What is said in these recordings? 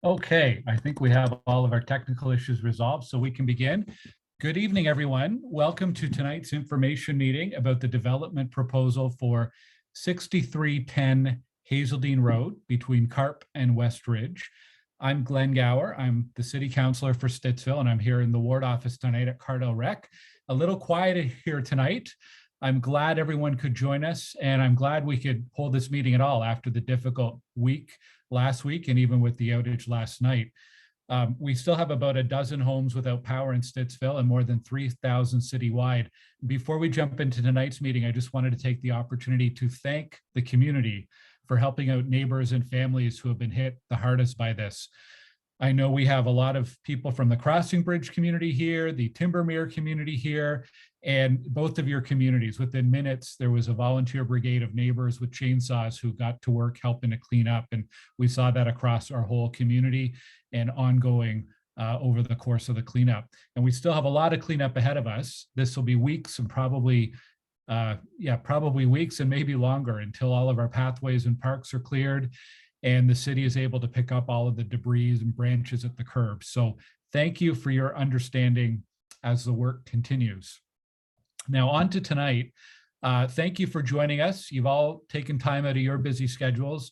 Okay, I think we have all of our technical issues resolved, so we can begin. Good evening, everyone. Welcome to tonight's information meeting about the development proposal for 6310 Hazeldean Road between Carp and West Ridge. I'm Glenn Gower. I'm the city councillor for Stittsville, and I'm here in the ward office tonight at Cardell Rec. A little quiet here tonight. I'm glad everyone could join us, and I'm glad we could hold this meeting at all after the difficult week last week and even with the outage last night. We still have about a dozen homes without power in Stittsville and more than 3,000 citywide. Before we jump into tonight's meeting, I just wanted to take the opportunity to thank the community for helping out neighbors and families who have been hit the hardest by this. I know we have a lot of people from the Crossing Bridge community here, the Timbermere community here, and both of your communities. Within minutes, there was a volunteer brigade of neighbors with chainsaws who got to work helping to clean up. And we saw that across our whole community and ongoing over the course of the cleanup. And we still have a lot of cleanup ahead of us. This will be weeks and probably weeks and maybe longer until all of our pathways and parks are cleared and the city is able to pick up all of the debris and branches at the curb. So thank you for your understanding as the work continues. Now on to tonight. Thank you for joining us. You've all taken time out of your busy schedules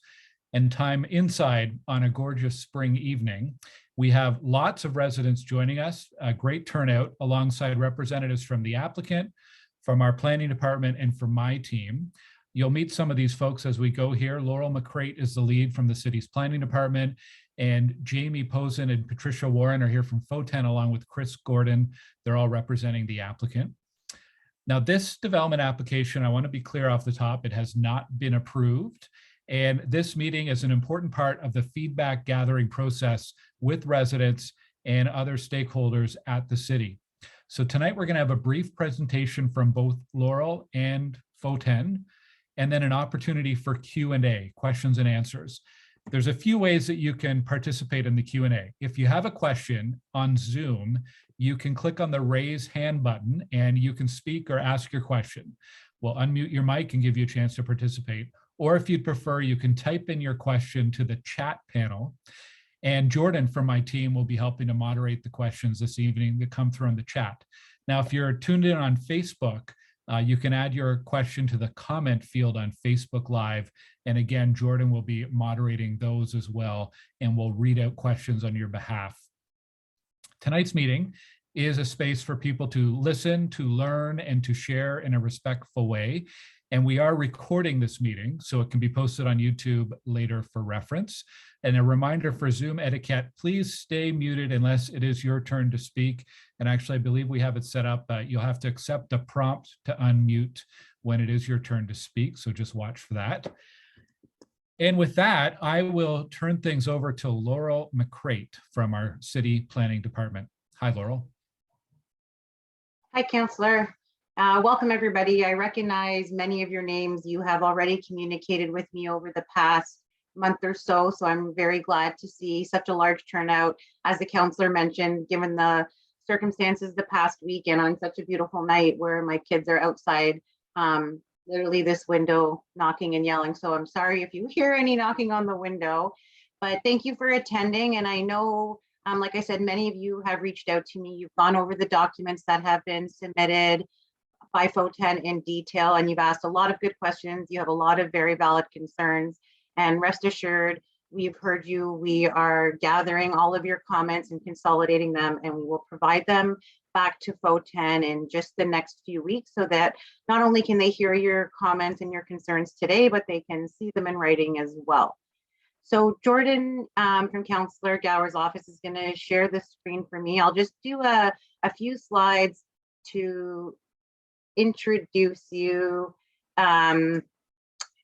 and time inside on a gorgeous spring evening. We have lots of residents joining us, a great turnout alongside representatives from the applicant, from our planning department, and from my team. You'll meet some of these folks as we go here. Laurel McCrate is the lead from the city's planning department, and Jamie Posen and Patricia Warren are here from FOTEN along with Chris Gordon. They're all representing the applicant. Now, this development application, I want to be clear off the top, it has not been approved. And this meeting is an important part of the feedback gathering process with residents and other stakeholders at the city. So tonight we're going to have a brief presentation from both Laurel and FOTEN, and then an opportunity for Q&A, questions and answers. There's a few ways that you can participate in the Q&A. If you have a question on Zoom, you can click on the raise hand button and you can speak or ask your question. We'll unmute your mic and give you a chance to participate. Or if you'd prefer, you can type in your question to the chat panel. And Jordan from my team will be helping to moderate the questions this evening that come through in the chat. Now, if you're tuned in on Facebook, you can add your question to the comment field on Facebook Live. And again, Jordan will be moderating those as well, and we'll read out questions on your behalf. Tonight's meeting is a space for people to listen, to learn, and to share in a respectful way. And we are recording this meeting, so it can be posted on YouTube later for reference. And a reminder for Zoom etiquette, please stay muted unless it is your turn to speak. And actually, I believe we have it set up. You'll have to accept a prompt to unmute when it is your turn to speak, so just watch for that. And with that, I will turn things over to Laurel McCrate from our city planning department. Hi, Laurel. Hi, Councillor. Welcome, everybody. I recognize many of your names. You have already communicated with me over the past month or so, so I'm very glad to see such a large turnout. As the councillor mentioned, given the circumstances the past week and on such a beautiful night where my kids are outside, literally this window knocking and yelling. So I'm sorry if you hear any knocking on the window, but thank you for attending. And I know, like I said, many of you have reached out to me. You've gone over the documents that have been submitted by FOTEN in detail, and you've asked a lot of good questions. You have a lot of very valid concerns, and rest assured, we've heard you. We are gathering all of your comments and consolidating them, and we will provide them back to FOTEN in just the next few weeks so that not only can they hear your comments and your concerns today, but they can see them in writing as well. So Jordan from Councillor Gower's office is going to share the screen for me. I'll just do a few slides to introduce you to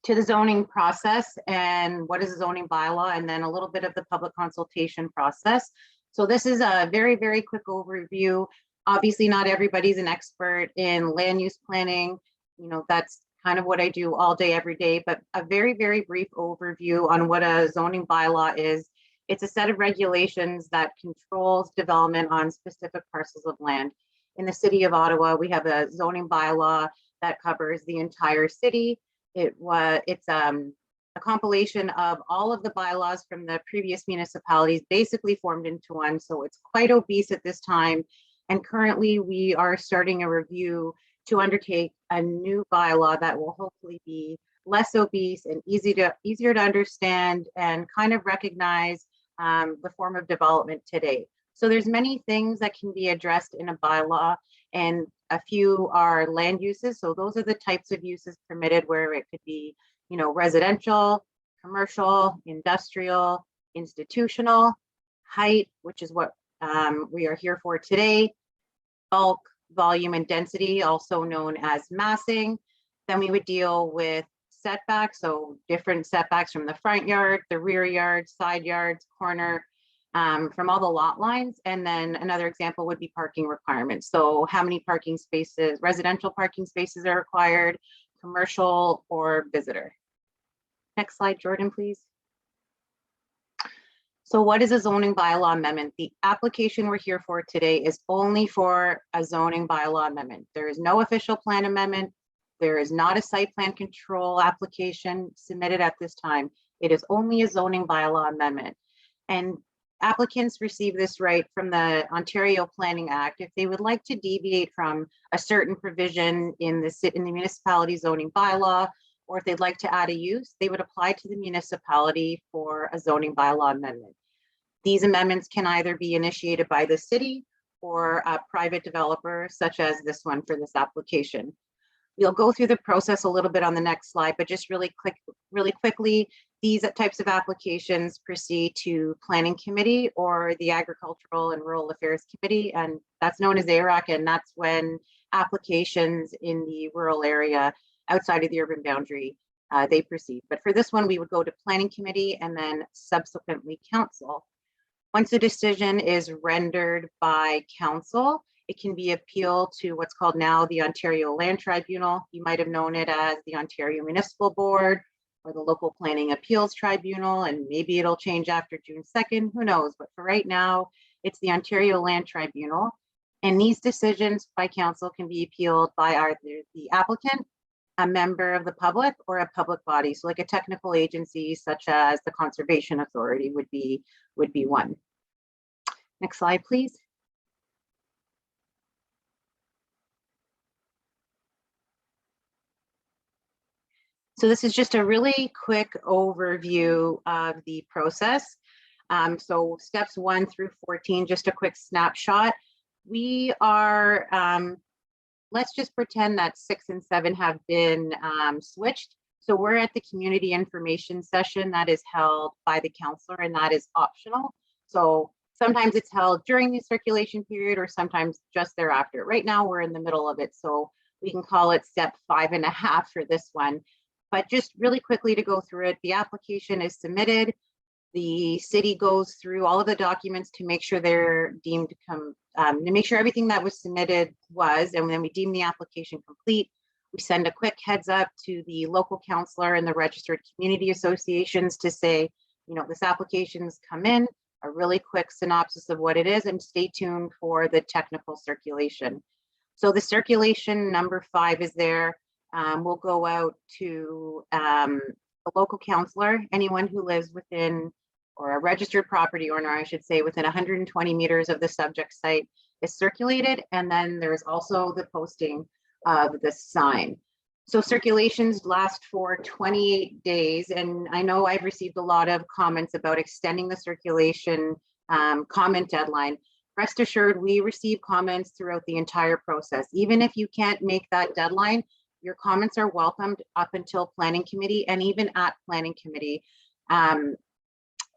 the zoning process and what is a zoning bylaw, and then a little bit of the public consultation process. So this is a very, very quick overview. Obviously, not everybody's an expert in land use planning. You know, that's kind of what I do all day, every day, but a very, very brief overview on what a zoning bylaw is. It's a set of regulations that controls development on specific parcels of land. In the City of Ottawa, we have a zoning bylaw that covers the entire city. It's a compilation of all of the bylaws from the previous municipalities basically formed into one. So it's quite obese at this time. And currently we are starting a review to undertake a new bylaw that will hopefully be less obese and easier to understand and kind of recognize the form of development today. So there's many things that can be addressed in a bylaw, and a few are land uses. So those are the types of uses permitted, where it could be, you know, residential, commercial, industrial, institutional, height, which is what we are here for today, bulk, volume, and density, also known as massing. Then we would deal with setbacks, so different setbacks from the front yard, the rear yard, side yards, corner, from all the lot lines. And then another example would be parking requirements. So how many parking spaces, residential parking spaces are required, commercial or visitor. Next slide, Jordan, please. So what is a zoning bylaw amendment? The application we're here for today is only for a zoning bylaw amendment. There is no official plan amendment. There is not a site plan control application submitted at this time. It is only a zoning bylaw amendment. And applicants receive this right from the Ontario Planning Act. If they would like to deviate from a certain provision in the municipality zoning bylaw, or if they'd like to add a use, they would apply to the municipality for a zoning bylaw amendment. These amendments can either be initiated by the city or a private developer, such as this one for this application. We'll go through the process a little bit on the next slide, but just really quickly, these types of applications proceed to Planning Committee or the Agricultural and Rural Affairs Committee, and that's known as ARAC, and that's when applications in the rural area outside of the urban boundary, they proceed. But for this one, we would go to Planning Committee and then subsequently Council. Once a decision is rendered by Council, it can be appealed to what's called now the Ontario Land Tribunal. You might have known it as the Ontario Municipal Board or the Local Planning Appeals Tribunal, and maybe it'll change after June 2nd, who knows? But for right now, it's the Ontario Land Tribunal. And these decisions by Council can be appealed by either the applicant, a member of the public, or a public body. So like a technical agency such as the Conservation Authority would be one. Next slide, please. So this is just a really quick overview of the process. So steps 1 through 14, just a quick snapshot. We are, let's just pretend that 6 and 7 have been switched. So we're at the community information session that is held by the councillor, and that is optional. So sometimes it's held during the circulation period or sometimes just thereafter. Right now we're in the middle of it, so we can call it step 5.5 for this one. But just really quickly to go through it, the application is submitted. The city goes through all of the documents to make sure they're deemed to make sure everything that was submitted was, and then we deem the application complete. We send a quick heads up to the local councillor and the registered community associations to say, you know, this application's come in, a really quick synopsis of what it is, and stay tuned for the technical circulation. So the circulation number 5 is there. We'll go out to a local councillor, anyone who lives within, or a registered property owner, I should say, within 120 meters of the subject site is circulated. And then there's also the posting of the sign. So circulations last for 28 days. And I know I've received a lot of comments about extending the circulation comment deadline. Rest assured, we receive comments throughout the entire process. Even if you can't make that deadline, your comments are welcomed up until Planning Committee and even at Planning Committee.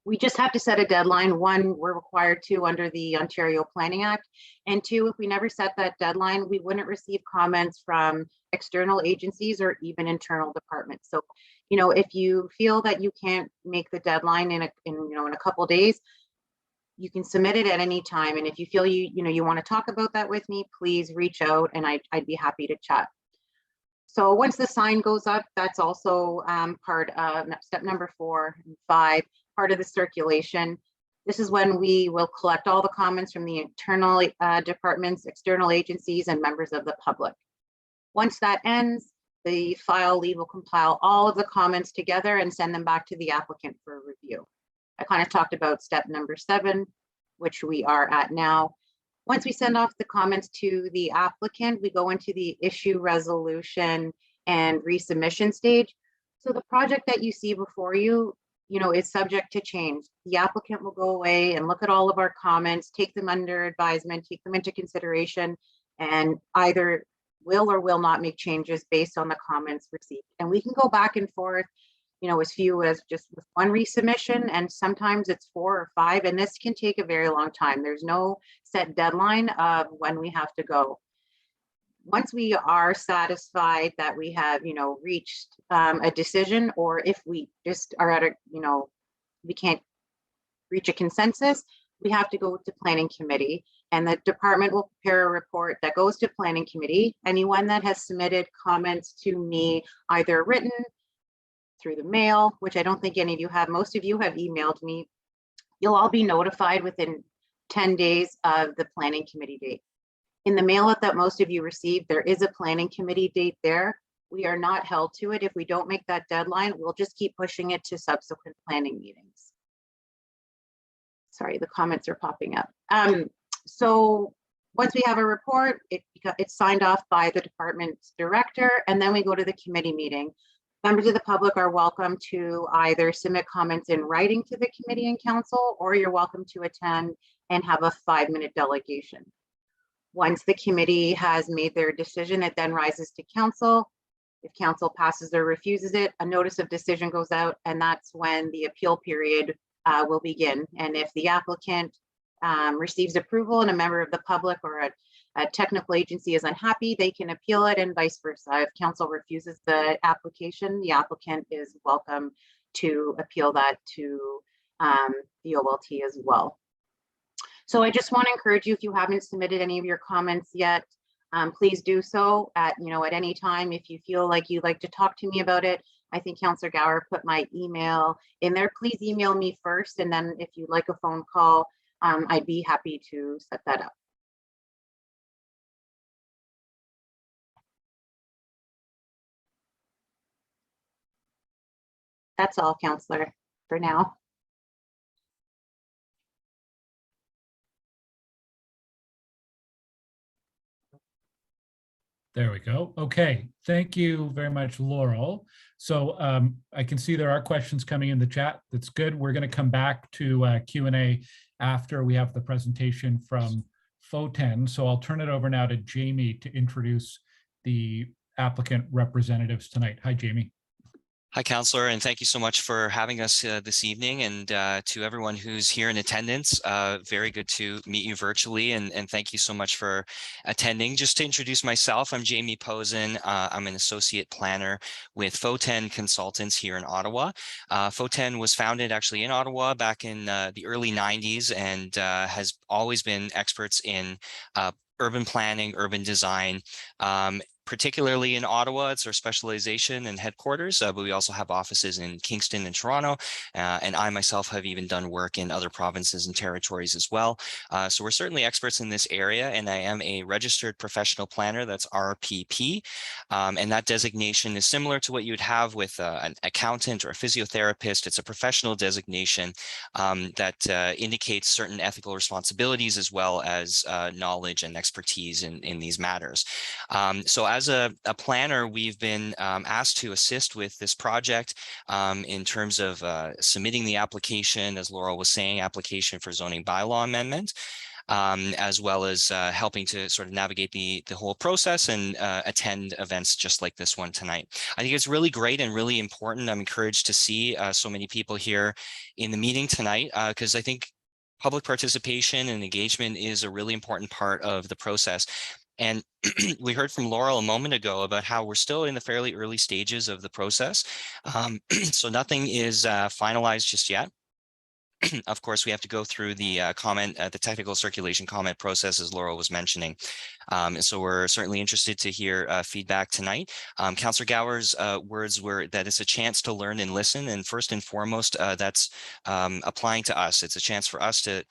We just have to set a deadline. 1, we're required to under the Ontario Planning Act. And 2, if we never set that deadline, we wouldn't receive comments from external agencies or even internal departments. So, you know, if you feel that you can't make the deadline in a couple days, you can submit it at any time. And if you feel you want to talk about that with me, please reach out and I'd be happy to chat. So once the sign goes up, that's also part of step number 4 and 5, part of the circulation. This is when we will collect all the comments from the internal departments, external agencies, and members of the public. Once that ends, the file lead will compile all of the comments together and send them back to the applicant for review. I kind of talked about step number 7, which we are at now. Once we send off the comments to the applicant, we go into the issue resolution and resubmission stage. So the project that you see before you, is subject to change. The applicant will go away and look at all of our comments, take them under advisement, take them into consideration, and either will or will not make changes based on the comments received. And we can go back and forth, as few as just with one resubmission, and sometimes it's 4 or 5, and this can take a very long time. There's no set deadline of when we have to go. Once we are satisfied that we have, reached a decision, or if we just are at a, we can't reach a consensus, we have to go to planning committee, and the department will prepare a report that goes to planning committee. Anyone that has submitted comments to me, either written, through the mail, which I don't think any of you have, most of you have emailed me, you'll all be notified within 10 days of the planning committee date. In the mail that most of you received, there is a planning committee date there. We are not held to it. If we don't make that deadline, we'll just keep pushing it to subsequent planning meetings. Sorry, the comments are popping up. So once we have a report, it's signed off by the department's director, and then we go to the committee meeting. Members of the public are welcome to either submit comments in writing to the committee and council, or you're welcome to attend and have a 5-minute delegation. Once the committee has made their decision, it then rises to council. If council passes or refuses it, a notice of decision goes out, and that's when the appeal period will begin. And if the applicant receives approval and a member of the public or a technical agency is unhappy, they can appeal it, and vice versa. If council refuses the application, the applicant is welcome to appeal that to the OLT as well. So I just want to encourage you, if you haven't submitted any of your comments yet, please do so at any time. If you feel like you'd like to talk to me about it, I think Councillor Gower put my email in there. Please email me first, and then if you'd like a phone call, I'd be happy to set that up. That's all, Councillor, for now. There we go. Okay, thank you very much, Laurel. So I can see there are questions coming in the chat. That's good. We're going to come back to Q&A after we have the presentation from FOTEN. So I'll turn it over now to Jamie to introduce the applicant representatives tonight. Hi, Jamie. Hi, Councillor, and thank you so much for having us this evening. And to everyone who's here in attendance, very good to meet you virtually, and thank you so much for attending. Just to introduce myself, I'm Jamie Posen. I'm an associate planner with FOTEN Consultants here in Ottawa. FOTEN was founded actually in Ottawa back in the early 90s and has always been experts in urban planning, urban design. Particularly in Ottawa, it's our specialization and headquarters, but we also have offices in Kingston and Toronto, and I myself have even done work in other provinces and territories as well. So we're certainly experts in this area, and I am a registered professional planner, that's RPP, and that designation is similar to what you'd have with an accountant or a physiotherapist. It's a professional designation that indicates certain ethical responsibilities as well as knowledge and expertise in these matters. So as a planner, we've been asked to assist with this project in terms of submitting the application, as Laurel was saying, application for zoning bylaw amendment, as well as helping to sort of navigate the whole process and attend events just like this one tonight. I think it's really great and really important. I'm encouraged to see so many people here in the meeting tonight because I think public participation and engagement is a really important part of the process. And we heard from Laurel a moment ago about how we're still in the fairly early stages of the process. So nothing is finalized just yet. Of course, we have to go through the the technical circulation comment process, as Laurel was mentioning. And so we're certainly interested to hear feedback tonight. Councillor Gower's words were that it's a chance to learn and listen. And first and foremost, that's applying to us. It's a chance for us to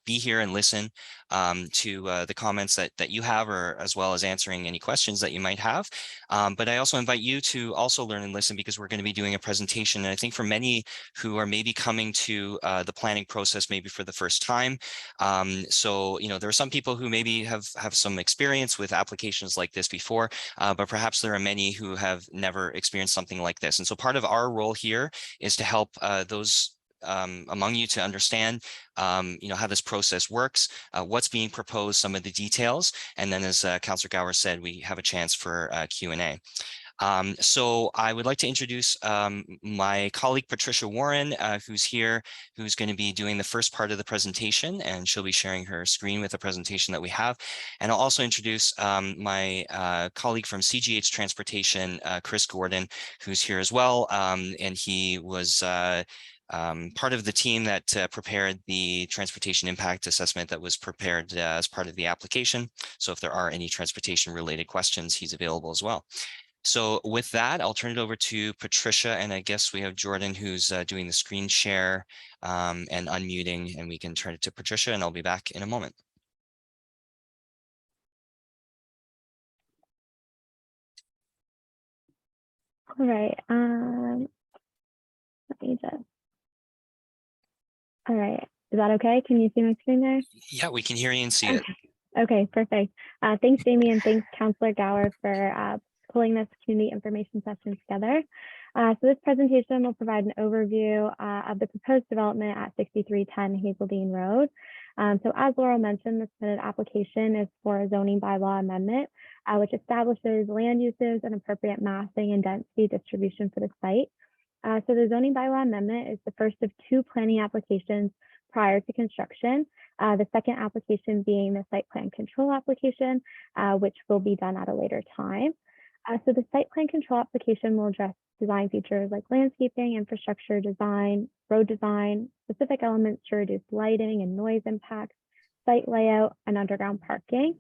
be here and listen to the comments that you have, or as well as answering any questions that you might have. But I also invite you to also learn and listen, because we're going to be doing a presentation. And I think for many who are maybe coming to the planning process maybe for the first time, so there are some people who maybe have some experience with applications like this before, but perhaps there are many who have never experienced something like this. And so part of our role here is to help those among you to understand, how this process works, what's being proposed, some of the details, and then, as Councillor Gower said, we have a chance for Q&A. So I would like to introduce my colleague, Patricia Warren, who's here, who's going to be doing the first part of the presentation, and she'll be sharing her screen with the presentation that we have. And I'll also introduce my colleague from CGH Transportation, Chris Gordon, who's here as well. And he was part of the team that prepared the transportation impact assessment that was prepared as part of the application. So if there are any transportation related questions, he's available as well. So with that, I'll turn it over to Patricia, and I guess we have Jordan who's doing the screen share and unmuting, and we can turn it to Patricia, and I'll be back in a moment. All right. Let me just. All right. Is that okay? Can you see my screen there? Yeah, we can hear you and see it. Okay, perfect. Thanks, Jamie, and thanks, Councillor Gower, for pulling this community information session together. So this presentation will provide an overview of the proposed development at 6310 Hazeldean Road. So as Laurel mentioned, the submitted application is for a zoning bylaw amendment, which establishes land uses and appropriate massing and density distribution for the site. So the zoning bylaw amendment is the first of two planning applications prior to construction. The second application being the site plan control application, which will be done at a later time. So the site plan control application will address design features like landscaping, infrastructure design, road design, specific elements to reduce lighting and noise impacts, site layout, and underground parking.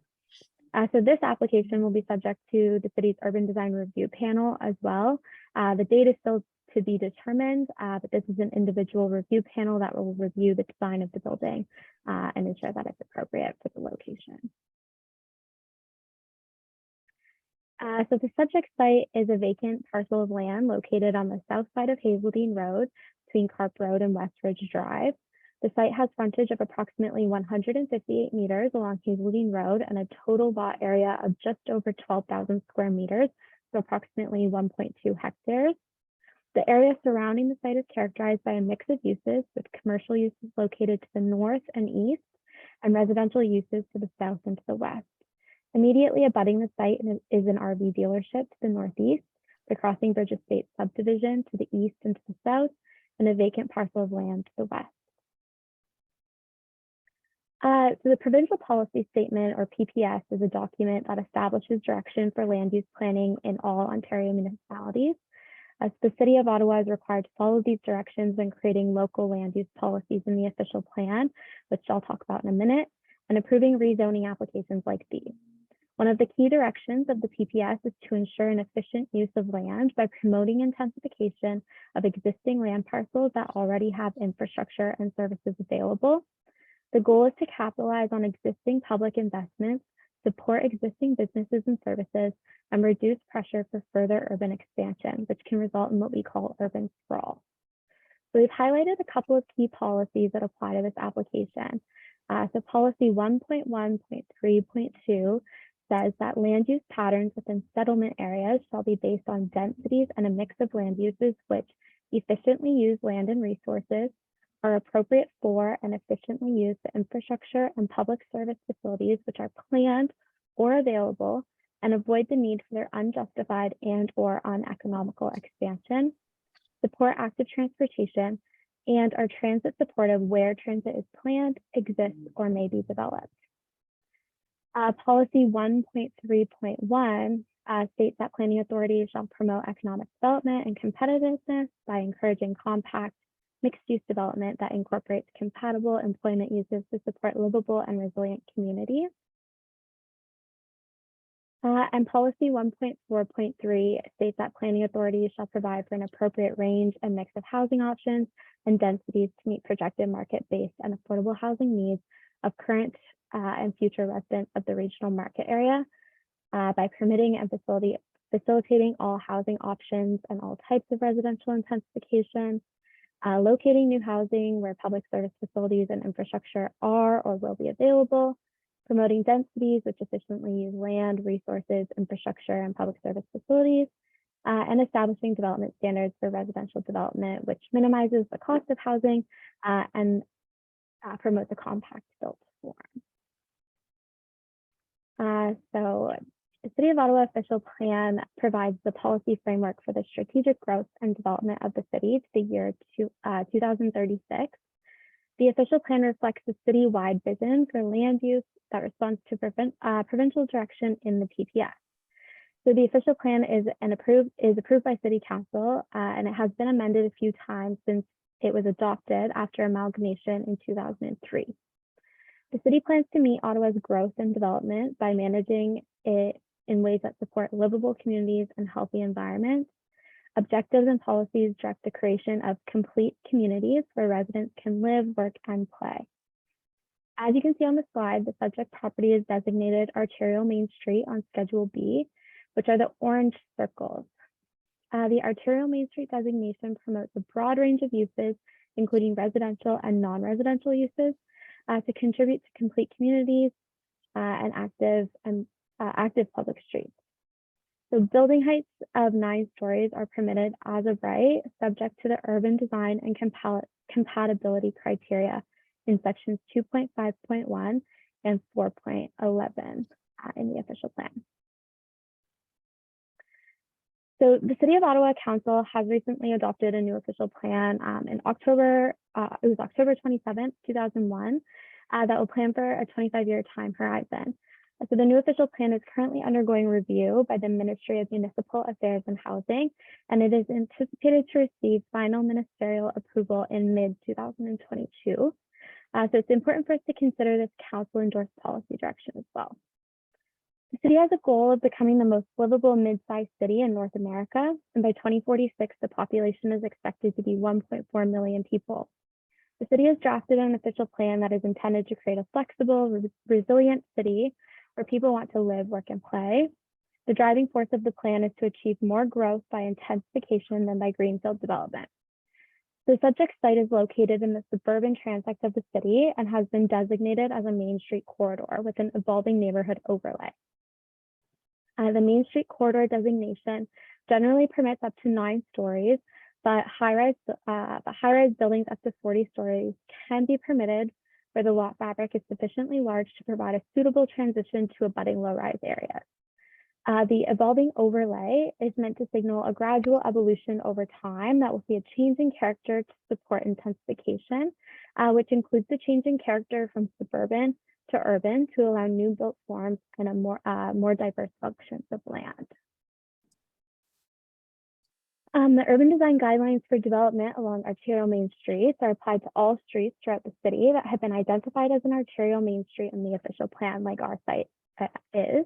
So this application will be subject to the city's urban design review panel as well. The date is still to be determined, but this is an individual review panel that will review the design of the building and ensure that it's appropriate for the location. So the subject site is a vacant parcel of land located on the south side of Hazeldean Road between Carp Road and West Ridge Drive. The site has frontage of approximately 158 meters along Hazeldean Road and a total lot area of just over 12,000 square meters, so approximately 1.2 hectares. The area surrounding the site is characterized by a mix of uses, with commercial uses located to the north and east and residential uses to the south and to the west. Immediately abutting the site is an RV dealership to the northeast, the Crossing Bridge Estate subdivision to the east and to the south, and a vacant parcel of land to the west. So the Provincial Policy Statement, or PPS, is a document that establishes direction for land use planning in all Ontario municipalities. The City of Ottawa is required to follow these directions when creating local land use policies in the official plan, which I'll talk about in a minute, and approving rezoning applications like these. One of the key directions of the PPS is to ensure an efficient use of land by promoting intensification of existing land parcels that already have infrastructure and services available. The goal is to capitalize on existing public investments, support existing businesses and services, and reduce pressure for further urban expansion, which can result in what we call urban sprawl. So we've highlighted a couple of key policies that apply to this application. So policy 1.1.3.2 says that land use patterns within settlement areas shall be based on densities and a mix of land uses which efficiently use land and resources, are appropriate for and efficiently use the infrastructure and public service facilities which are planned or available, and avoid the need for their unjustified and/or uneconomical expansion, support active transportation, and are transit supportive where transit is planned, exists, or may be developed. Policy 1.3.1 states that planning authorities shall promote economic development and competitiveness by encouraging compact, mixed-use development that incorporates compatible employment uses to support livable and resilient communities. And policy 1.4.3 states that planning authorities shall provide for an appropriate range and mix of housing options and densities to meet projected market-based and affordable housing needs of current and future residents of the regional market area by permitting and facilitating all housing options and all types of residential intensification, locating new housing where public service facilities and infrastructure are or will be available, promoting densities which efficiently use land, resources, infrastructure, and public service facilities, and establishing development standards for residential development, which minimizes the cost of housing and promotes a compact built form. So the City of Ottawa official plan provides the policy framework for the strategic growth and development of the city to the year 2036. The official plan reflects the city-wide vision for land use that responds to provincial direction in the PPS. So the official plan is approved by City Council, and it has been amended a few times since it was adopted after amalgamation in 2003. The city plans to meet Ottawa's growth and development by managing it in ways that support livable communities and healthy environments. Objectives and policies direct the creation of complete communities where residents can live, work, and play. As you can see on the slide, the subject property is designated Arterial Mainstreet on Schedule B, which are the orange circles. The Arterial Mainstreet designation promotes a broad range of uses, including residential and non-residential uses, to contribute to complete communities and active public streets. So building heights of 9 stories are permitted as of right, subject to the urban design and compatibility criteria in sections 2.5.1 and 4.11 in the official plan. So the City of Ottawa Council has recently adopted a new official plan in October, it was October 27th, 2001, that will plan for a 25-year time horizon. So the new official plan is currently undergoing review by the Ministry of Municipal Affairs and Housing, and it is anticipated to receive final ministerial approval in mid-2022. So it's important for us to consider this council endorsed policy direction as well. The city has a goal of becoming the most livable mid-sized city in North America, and by 2046, the population is expected to be 1.4 million people. The city has drafted an official plan that is intended to create a flexible, resilient city where people want to live, work, and play. The driving force of the plan is to achieve more growth by intensification than by greenfield development. The subject site is located in the suburban transect of the city and has been designated as a Main Street corridor with an evolving neighborhood overlay. The Main Street corridor designation generally permits up to 9 stories, but high-rise buildings up to 40 stories can be permitted where the lot fabric is sufficiently large to provide a suitable transition to abutting low-rise areas. The evolving overlay is meant to signal a gradual evolution over time that will see a change in character to support intensification, which includes the change in character from suburban to urban to allow new built forms and a more diverse functions of land. The urban design guidelines for development along Arterial Mainstreet are applied to all streets throughout the city that have been identified as an Arterial Mainstreet in the official plan, like our site is.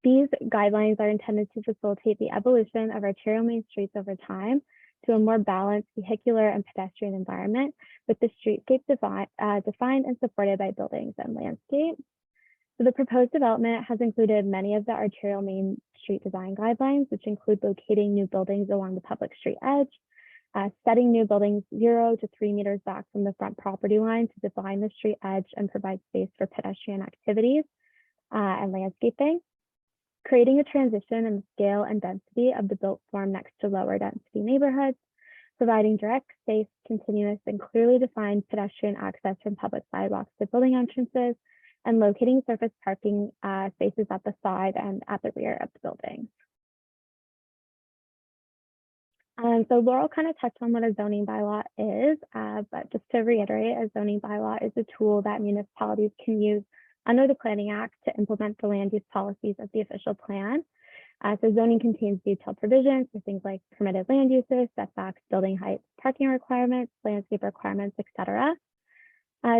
These guidelines are intended to facilitate the evolution of arterial main streets over time to a more balanced vehicular and pedestrian environment, with the streetscape defined and supported by buildings and landscape. So the proposed development has included many of the Arterial Main Street design guidelines, which include locating new buildings along the public street edge, setting new buildings 0 to 3 meters back from the front property line to define the street edge and provide space for pedestrian activities and landscaping, creating a transition in the scale and density of the built form next to lower density neighborhoods, providing direct, safe, continuous, and clearly defined pedestrian access from public sidewalks to building entrances, and locating surface parking spaces at the side and at the rear of the building. So Laurel kind of touched on what a zoning bylaw is, but just to reiterate, a zoning bylaw is a tool that municipalities can use under the Planning Act to implement the land use policies of the official plan. So zoning contains detailed provisions for things like permitted land uses, setbacks, building heights, parking requirements, landscape requirements, etc.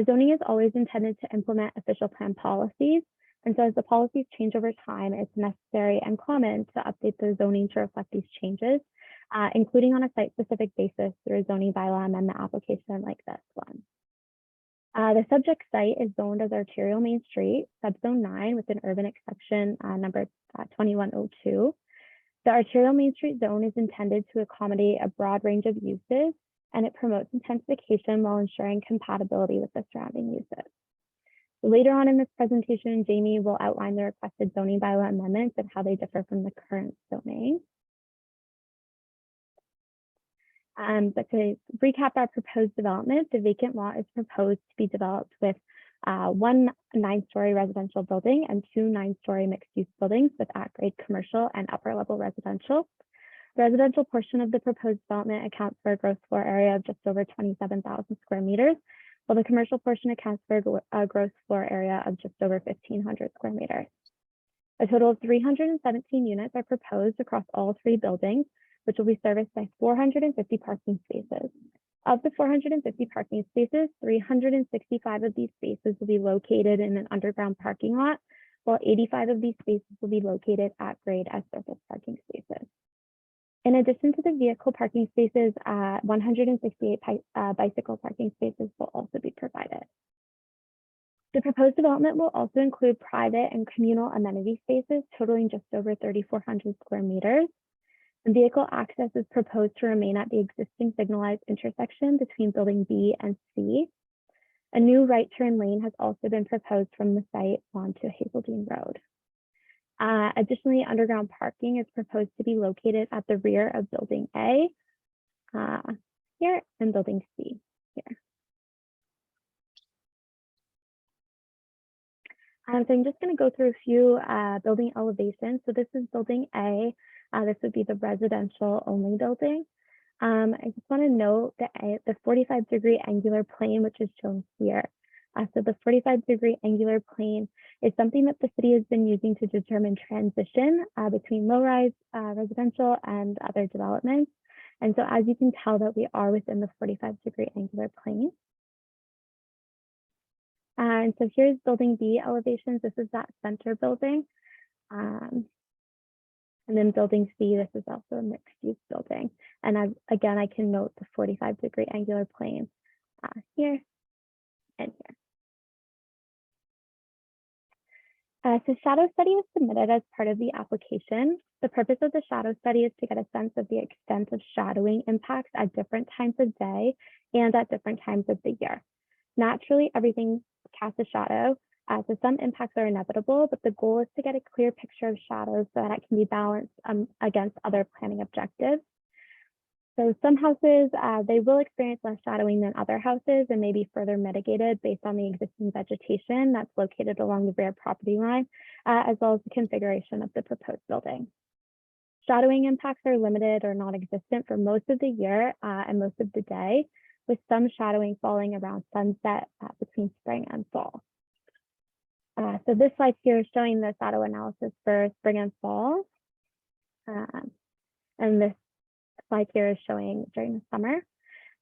Zoning is always intended to implement official plan policies. And so as the policies change over time, it's necessary and common to update the zoning to reflect these changes, including on a site-specific basis through a zoning bylaw amendment application like this one. The subject site is zoned as Arterial Mainstreet, Subzone 9, with an urban exception number 2102. The Arterial Mainstreet zone is intended to accommodate a broad range of uses, and it promotes intensification while ensuring compatibility with the surrounding uses. Later on in this presentation, Jamie will outline the requested zoning bylaw amendments and how they differ from the current zoning. But to recap our proposed development, the vacant lot is proposed to be developed with one 9-story residential building and 2 9-story mixed-use buildings with at-grade commercial and upper-level residential. The residential portion of the proposed development accounts for a gross floor area of just over 27,000 square meters, while the commercial portion accounts for a gross floor area of just over 1,500 square meters. A total of 317 units are proposed across all 3 buildings, which will be serviced by 450 parking spaces. Of the 450 parking spaces, 365 of these spaces will be located in an underground parking lot, while 85 of these spaces will be located at grade as surface parking spaces. In addition to the vehicle parking spaces, 168 bicycle parking spaces will also be provided. The proposed development will also include private and communal amenity spaces totaling just over 3,400 square meters. And vehicle access is proposed to remain at the existing signalized intersection between building B and C. A new right turn lane has also been proposed from the site onto Hazeldean Road. Additionally, underground parking is proposed to be located at the rear of building A here and building C here. So I'm just going to go through a few building elevations. So this is building A. This would be the residential only building. I just want to note that the 45-degree angular plane, which is shown here. So the 45-degree angular plane is something that the city has been using to determine transition between low-rise residential and other developments. And so as you can tell that we are within the 45-degree angular plane. And so here's building B elevations. This is that center building. And then building C, this is also a mixed use building. And again, I can note the 45-degree angular plane here and here. So shadow study was submitted as part of the application. The purpose of the shadow study is to get a sense of the extent of shadowing impacts at different times of day and at different times of the year. Naturally, everything casts a shadow. So some impacts are inevitable, but the goal is to get a clear picture of shadows so that it can be balanced against other planning objectives. So some houses, they will experience less shadowing than other houses and may be further mitigated based on the existing vegetation that's located along the rear property line, as well as the configuration of the proposed building. Shadowing impacts are limited or non-existent for most of the year and most of the day, with some shadowing falling around sunset between spring and fall. So this slide here is showing the shadow analysis for spring and fall. And this slide here is showing during the summer.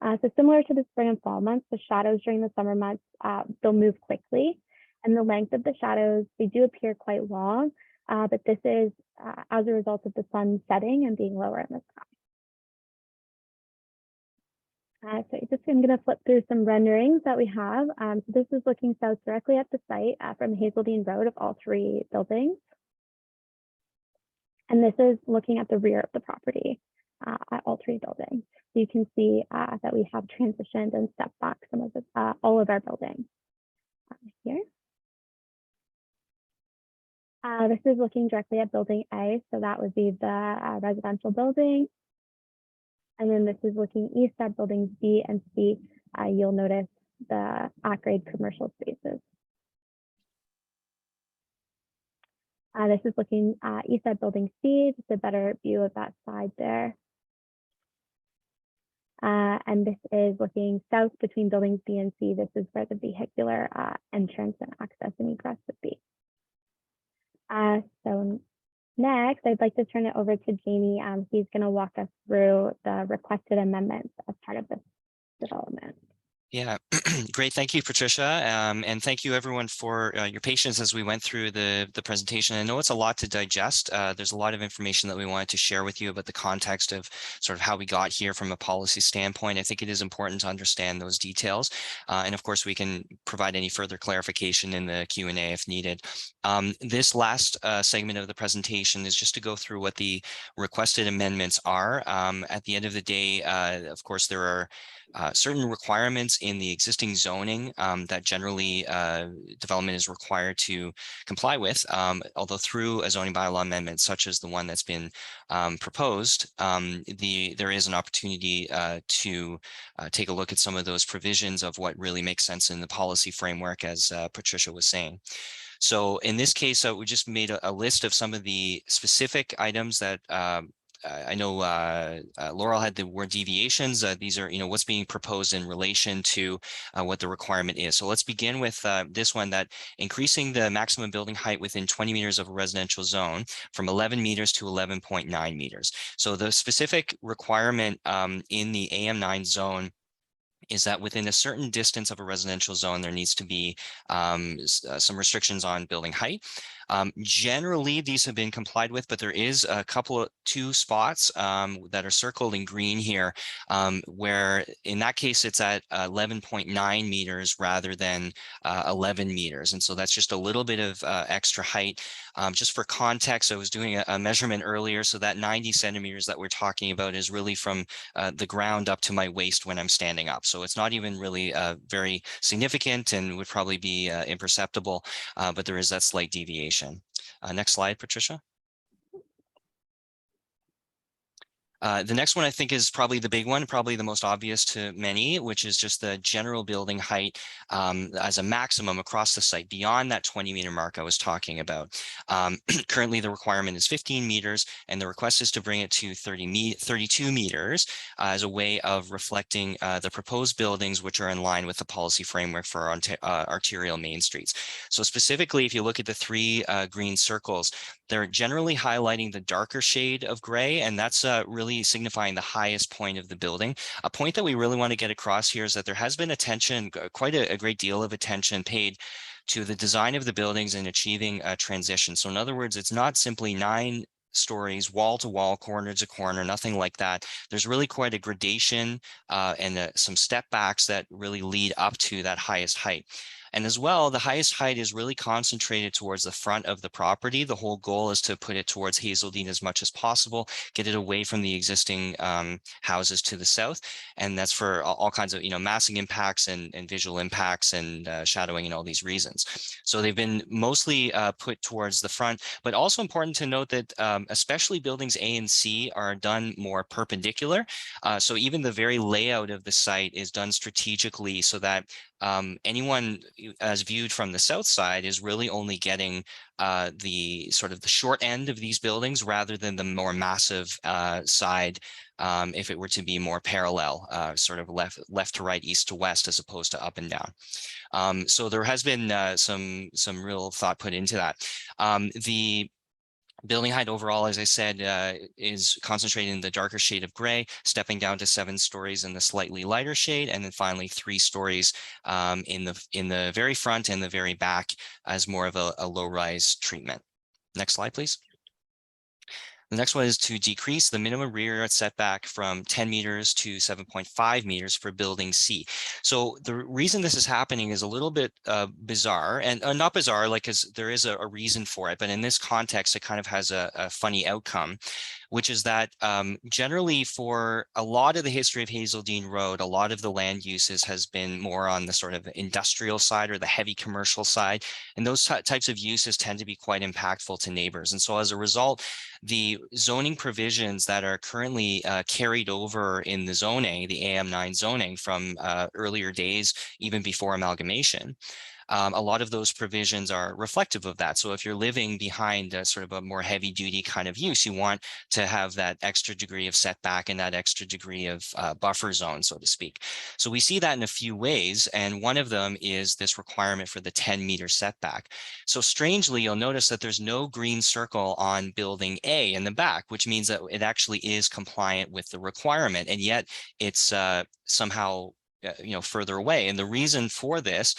So similar to the spring and fall months, the shadows during the summer months, they'll move quickly. And the length of the shadows, they do appear quite long, but this is as a result of the sun setting and being lower in the sky. So I'm going to flip through some renderings that we have. So this is looking south directly at the site from Hazeldean Road of all 3 buildings. And this is looking at the rear of the property at all 3 buildings. So you can see that we have transitioned and stepped back some of the, all of our buildings here. This is looking directly at building A. So that would be the residential building. And then this is looking east at buildings B and C. You'll notice the at-grade commercial spaces. This is looking east at building C, just a better view of that side there. And this is looking south between buildings B and C. This is where the vehicular entrance and access and egress would be. So next, I'd like to turn it over to Jamie. He's going to walk us through the requested amendments as part of this development. Yeah, great. Thank you, Patricia. And thank you everyone for your patience as we went through the presentation. I know it's a lot to digest. There's a lot of information that we wanted to share with you about the context of sort of how we got here from a policy standpoint. I think it is important to understand those details. And of course, we can provide any further clarification in the Q&A if needed. This last segment of the presentation is just to go through what the requested amendments are. At the end of the day, of course, there are certain requirements in the existing zoning that generally development is required to comply with, although through a zoning bylaw amendment such as the one that's been proposed, there is an opportunity to take a look at some of those provisions of what really makes sense in the policy framework, as Patricia was saying. So in this case, we just made a list of some of the specific items that I know Laurel had the word deviations. These are, what's being proposed in relation to what the requirement is. So let's begin with this one, that increasing the maximum building height within 20 meters of a residential zone from 11 meters to 11.9 meters. So the specific requirement in the AM9 zone is that within a certain distance of a residential zone, there needs to be some restrictions on building height. Generally, these have been complied with, but there is a couple of two spots that are circled in green here, where in that case, it's at 11.9 meters rather than 11 meters. And so that's just a little bit of extra height. Just for context, I was doing a measurement earlier. So that 90 centimeters that we're talking about is really from the ground up to my waist when I'm standing up. So it's not even really very significant and would probably be imperceptible, but there is that slight deviation. Next slide, Patricia. The next one I think is probably the big one, probably the most obvious to many, which is just the general building height as a maximum across the site beyond that 20-meter mark I was talking about. Currently, the requirement is 15 meters, and the request is to bring it to 32 meters as a way of reflecting the proposed buildings, which are in line with the policy framework for arterial main streets. So specifically, if you look at the three green circles, they're generally highlighting the darker shade of gray, and that's really signifying the highest point of the building. A point that we really want to get across here is that there has been attention, quite a great deal of attention paid to the design of the buildings and achieving a transition. So in other words, it's not simply 9 stories, wall to wall, corner to corner, nothing like that. There's really quite a gradation and some step backs that really lead up to that highest height. And as well, the highest height is really concentrated towards the front of the property. The whole goal is to put it towards Hazeldean as much as possible, get it away from the existing houses to the south. And that's for all kinds of, massing impacts and visual impacts and shadowing and all these reasons. So they've been mostly put towards the front, but also important to note that especially buildings A and C are done more perpendicular. So even the very layout of the site is done strategically so that anyone as viewed from the south side is really only getting the sort of the short end of these buildings rather than the more massive side if it were to be more parallel, sort of left to right, east to west, as opposed to up and down. So there has been some real thought put into that. The building height overall, as I said, is concentrated in the darker shade of gray, stepping down to 7 stories in the slightly lighter shade, and then finally 3 stories in the very front and the very back as more of a low-rise treatment. Next slide, please. The next one is to decrease the minimum rear yard setback from 10 meters to 7.5 meters for building C. So the reason this is happening is a little bit bizarre, and not bizarre, like, because there is a reason for it, but in this context, it kind of has a funny outcome, which is that generally for a lot of the history of Hazeldean Road, a lot of the land uses has been more on the sort of industrial side or the heavy commercial side. And those types of uses tend to be quite impactful to neighbors. And so as a result, the zoning provisions that are currently carried over in the zoning, the AM9 zoning from earlier days, even before amalgamation, a lot of those provisions are reflective of that. So if you're living behind a sort of a more heavy duty kind of use, you want to have that extra degree of setback and that extra degree of buffer zone, so to speak. So we see that in a few ways. And one of them is this requirement for the 10-meter setback. So strangely, you'll notice that there's no green circle on building A in the back, which means that it actually is compliant with the requirement. And yet it's somehow further away. And the reason for this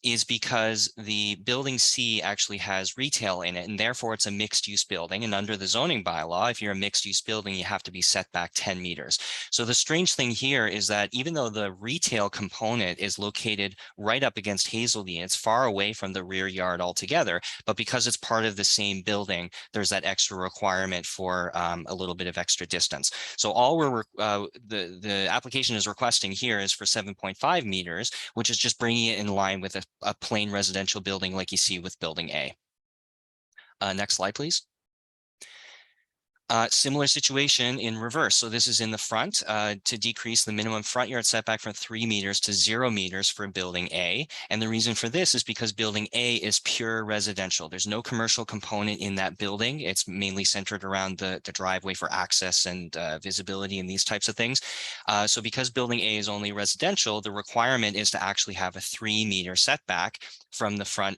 is because the building C actually has retail in it, and therefore it's a mixed use building. And under the zoning bylaw, if you're a mixed use building, you have to be set back 10 meters. So the strange thing here is that even though the retail component is located right up against Hazeldean, it's far away from the rear yard altogether, but because it's part of the same building, there's that extra requirement for a little bit of extra distance. So all the application is requesting here is for 7.5 meters, which is just bringing it in line with a plain residential building like you see with building A. Next slide, please. Similar situation in reverse. So this is in the front to decrease the minimum front yard setback from 3 meters to 0 meters for building A. And the reason for this is because building A is pure residential. There's no commercial component in that building. It's mainly centered around the driveway for access and visibility and these types of things. So because building A is only residential, the requirement is to actually have a 3-meter setback from the front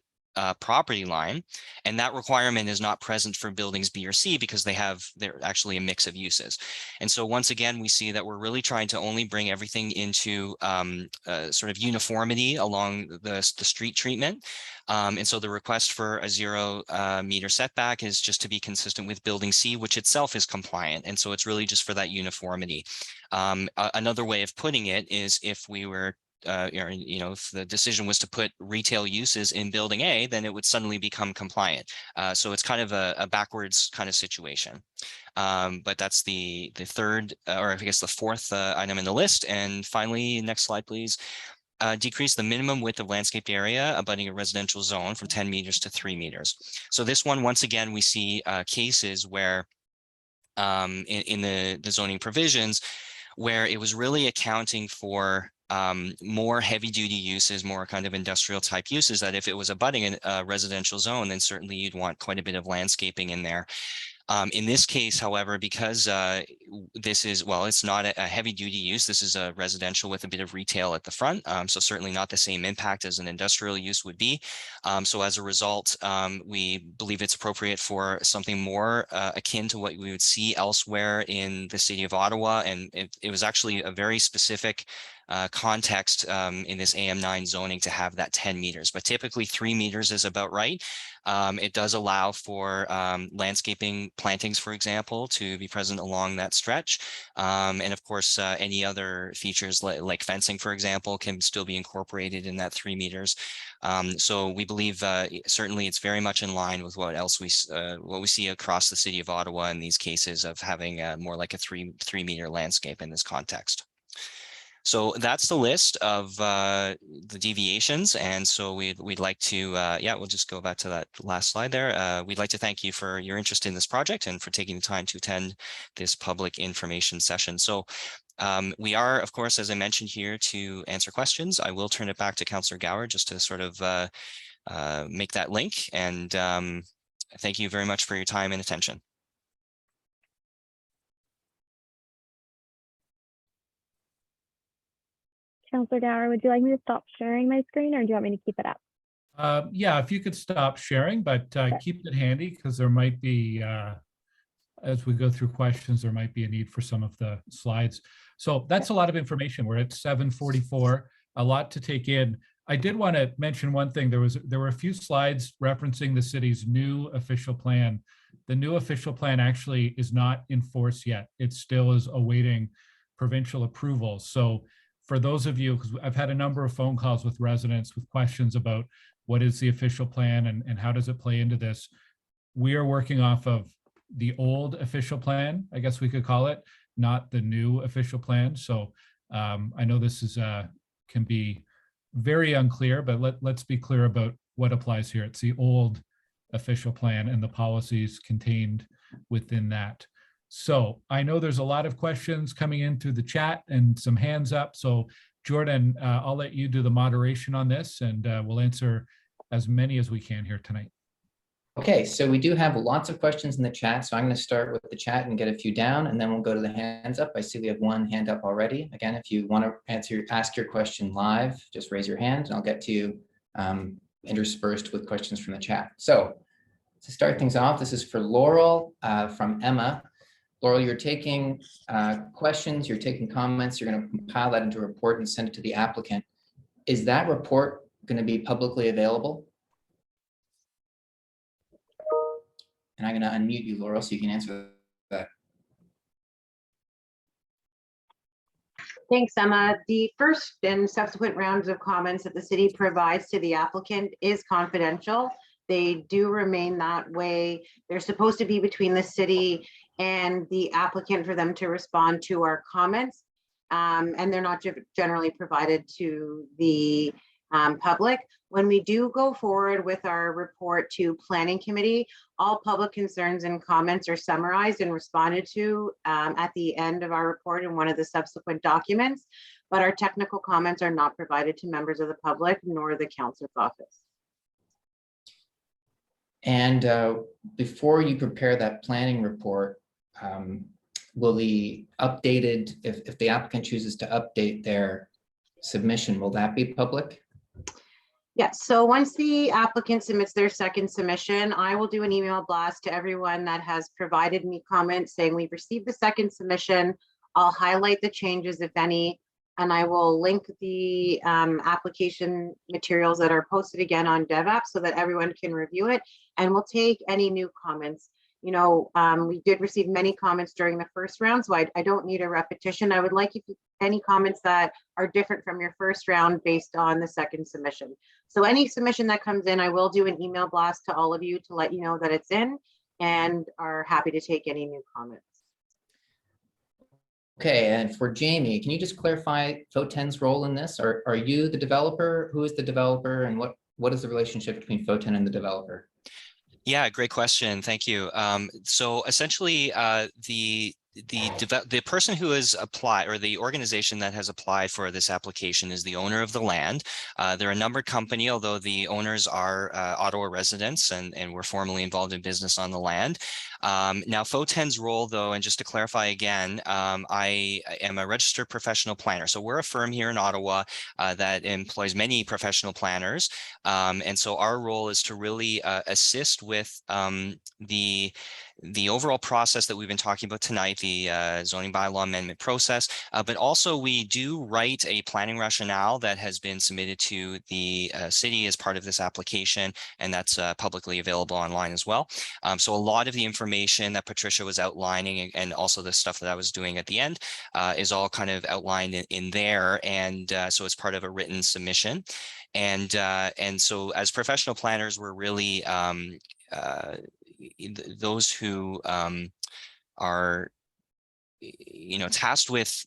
property line, and that requirement is not present for buildings B or C because they're actually a mix of uses. And so once again, we see that we're really trying to only bring everything into sort of uniformity along the street treatment. And so the request for a 0-meter setback is just to be consistent with building C, which itself is compliant. And so it's really just for that uniformity. Another way of putting it is if we were if the decision was to put retail uses in building A, then it would suddenly become compliant. So it's kind of a backwards kind of situation. But that's the third, or I guess the fourth item in the list. And finally, next slide, please. Decrease the minimum width of landscaped area abutting a residential zone from 10 meters to 3 meters. So this one, once again, we see cases where in the zoning provisions, where it was really accounting for more heavy duty uses, more kind of industrial type uses, that if it was abutting a residential zone, then certainly you'd want quite a bit of landscaping in there. In this case, however, because this is, well, it's not a heavy duty use, this is a residential with a bit of retail at the front. So certainly not the same impact as an industrial use would be. So as a result, we believe it's appropriate for something more akin to what we would see elsewhere in the city of Ottawa. And it was actually a very specific context in this AM9 zoning to have that 10 meters, but typically 3 meters is about right. It does allow for landscaping plantings, for example, to be present along that stretch. And of course, any other features like fencing, for example, can still be incorporated in that 3 meters. So we believe certainly it's very much in line with what we see across the city of Ottawa in these cases of having more like a 3-meter landscape in this context. So that's the list of the deviations. And so we'd like to, we'll just go back to that last slide there. We'd like to thank you for your interest in this project and for taking the time to attend this public information session. So we are, of course, as I mentioned, here to answer questions. I will turn it back to Councillor Gower just to sort of make that link. And thank you very much for your time and attention. Councillor Gower, would you like me to stop sharing my screen, or do you want me to keep it up? Yeah, if you could stop sharing, but keep it handy because there might be, as we go through questions, there might be a need for some of the slides. So that's a lot of information. We're at 7:44, a lot to take in. I did want to mention one thing. There were a few slides referencing the city's new official plan. The new official plan actually is not in force yet. It still is awaiting provincial approval. So for those of you, because I've had a number of phone calls with residents with questions about what is the official plan and how does it play into this, we are working off of the old official plan, I guess we could call it, not the new official plan. So I know this is can be very unclear, but let's be clear about what applies here. It's the old official plan and the policies contained within that. So I know there's a lot of questions coming in through the chat and some hands up. So Jordan, I'll let you do the moderation on this, and we'll answer as many as we can here tonight. Okay, so we do have lots of questions in the chat. So I'm going to start with the chat and get a few down, and then we'll go to the hands up. I see we have one hand up already. Again, if you want to ask your question live, just raise your hand and I'll get to you interspersed with questions from the chat. So to start things off, this is for Laurel from Emma. Laurel, you're taking questions, you're taking comments, you're going to compile that into a report and send it to the applicant. Is that report going to be publicly available? And I'm going to unmute you, Laurel, so you can answer that. Thanks, Emma. The first and subsequent rounds of comments that the city provides to the applicant is confidential. They do remain that way. They're supposed to be between the city and the applicant for them to respond to our comments. And they're not generally provided to the public. When we do go forward with our report to Planning Committee, all public concerns and comments are summarized and responded to at the end of our report in one of the subsequent documents, but our technical comments are not provided to members of the public nor the council's office. And before you prepare that planning report, will the updated, if the applicant chooses to update their submission, will that be public? Yes, so once the applicant submits their second submission, I will do an email blast to everyone that has provided me comments saying we've received the second submission. I'll highlight the changes, if any, and I will link the application materials that are posted again on DevApp so that everyone can review it, and we'll take any new comments. You know, we did receive many comments during the first round, so I don't need a repetition. I would like if you, any comments that are different from your first round based on the second submission. So any submission that comes in, I will do an email blast to all of you to let you know that it's in, and are happy to take any new comments. Okay, and for Jamie, can you just clarify Photen's role in this? Are you the developer? Who is the developer, and what is the relationship between Photen and the developer? Yeah, great question. Thank you. So essentially, the person who has applied, or the organization that has applied for this application, is the owner of the land. They're a numbered company, although the owners are Ottawa residents and were formerly involved in business on the land. Now, Photen's role, though, and just to clarify again, I am a registered professional planner. So we're a firm here in Ottawa that employs many professional planners. And so our role is to really assist with the overall process that we've been talking about tonight, the zoning bylaw amendment process, but also we do write a planning rationale that has been submitted to the city as part of this application, and that's publicly available online as well. So a lot of the information that Patricia was outlining, and also the stuff that I was doing at the end, is all kind of outlined in there, and so it's part of a written submission. And so as professional planners, we're really those who are, you know, tasked with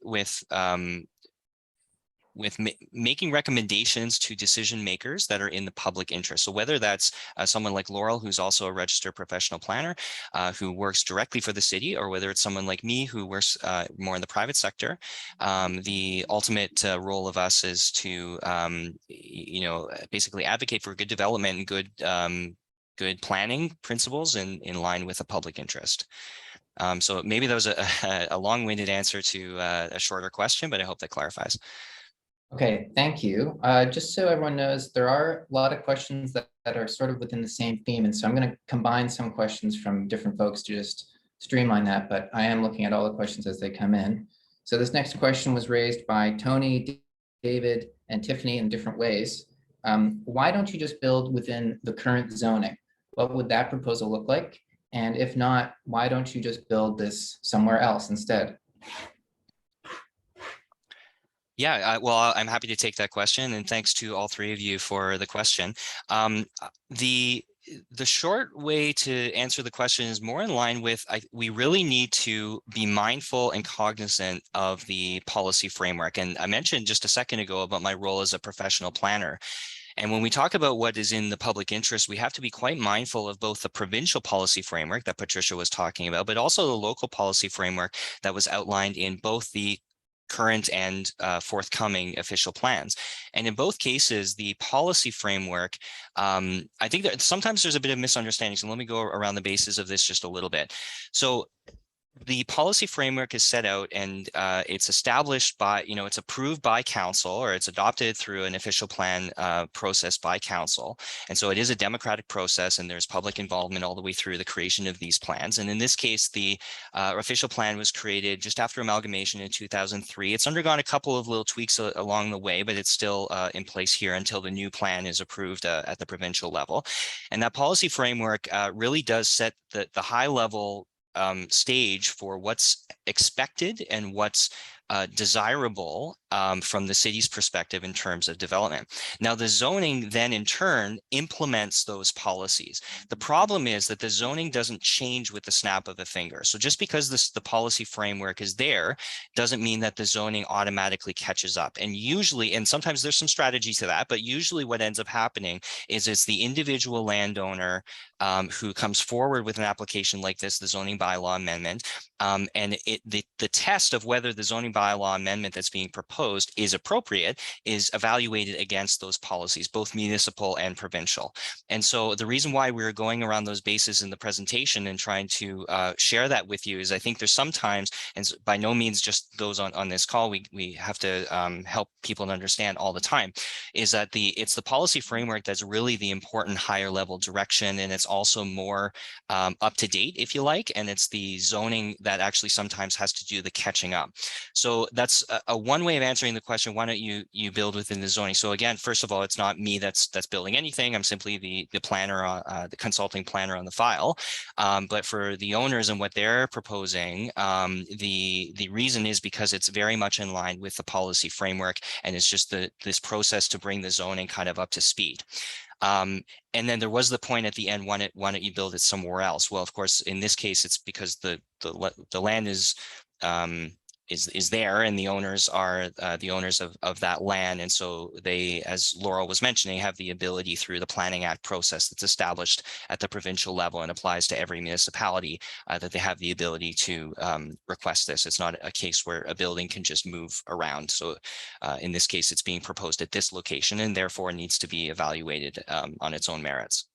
making recommendations to decision makers that are in the public interest. So whether that's someone like Laurel, who's also a registered professional planner, who works directly for the city, or whether it's someone like me who works more in the private sector, the ultimate role of us is to, you know, basically advocate for good development and good planning principles in line with the public interest. So maybe that was a long-winded answer to a shorter question, but I hope that clarifies. Okay, thank you. Just so everyone knows, there are a lot of questions that are sort of within the same theme, and so I'm going to combine some questions from different folks to just streamline that, but I am looking at all the questions as they come in. So this next question was raised by Tony, David, and Tiffany in different ways. Why don't you just build within the current zoning? What would that proposal look like? And if not, why don't you just build this somewhere else instead? Yeah, well, I'm happy to take that question, and thanks to all three of you for the question. The short way to answer the question is more in line with we really need to be mindful and cognizant of the policy framework. And I mentioned just a second ago about my role as a professional planner. And when we talk about what is in the public interest, we have to be quite mindful of both the provincial policy framework that Patricia was talking about, but also the local policy framework that was outlined in both the current and forthcoming official plans. And in both cases, the policy framework, I think that sometimes there's a bit of misunderstanding. So let me go around the basis of this just a little bit. So The policy framework is set out and it's established by, it's approved by council, or it's adopted through an official plan process by council. And so it is a democratic process, and there's public involvement all the way through the creation of these plans. And in this case, the official plan was created just after amalgamation in 2003. It's undergone a couple of little tweaks along the way, but it's still in place here until the new plan is approved at the provincial level. And that policy framework really does set the high level stage for what's expected and what's desirable from the city's perspective in terms of development. Now, the zoning then in turn implements those policies. The problem is that the zoning doesn't change with the snap of a finger. So just because the policy framework is there doesn't mean that the zoning automatically catches up. And usually, and sometimes there's some strategy to that, but usually what ends up happening is it's the individual landowner who comes forward with an application like this, the zoning bylaw amendment, and the test of whether the zoning bylaw amendment that's being proposed is appropriate is evaluated against those policies, both municipal and provincial. And so the reason why we're going around those bases in the presentation and trying to share that with you is I think there's sometimes, and by no means just those on this call, we have to help people to understand all the time, is that it's the policy framework that's really the important higher level direction, and it's also more up to date, if you like, and it's the zoning that actually sometimes has to do the catching up. So that's a one way of answering the question, why don't you build within the zoning? So again, first of all, it's not me that's building anything. I'm simply the planner, the consulting planner on the file. But for the owners and what they're proposing, the reason is because it's very much in line with the policy framework, and it's just this process to bring the zoning kind of up to speed. And then there was the point at the end, why don't you build it somewhere else? Well, of course, in this case, it's because the land is there, and the owners are the owners of that land. And so they, as Laurel was mentioning, have the ability through the Planning Act process that's established at the provincial level and applies to every municipality, that they have the ability to request this. It's not a case where a building can just move around. So in this case, it's being proposed at this location and therefore needs to be evaluated on its own merits.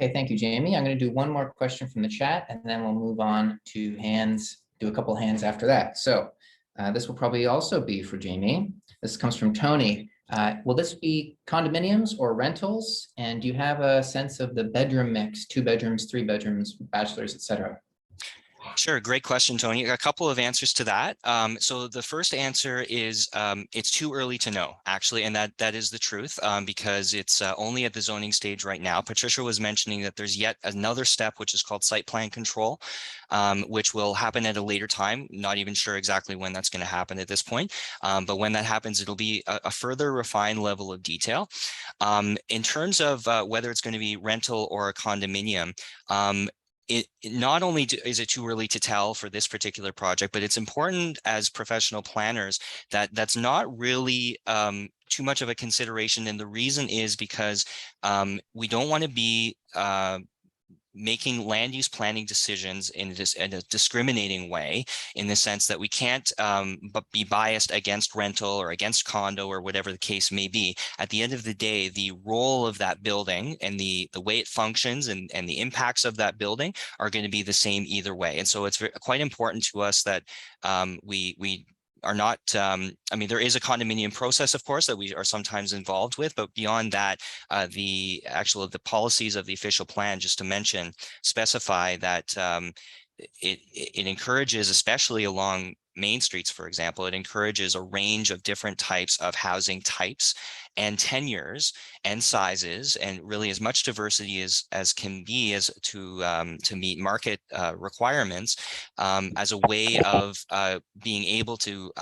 Okay, thank you, Jamie. I'm going to do one more question from the chat, and then we'll move on to hands. Do a couple hands after that. So this will probably also be for Jamie. This comes from Tony. Will this be condominiums or rentals? And do you have a sense of the bedroom mix, 2 bedrooms, 3 bedrooms, bachelors, etc.? Sure, great question, Tony. A couple of answers to that. So the first answer is it's too early to know, actually, and that is the truth, because it's only at the zoning stage right now. Patricia was mentioning that there's yet another step, which is called site plan control, which will happen at a later time. Not even sure exactly when that's going to happen at this point, but when that happens, it'll be a further refined level of detail. In terms of whether it's going to be rental or a condominium, it not only is it too early to tell for this particular project, but it's important as professional planners that that's not really too much of a consideration. And the reason is because we don't want to be making land use planning decisions in a discriminating way, in the sense that we can't but be biased against rental or against condo or whatever the case may be. At the end of the day, the role of that building and the way it functions and the impacts of that building are going to be the same either way. And so it's quite important to us that we are not, I mean, there is a condominium process, of course, that we are sometimes involved with, but beyond that, the policies of the official plan, just to mention, specify that it encourages, especially along main streets, for example, it encourages a range of different types of housing types and tenures and sizes, and really as much diversity as can be, as to meet market requirements, as a way of being able to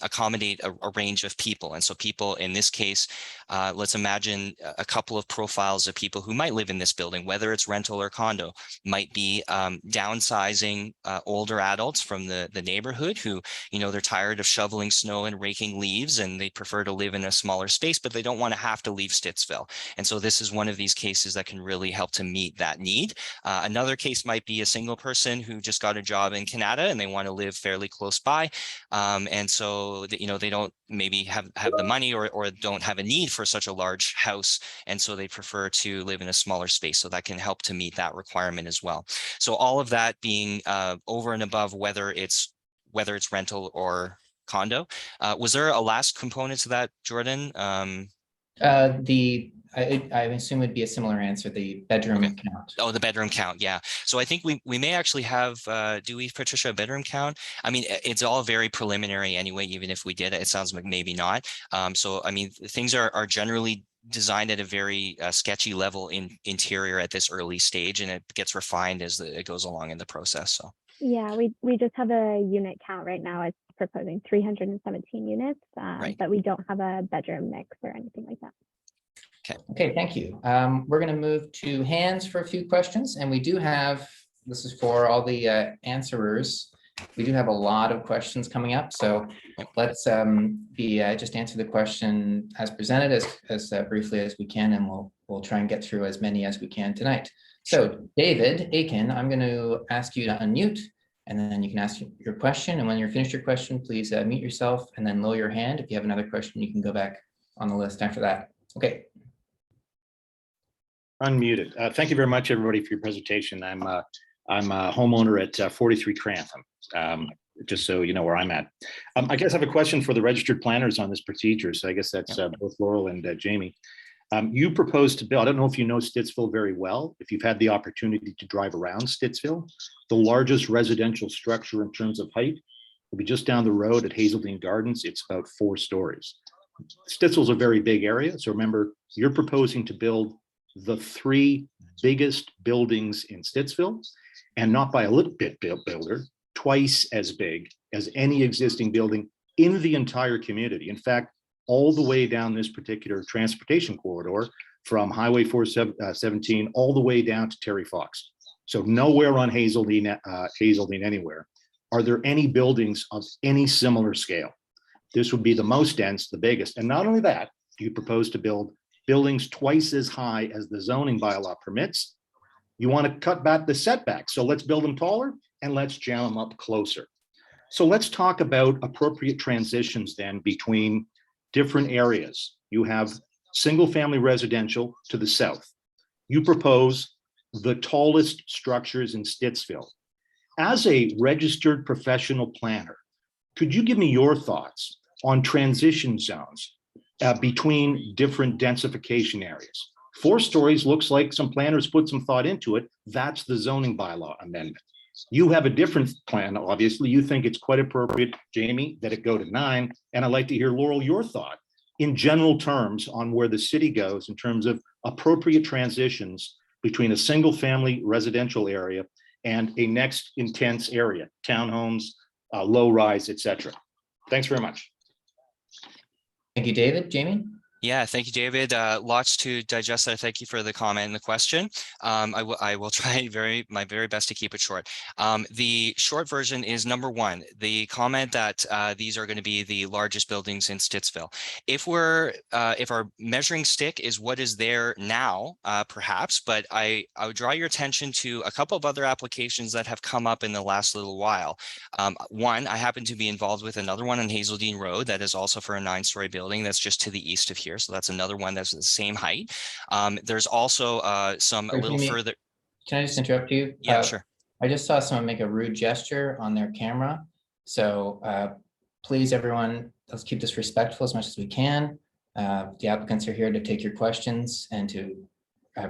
accommodate a range of people. And so people in this case, let's imagine a couple of profiles of people who might live in this building, whether it's rental or condo, might be downsizing older adults from the neighborhood who who, you know, they're tired of shoveling snow and raking leaves and they prefer to live in a smaller space, but they don't want to have to leave Stittsville. And so this is one of these cases that can really help to meet that need. Another case might be a single person who just got a job in Canada and they want to live fairly close by. And so, you know, they don't maybe have the money or don't have a need for such a large house. And so they prefer to live in a smaller space. So that can help to meet that requirement as well. So all of that being over and above whether it's rental or condo. Was there a last component to that, Jordan? I assume it'd be a similar answer, the bedroom count. Oh, the bedroom count. Yeah. So I think we may actually have, do we, Patricia, a bedroom count? I mean, it's all very preliminary anyway, even if we did it, it sounds like maybe not. So, I mean, things are generally designed at a very sketchy level in interior at this early stage, and it gets refined as it goes along in the process. So. Yeah, we just have a unit count right now. It's proposing 317 units, Right. but we don't have a bedroom mix or anything like that. Okay, thank you. We're going to move to hands for a few questions, and we do have, this is for all the answerers. We do have a lot of questions coming up, so let's just answer the question as presented as briefly as we can, and we'll try and get through as many as we can tonight. So David Aiken, I'm going to ask you to unmute, and then you can ask your question. And when you're finished your question, please mute yourself and then lower your hand. If you have another question, you can go back on the list after that. Okay. Unmuted. Thank you very much, everybody, for your presentation. I'm a homeowner at 43 Crantham, just so you know where I'm at. I guess I have a question for the registered planners on this procedure. So I guess that's both Laurel and Jamie. You proposed to build, I don't know if you know Stittsville very well, if you've had the opportunity to drive around Stittsville, the largest residential structure in terms of height will be just down the road at Hazeldean Gardens. It's about 4 stories. Stittsville's a very big area. So remember, you're proposing to build the 3 biggest buildings in Stittsville, and not by a little bit builder, twice as big as any existing building in the entire community. In fact, all the way down this particular transportation corridor from Highway 417 all the way down to Terry Fox. So nowhere on Hazeldean anywhere are there any buildings of any similar scale. This would be the most dense, the biggest. And not only that, you propose to build buildings twice as high as the zoning bylaw permits. You want to cut back the setback. So let's build them taller and let's jam them up closer. So let's talk about appropriate transitions then between different areas. You have single family residential to the south. You propose the tallest structures in Stittsville. As a registered professional planner, could you give me your thoughts on transition zones between different densification areas? 4 stories looks like some planners put some thought into it. That's the zoning bylaw amendment. You have a different plan. Obviously, you think it's quite appropriate, Jamie, that it go to 9. And I'd like to hear, Laurel, your thought in general terms on where the city goes in terms of appropriate transitions between a single family residential area and a next intense area, townhomes, low rise, etc. Thanks very much. Thank you, David. Jamie? Yeah, thank you, David. Lots to digest there. Thank you for the comment and the question. I will try my very best to keep it short. The short version is number 1, the comment that these are going to be the largest buildings in Stittsville. If our measuring stick is what is there now, perhaps, but I would draw your attention to a couple of other applications that have come up in the last little while. One, I happen to be involved with another one on Hazeldean Road that is also for a 9-story building that's just to the east of here. So that's another one that's the same height. There's also some a little further. Can I just interrupt you? Yeah, sure. I just saw someone make a rude gesture on their camera. So please, everyone, let's keep this respectful as much as we can. The applicants are here to take your questions and to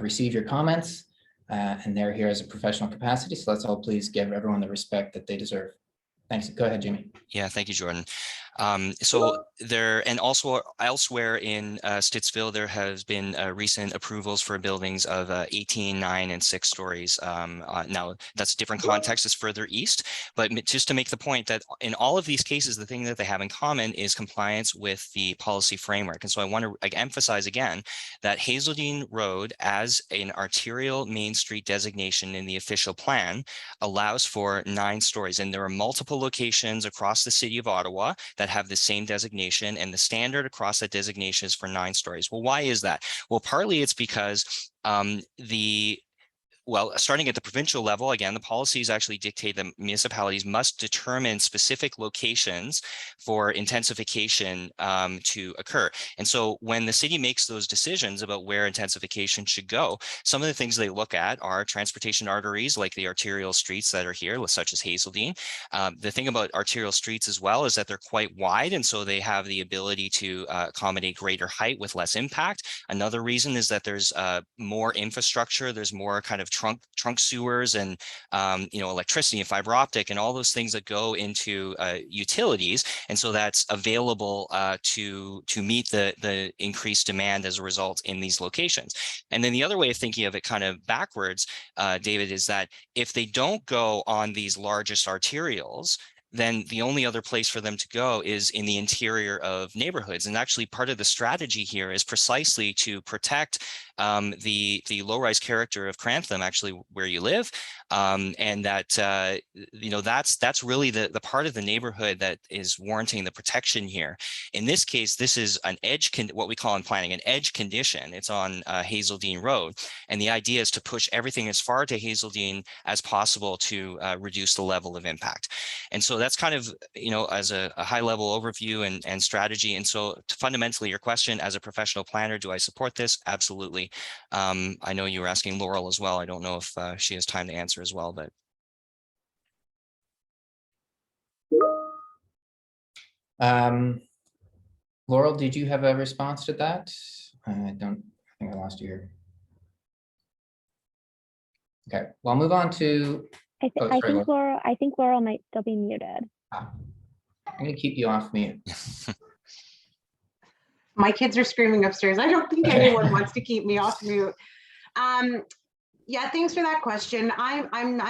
receive your comments. And they're here as a professional capacity. So let's all please give everyone the respect that they deserve. Thanks. Go ahead, Jamie. Yeah, thank you, Jordan. So there, and also elsewhere in Stittsville, there has been recent approvals for buildings of 18, 9, and 6 stories. Now that's a different context, it's further east, but just to make the point that in all of these cases, the thing that they have in common is compliance with the policy framework. And so I want to emphasize again that Hazeldean Road as an arterial Main Street designation in the official plan allows for 9 stories. And there are multiple identical locations across the city of Ottawa that have the same designation, and the standard across that designation is for 9 stories. Well, why is that? Well, partly it's because starting at the provincial level, again, the policies actually dictate that municipalities must determine specific locations for intensification to occur. And so when the city makes those decisions about where intensification should go, some of the things they look at are transportation arteries like the arterial streets that are here, such as Hazeldean. The thing about arterial streets as well is that they're quite wide, and so they have the ability to accommodate greater height with less impact. Another reason is that there's more infrastructure, there's more kind of trunk sewers and electricity and fiber optic and all those things that go into utilities, and so that's available to meet the increased demand as a result in these locations. And then the other way of thinking of it kind of backwards, David, is that if they don't go on these largest arterials, then the only other place for them to go is in the interior of neighborhoods. And actually part of the strategy here is precisely to protect the low-rise character of Grantham, actually where you live, and that that's really the part of the neighborhood that is warranting the protection here. In this case, this is an edge, what we call in planning an edge condition. It's on Hazeldean Road, and the idea is to push everything as far to Hazeldean as possible to reduce the level of impact. And so that's kind of as a high-level overview and strategy. And so fundamentally, your question as a professional planner, do I support this? Absolutely. I know you were asking Laurel as well. I don't know if she has time to answer as well, but. Laurel, did you have a response to that? I think I lost you here. Okay, well, I'll move on to. I think Laurel might still be muted. I'm going to keep you off mute. My kids are screaming upstairs. I don't think anyone wants to keep me off mute. Yeah, thanks for that question. I'm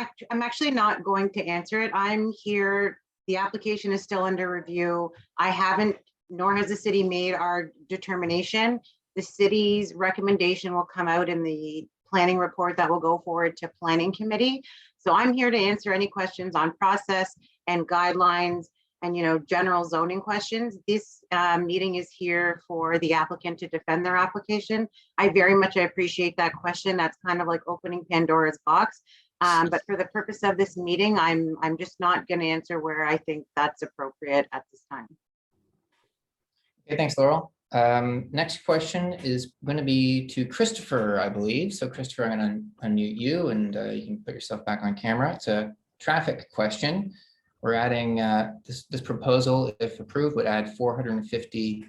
actually not going to answer it. I'm here. The application is still under review. I haven't, nor has the city made our determination. The city's recommendation will come out in the planning report that will go forward to planning committee. So I'm here to answer any questions on process and guidelines and general zoning questions. This meeting is here for the applicant to defend their application. I very much appreciate that question. That's kind of like opening Pandora's box. But for the purpose of this meeting, I'm just not going to answer where I think that's appropriate at this time. Okay, thanks, Laurel. Next question is going to be to Christopher, I believe. So Christopher, I'm going to unmute you and you can put yourself back on camera. It's a traffic question. We're adding this proposal, if approved, would add 450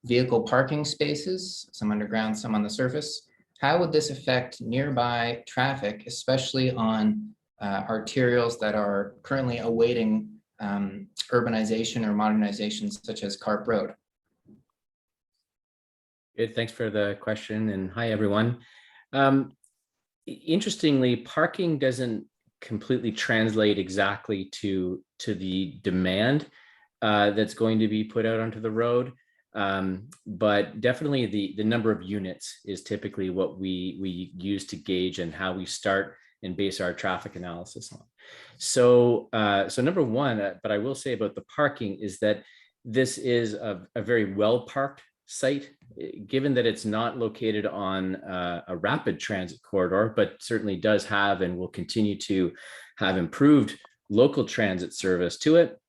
vehicle parking spaces, some underground, some on the surface. How would this affect nearby traffic, especially on arterials that are currently awaiting urbanization or modernization, such as Carp Road? Good, thanks for the question, and hi everyone. Interestingly, parking doesn't completely translate exactly to the demand that's going to be put out onto the road, but definitely the number of units is typically what we use to gauge and how we start and base our traffic analysis on. So number one, but I will say about the parking is that this is a very well parked site, given that it's not located on a rapid transit corridor, but certainly does have and will continue to have improved local transit service to it.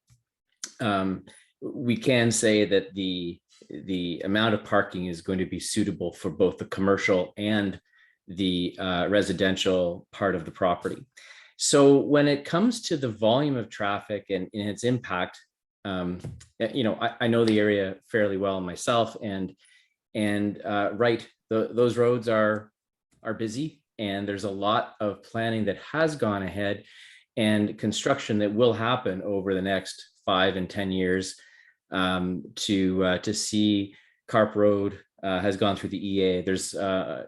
We can say that the amount of parking is going to be suitable for both the commercial and the residential part of the property. So when it comes to the volume of traffic and its impact, I know the area fairly well myself, and those roads are busy, and there's a lot of planning that has gone ahead and construction that will happen over the next 5 and 10 years to see Carp Road has gone through the EA. There's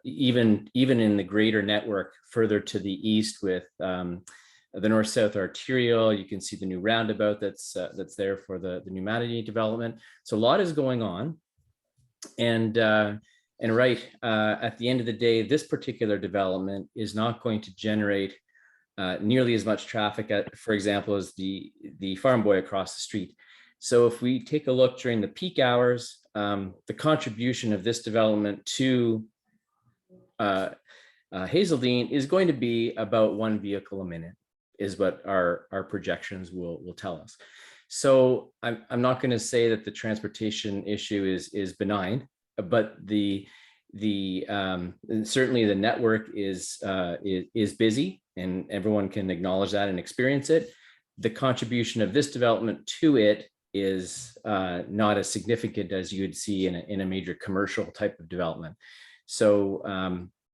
even in the greater network further to the east with the north-south arterial, you can see the new roundabout that's there for the new Hazeldean development. So a lot is going on, and at the end of the day, this particular development is not going to generate nearly as much traffic, for example, as the the farm boy across the street. So if we take a look during the peak hours, the contribution of this development to Hazeldean is going to be about 1 vehicle a minute, is what our projections will tell us. So I'm not going to say that the transportation issue is benign, but certainly the network is busy, and everyone can acknowledge that and experience it. The contribution of this development to it is not as significant as you would see in a major commercial type of development. So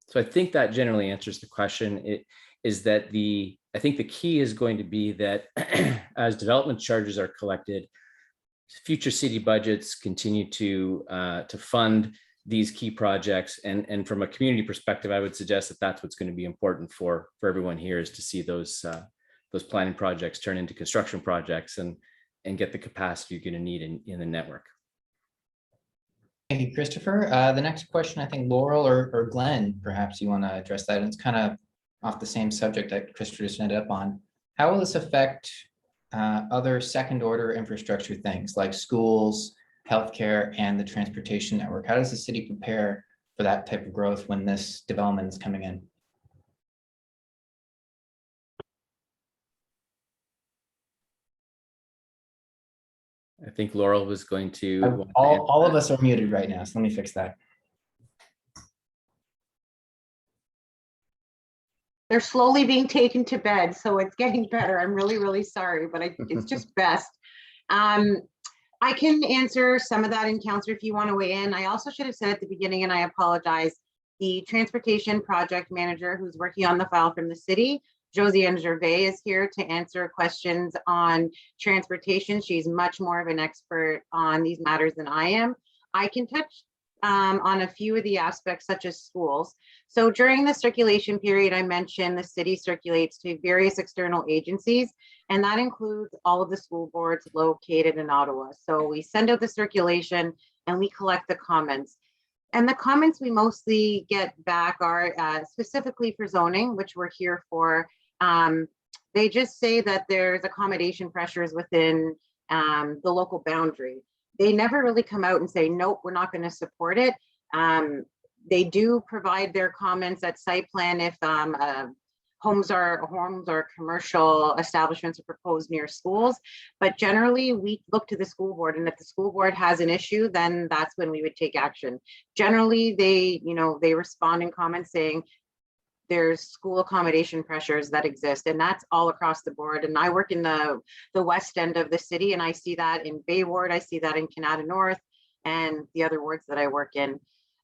so I think that generally answers the question. It is that I think the key is going to be that as development charges are collected, future city budgets continue to fund these key projects. And from a community perspective, I would suggest that that's what's going to be important for everyone here, is to see those planning projects turn into construction projects and get the capacity you're going to need in the network. Thank you, Christopher. The next question, I think Laurel or Glenn, perhaps you want to address that. And it's kind of off the same subject that Christopher just ended up on. How will this affect other second order infrastructure things like schools, healthcare, and the transportation network? How does the city prepare for that type of growth when this development is coming in? I think Laurel was going to. All of us are muted right now, so let me fix that. They're slowly being taken to bed, so it's getting better. I'm really, really sorry, but it's just best. I can answer some of that in Councillor if you want to weigh in. I also should have said at the beginning, and I apologize, the transportation project manager who's working on the file from the city, Josiane Gervais, is here to answer questions on transportation. She's much more of an expert on these matters than I am. I can touch on a few of the aspects such as schools. So during the circulation period, I mentioned the city circulates to various external agencies, and that includes all of the school boards located in Ottawa. So we send out the circulation and we collect the comments. And the comments we mostly get back are specifically for zoning, which we're here for. They just say that there's accommodation pressures within the local boundary. They never really come out and say, nope, we're not going to support it. They do provide their comments at site plan if homes or commercial establishments are proposed near schools. But generally, we look to the school board, and if the school board has an issue, then that's when we would take action. Generally, they respond in comments saying there's school accommodation pressures that exist, and that's all across the board. And I work in the west end of the city, and I see that in Bay Ward, I see that in Canada North, and the other wards that I work in.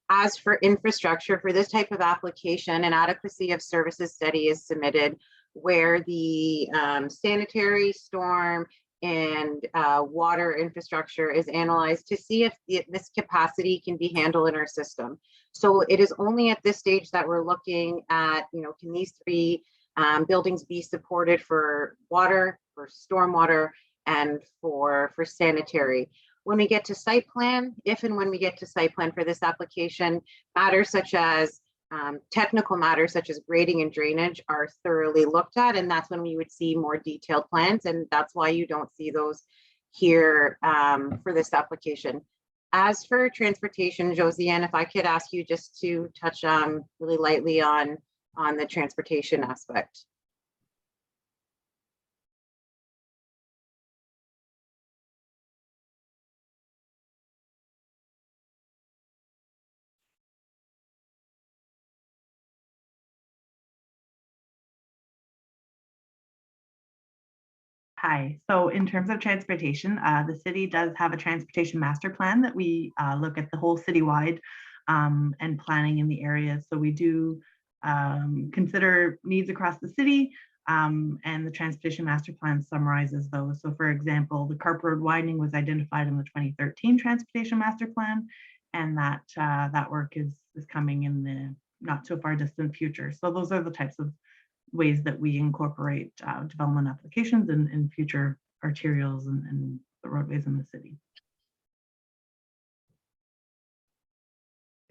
As for infrastructure, for this type of application, an adequacy of services study is submitted where the sanitary, storm, and water infrastructure is analyzed to see if this capacity can be handled in our system. So it is only at this stage that we're looking at, can these three buildings be supported for water, for stormwater, and for sanitary. When we get to site plan, if and when we get to site plan for this application, matters such as technical matters such as grading and drainage are thoroughly looked at, and that's when we would see more detailed plans, and that's why you don't see those here for this application. As for transportation, Josiane, if I could ask you just to touch really lightly on the transportation aspect. Hi, so in terms of transportation, the city does have a transportation master plan that we look at the whole citywide and planning in the area. So we do consider needs across the city, and the transportation master plan summarizes those. So for example, the Carp Road widening was identified in the 2013 transportation master plan, and that work is coming in the not so far distant future. So those are the types of ways that we incorporate development applications and future arterials and the roadways in the city.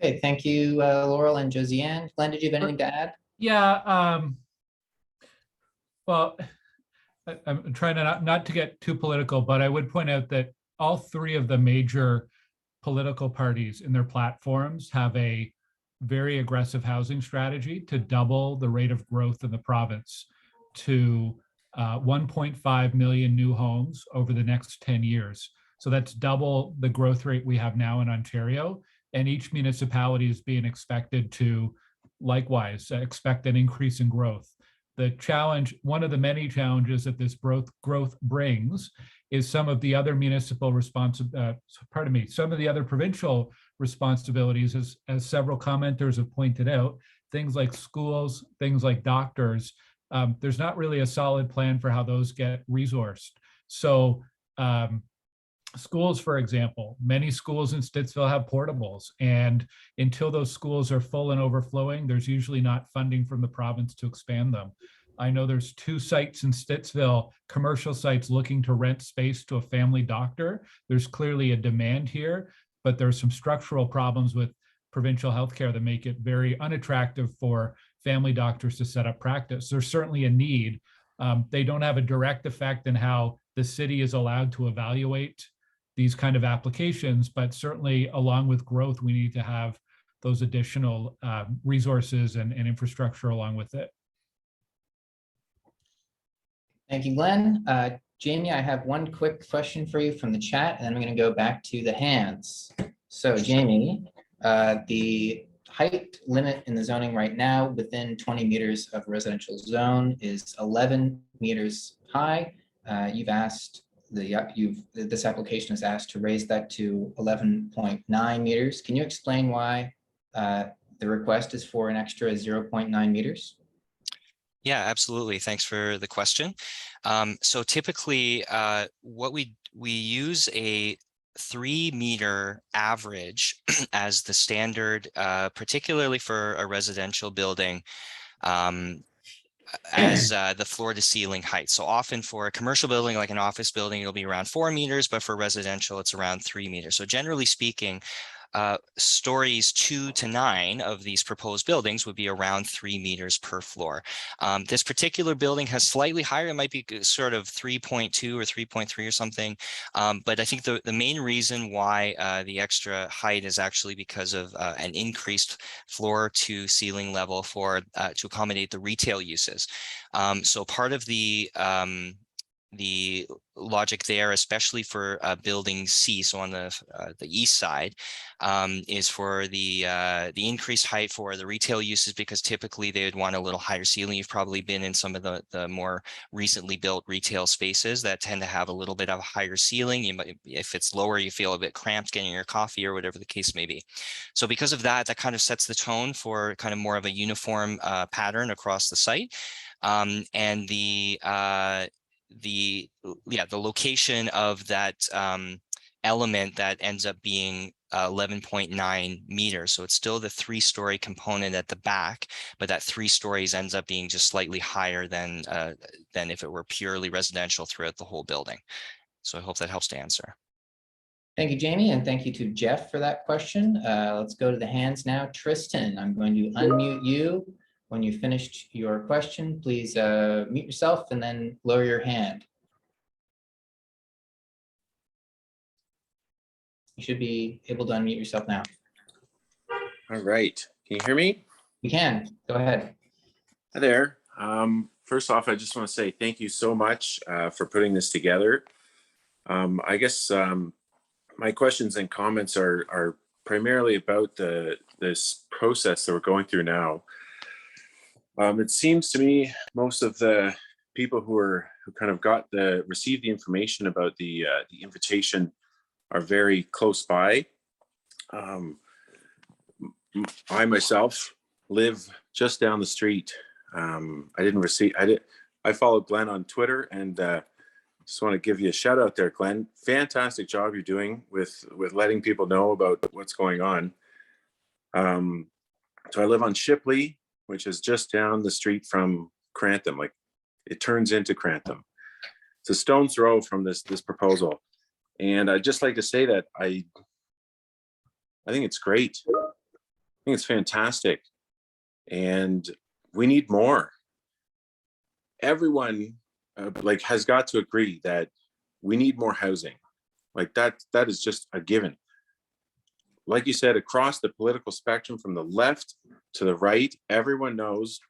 Okay, thank you, Laurel and Josiane. Glenn, did you have anything to add? Yeah, well, I'm trying to not to get too political, but I would point out that all three of the major political parties in their platforms have a very aggressive housing strategy to double the rate of growth in the province to 1.5 million new homes over the next 10 years. So that's double the growth rate we have now in Ontario. And each municipality is being expected to likewise expect an increase in growth. The challenge, one of the many challenges that this growth brings is some of the other some of the other provincial responsibilities, as several commenters have pointed out, things like schools, things like doctors. There's not really a solid plan for how those get resourced. So schools, for example, many schools in Stittsville have portables, and until those schools are full and overflowing, there's usually not funding from the province to expand them. I know there's 2 sites in Stittsville, commercial sites looking to rent space to a family doctor. There's clearly a demand here, but there's some structural problems with provincial healthcare that make it very unattractive for family doctors to set up practice. There's certainly a need. They don't have a direct effect in how the city is allowed to evaluate these kind of applications, but certainly along with growth, we need to have those additional resources and infrastructure along with it. Thank you, Glenn. Jamie, I have one quick question for you from the chat, and then I'm going to go back to the hands. So Jamie, the height limit in the zoning right now within 20 meters of residential zone is 11 meters high. This application is asked to raise that to 11.9 meters. Can you explain why the request is for an extra 0.9 meters? Yeah, absolutely. Thanks for the question. So typically, what we use a 3-meter average as the standard, particularly for a residential building, as the floor to ceiling height. So often for a commercial building, like an office building, it'll be around 4 meters, but for residential, it's around 3 meters. So generally speaking, stories 2 to 9 of these proposed buildings would be around 3 meters per floor. This particular building has slightly higher. It might be sort of 3.2 or 3.3 or something. But I think the main reason why the extra height is actually because of an increased floor to ceiling level for to accommodate the retail uses. So part of the logic there, especially for building C, so on the east side, is for the increased height for the retail uses, because typically they would want a little higher ceiling. You've probably been in some of the more recently built retail spaces that tend to have a little bit of a higher ceiling. You might, if it's lower, you feel a bit cramped getting your coffee or whatever the case may be. So because of that, that kind of sets the tone for kind of more of a uniform pattern across the site. And the location of that element that ends up being 11.9 meters. So it's still the 3-story component at the back, but that 3 stories ends up being just slightly higher than if it were purely residential throughout the whole building. So I hope that helps to answer. Thank you, Jamie, and thank you to Jeff for that question. Let's go to the hands now. Tristan, I'm going to unmute you. When you've finished your question, please mute yourself and then lower your hand. You should be able to unmute yourself now. All right. Can you hear me? You can. Go ahead. Hi there. First off, I just want to say thank you so much for putting this together. I guess my questions and comments are primarily about this process that we're going through now. It seems to me most of the people who kind of received the information about the invitation are very close by. I myself live just down the street. I followed Glenn on Twitter, and just want to give you a shout out there, Glenn. Fantastic job you're doing with letting people know about what's going on. So I live on Shipley, which is just down the street from Crantham. Like, it turns into Crantham. It's a stone's throw from this proposal. And I'd just like to say that I think it's great. I think it's fantastic. And we need more. Everyone like has got to agree that we need more housing. Like that is just a given. Like you said, across the political spectrum from the left to the right, everyone knows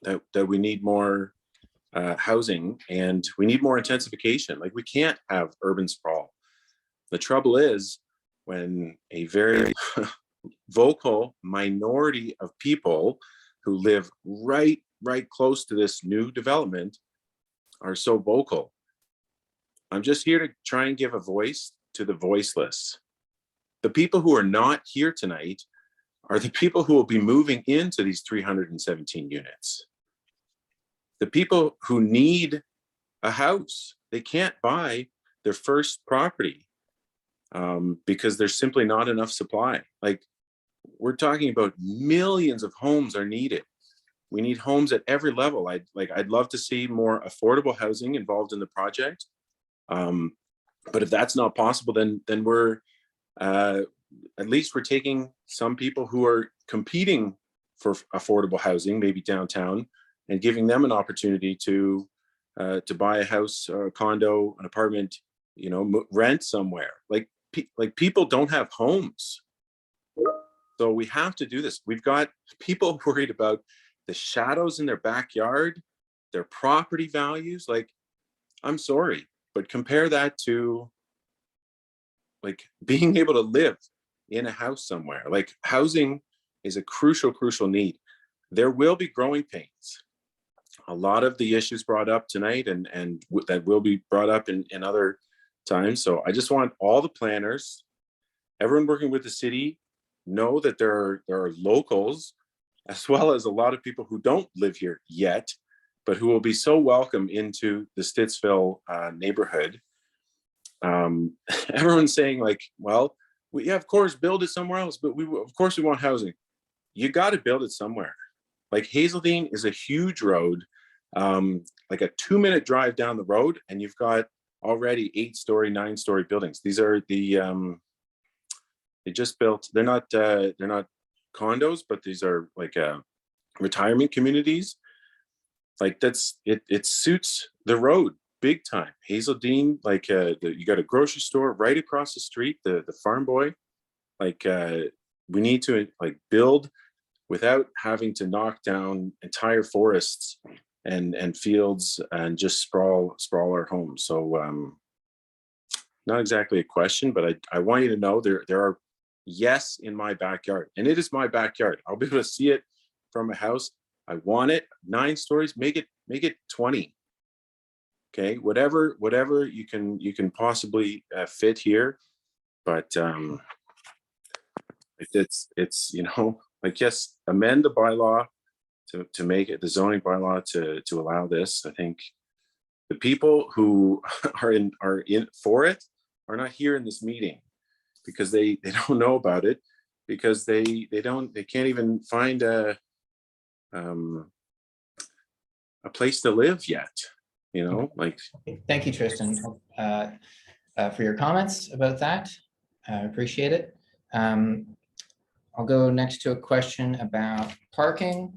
that we need more housing and we need more intensification. Like we can't have urban sprawl. The trouble is when a very vocal minority of people who live right close to this new development are so vocal. I'm just here to try and give a voice to the voiceless. The people who are not here tonight are the people who will be moving into these 317 units. The people who need a house, they can't buy their first property because there's simply not enough supply. Like we're talking about millions of homes are needed. We need homes at every level. I'd love to see more affordable housing involved in the project. But if that's not possible, then we're at least we're taking some people who are competing for affordable housing, maybe downtown, and giving them an opportunity to buy a house, a condo, an apartment, you know, rent somewhere. Like people don't have homes. So we have to do this. We've got people worried about the shadows in their backyard, their property values. Like, I'm sorry, but compare that to like being able to live in a house somewhere. Like housing is a crucial need. There will be growing pains. A lot of the issues brought up tonight and that will be brought up in other times. So I just want all the planners, everyone working with the city, know that there are locals, as well as a lot of people who don't live here yet, but who will be so welcome into the Stittsville neighborhood. Everyone's saying like, well, yeah, of course, build it somewhere else, but of course we want housing. You got to build it somewhere. Like Hazeldean is a huge road, like a 2-minute drive down the road, and you've got already 8-story, 9-story buildings. These are the they just built. They're not condos, but these are like retirement communities. Like it suits the road big time. Hazeldean, like you got a grocery store right across the street, the farm boy. Like we need to like build without having to knock down entire forests and fields and just sprawl our homes. So not exactly a question, but I want you to know there are yes in my backyard, and it is my backyard. I'll be able to see it from a house. I want it 9 stories, make it 20. Okay, whatever you can possibly fit here, but it's you know, like, yes, amend the bylaw to make it the zoning bylaw to allow this. I think the people who are in for it are not here in this meeting because they don't know about it, because they can't even find a place to live yet, you know. Like, Thank you, Tristan, for your comments about that. I appreciate it. I'll go next to a question about parking.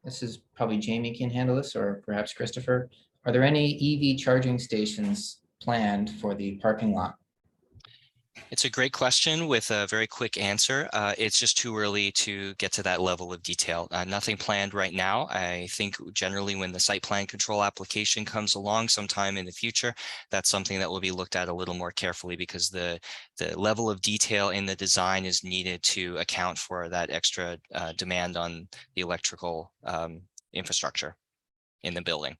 This is probably Jamie can handle this, or perhaps Christopher. Are there any EV charging stations planned for the parking lot? It's a great question with a very quick answer. It's just too early to get to that level of detail. Nothing planned right now. I think generally when the site plan control application comes along sometime in the future, that's something that will be looked at a little more carefully, because the level of detail in the design is needed to account for that extra demand on the electrical infrastructure in the building.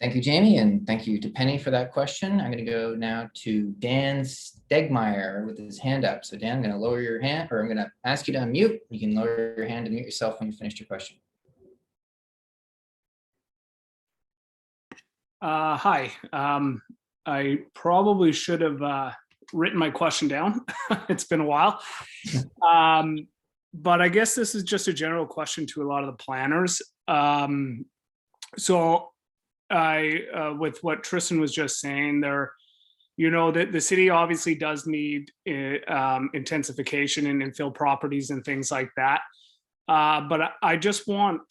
Thank you, Jamie, and thank you to Penny for that question. I'm going to go now to Dan Stegmeyer with his hand up. So Dan, I'm going to lower your hand, or I'm going to ask you to unmute. You can lower your hand and mute yourself when you finished your question. Hi. I probably should have written my question down. It's been a while. But I guess this is just a general question to a lot of the planners. So with what Tristan was just saying there, you know, that the city obviously does need intensification and infill properties and things like that. But I just want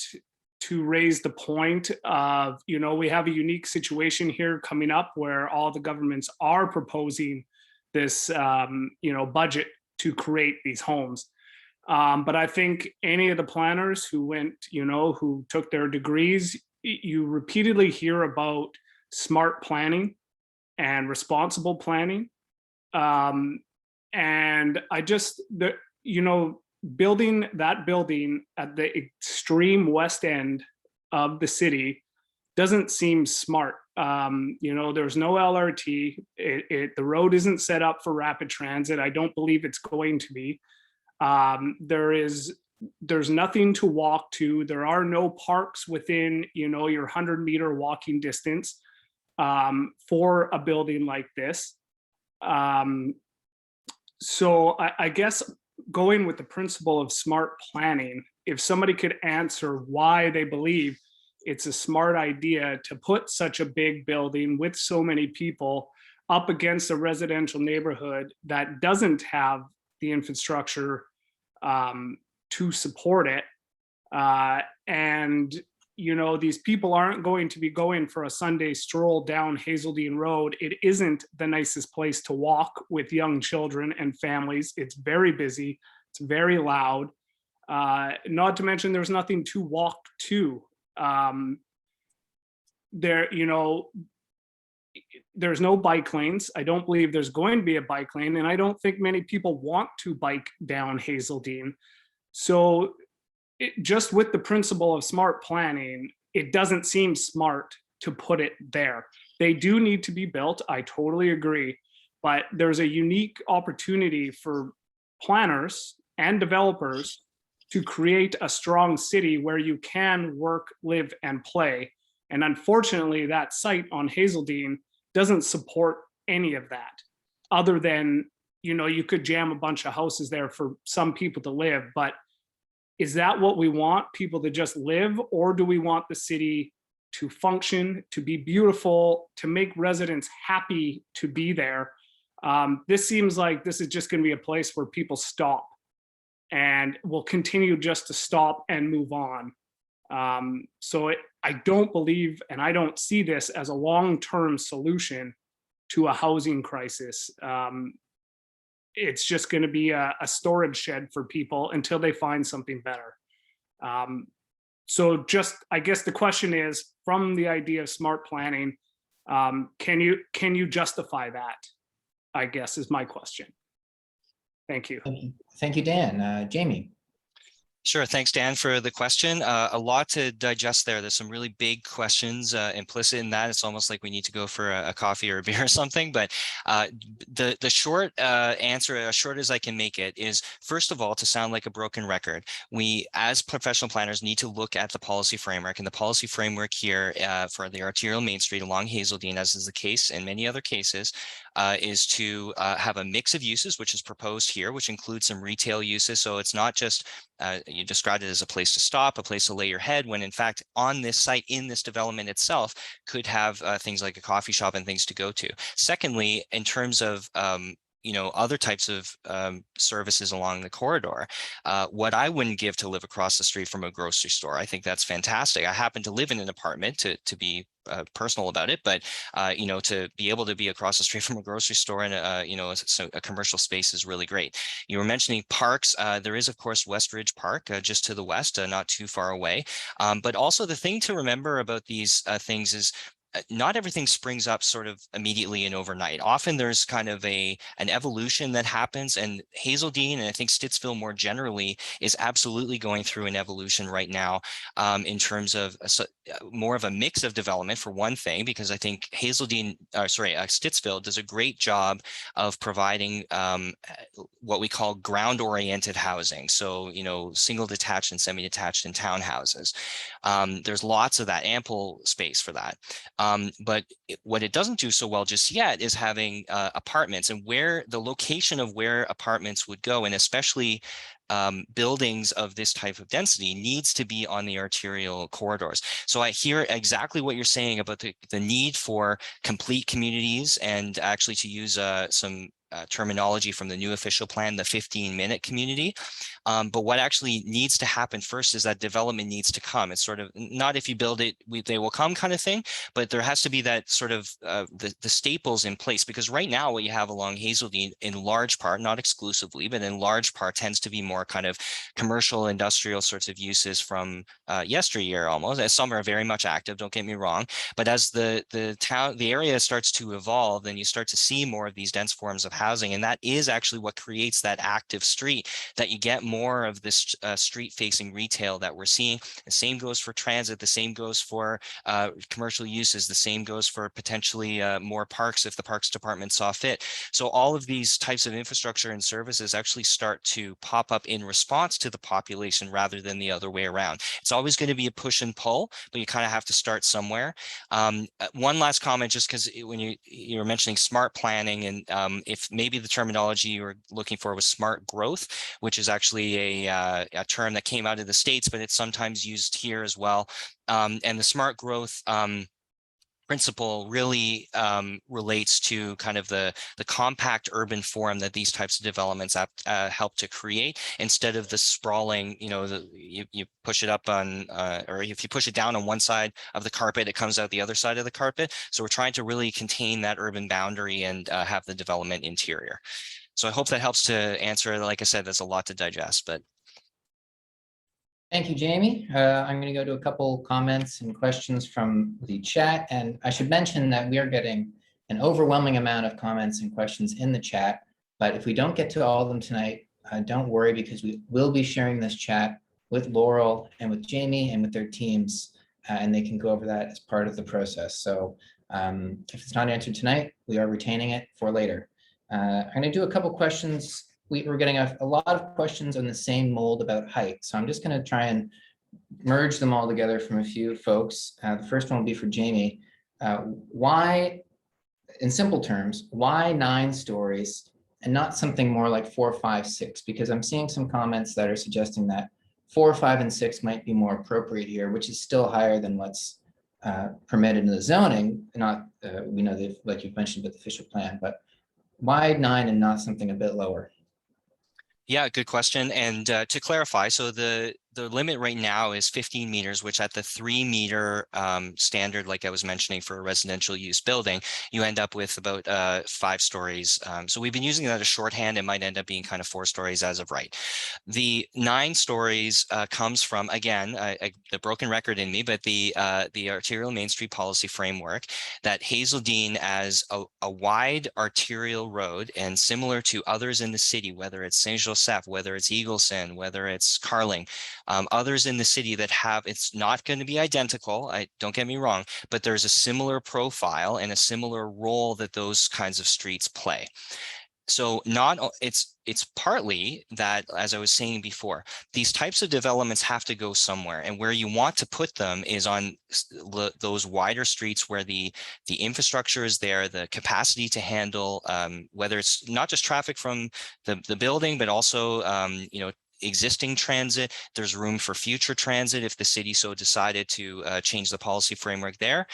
to raise the point of, we have a unique situation here coming up where all the governments are proposing this, budget to create these homes. But I think any of the planners who went, who took their degrees, you repeatedly hear about smart planning and responsible planning. And I just, building that building at the extreme west end of the city doesn't seem smart. There's no LRT. The road isn't set up for rapid transit. I don't believe it's going to be. There's nothing to walk to. There are no parks within, your 100-meter walking distance for a building like this. So I guess going with the principle of smart planning, if somebody could answer why they believe it's a smart idea to put such a big building with so many people up against a residential neighborhood that doesn't have the infrastructure to support it. And, these people aren't going to be going for a Sunday stroll down Hazeldean Road. It isn't the nicest place to walk with young children and families. It's very busy. It's very loud. Not to mention there's nothing to walk to. There's no bike lanes. I don't believe there's going to be a bike lane, and I don't think many people want to bike down Hazeldean. So just with the principle of smart planning, it doesn't seem smart to put it there. They do need to be built. I totally agree. But there's a unique opportunity for planners and developers to create a strong city where you can work, live, and play. And unfortunately, that site on Hazeldean doesn't support any of that, other than, you could jam a bunch of houses there for some people to live. But is that what we want, people to just live? Or do we want the city to function, to be beautiful, to make residents happy to be there? This seems like this is just going to be a place where people stop and will continue just to stop and move on. I don't believe, and I don't see this as a long-term solution to a housing crisis. It's just going to be a storage shed for people until they find something better. So I guess the question is, from the idea of smart planning, can you justify that? I guess is my question. Thank you. Thank you, Dan. Jamie. Sure. Thanks, Dan, for the question. A lot to digest there. There's some really big questions implicit in that. It's almost like we need to go for a coffee or a beer or something. But the short answer, as short as I can make it, is, first of all, to sound like a broken record, we as professional planners need to look at the policy framework. And the policy framework here for the Arterial Mainstreet along Hazeldean, as is the case in many other cases, is to have a mix of uses, which is proposed here, which includes some retail uses. So it's not just you described it as a place to stop, a place to lay your head, when in fact on this site, in this development itself, could have things like a coffee shop and things to go to. Secondly, in terms of other types of services along the corridor, what I wouldn't give to live across the street from a grocery store. I think that's fantastic. I happen to live in an apartment, to be personal about it, but to be able to be across the street from a grocery store and a commercial space is really great. You were mentioning parks. There is, of course, Westridge Park just to the west, not too far away. But also the thing to remember about these things is not everything springs up sort of immediately and overnight. Often there's kind of an evolution that happens, and Hazeldean, and I think Stittsville more generally, is absolutely going through an evolution right now in terms of more of a mix of development, for one thing, because I think Stittsville does a great job of providing what we call ground-oriented housing. So, single detached and semi-detached and townhouses. There's lots of that, ample space for that. But what it doesn't do so well just yet is having apartments, and where the location of where apartments would go, and especially buildings of this type of density, needs to be on the arterial corridors. So I hear exactly what you're saying about the need for complete communities, and actually to use some terminology from the new official plan, the 15-minute community. But what actually needs to happen first is that development needs to come. It's sort of not if you build it, they will come kind of thing, but there has to be that sort of the staples in place, because right now what you have along Hazeldean in large part, not exclusively, but in large part tends to be more kind of commercial, industrial sorts of uses from yesteryear almost, as some are very much active, don't get me wrong. But as the area starts to evolve, then you start to see more of these dense forms of housing. And that is actually what creates that active street, that you get more of this street facing retail that we're seeing. The same goes for transit, the same goes for commercial uses, the same goes for potentially more parks if the parks department saw fit. So all of these types of infrastructure and services actually start to pop up in response to the population rather than the other way around. It's always going to be a push and pull, but you kind of have to start somewhere. One last comment, just because when you were mentioning smart planning, and if maybe the terminology you were looking for was smart growth, which is actually a term that came out of the States, but it's sometimes used here as well. And the smart growth principle really relates to kind of the compact urban form that these types of developments help to create, instead of the sprawling, you push it up on, or if you push it down on one side of the carpet, it comes out the other side of the carpet. So we're trying to really contain that urban boundary and have the development interior. So I hope that helps to answer. Like I said, there's a lot to digest, but. Thank you, Jamie. I'm going to go to a couple comments and questions from the chat. And I should mention that we are getting an overwhelming amount of comments and questions in the chat. But if we don't get to all of them tonight, don't worry, because we will be sharing this chat with Laurel and with Jamie and with their teams, and they can go over that as part of the process. So if it's not answered tonight, we are retaining it for later. I'm going to do a couple questions. We're getting a lot of questions on the same mold about height. So I'm just going to try and merge them all together from a few folks. The first one will be for Jamie. Why, in simple terms, why 9 stories and not something more like 4, 5, 6? Because I'm seeing some comments that are suggesting that 4, 5, and 6 might be more appropriate here, which is still higher than what's permitted in the zoning. Not, we know they've, like you've mentioned, with the official plan, but why 9 and not something a bit lower? Yeah, good question. And to clarify, so the limit right now is 15 meters, which at the 3-meter standard, like I was mentioning, for a residential use building, you end up with about 5 stories. So we've been using that as shorthand. It might end up being kind of 4 stories as of right. The 9 stories comes from, again, the broken record in me, but the Arterial Mainstreet policy framework, that Hazeldean as a wide arterial road, and similar to others in the city, whether it's Saint-Joseph, whether it's Eagleson, whether it's Carling, others in the city that have, it's not going to be identical, don't get me wrong, but there's a similar profile and a similar role that those kinds of streets play. So it's partly that, as I was saying before, these types of developments have to go somewhere, and where you want to put them is on those wider streets where the infrastructure is there, the capacity to handle, whether it's not just traffic from the building, but also existing transit. There's room for future transit if the city so decided to change the policy framework there.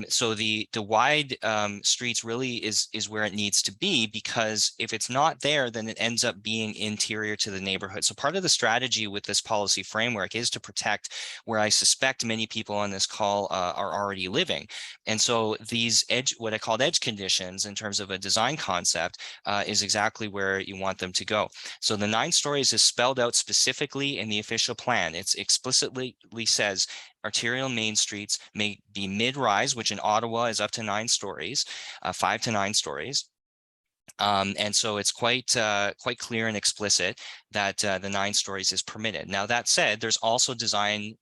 So the wide streets really is where it needs to be, because if it's not there, then it ends up being interior to the neighborhood. So part of the strategy with this policy framework is to protect where I suspect many people on this call are already living. And so these what I called edge conditions in terms of a design concept is exactly where you want them to go. So the 9 stories is spelled out specifically in the official plan. It's explicitly says arterial main streets may be mid-rise, which in Ottawa is up to 9 stories, 5 to 9 stories. And so it's quite clear and explicit that the 9 stories is permitted. Now, that said, there's also design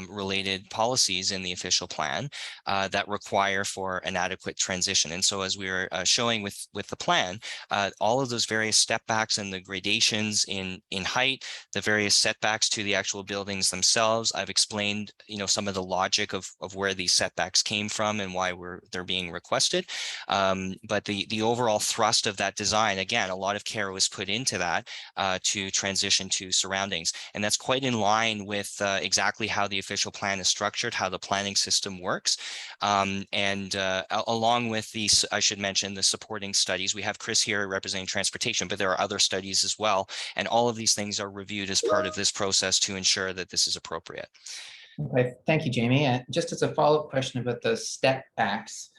related policies in the official plan that require for an adequate transition. And so as we were showing with the plan, all of those various step backs and the gradations in height, the various setbacks to the actual buildings themselves, I've explained some of the logic of where these setbacks came from and why they're being requested. But the overall thrust of that design, again, a lot of care was put into that to transition to surroundings. And that's quite in line with exactly how how the official plan is structured, how the planning system works. Along with these, I should mention the supporting studies. We have Chris here representing transportation, but there are other studies as well. And all of these things are reviewed as part of this process to ensure that this is appropriate. Okay, thank you, Jamie. Just as a follow-up question about the step backs,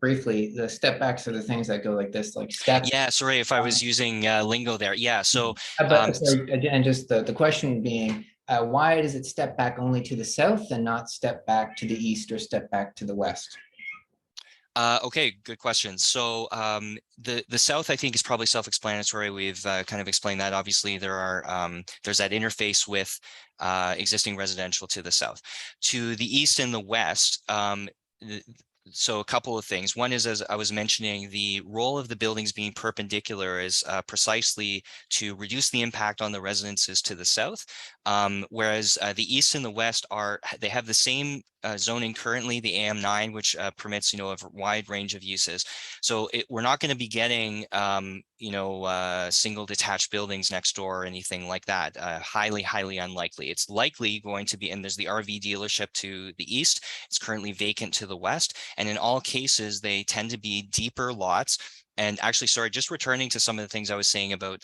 briefly, the step backs are the things that go like this, like step. Yeah, sorry if I was using lingo there. Yeah, so. Sorry, and just the question being, why does it step back only to the south and not step back to the east or step back to the west? Okay, good question. So the south, I think, is probably self-explanatory. We've kind of explained that. Obviously, there's that interface with existing residential to the south. To the east and the west, so a couple of things. One is, as I was mentioning, the role of the buildings being perpendicular is precisely to reduce the impact on the residences to the south, whereas the east and the west they have the same zoning currently, the AM9, which permits, a wide range of uses. So we're not going to be getting, single detached buildings next door or anything like that. Highly, highly unlikely. It's likely going to be, and there's the RV dealership to the east. It's currently vacant to the west. And in all cases, they tend to be deeper lots. And actually, sorry, just returning to some of the things I was saying about,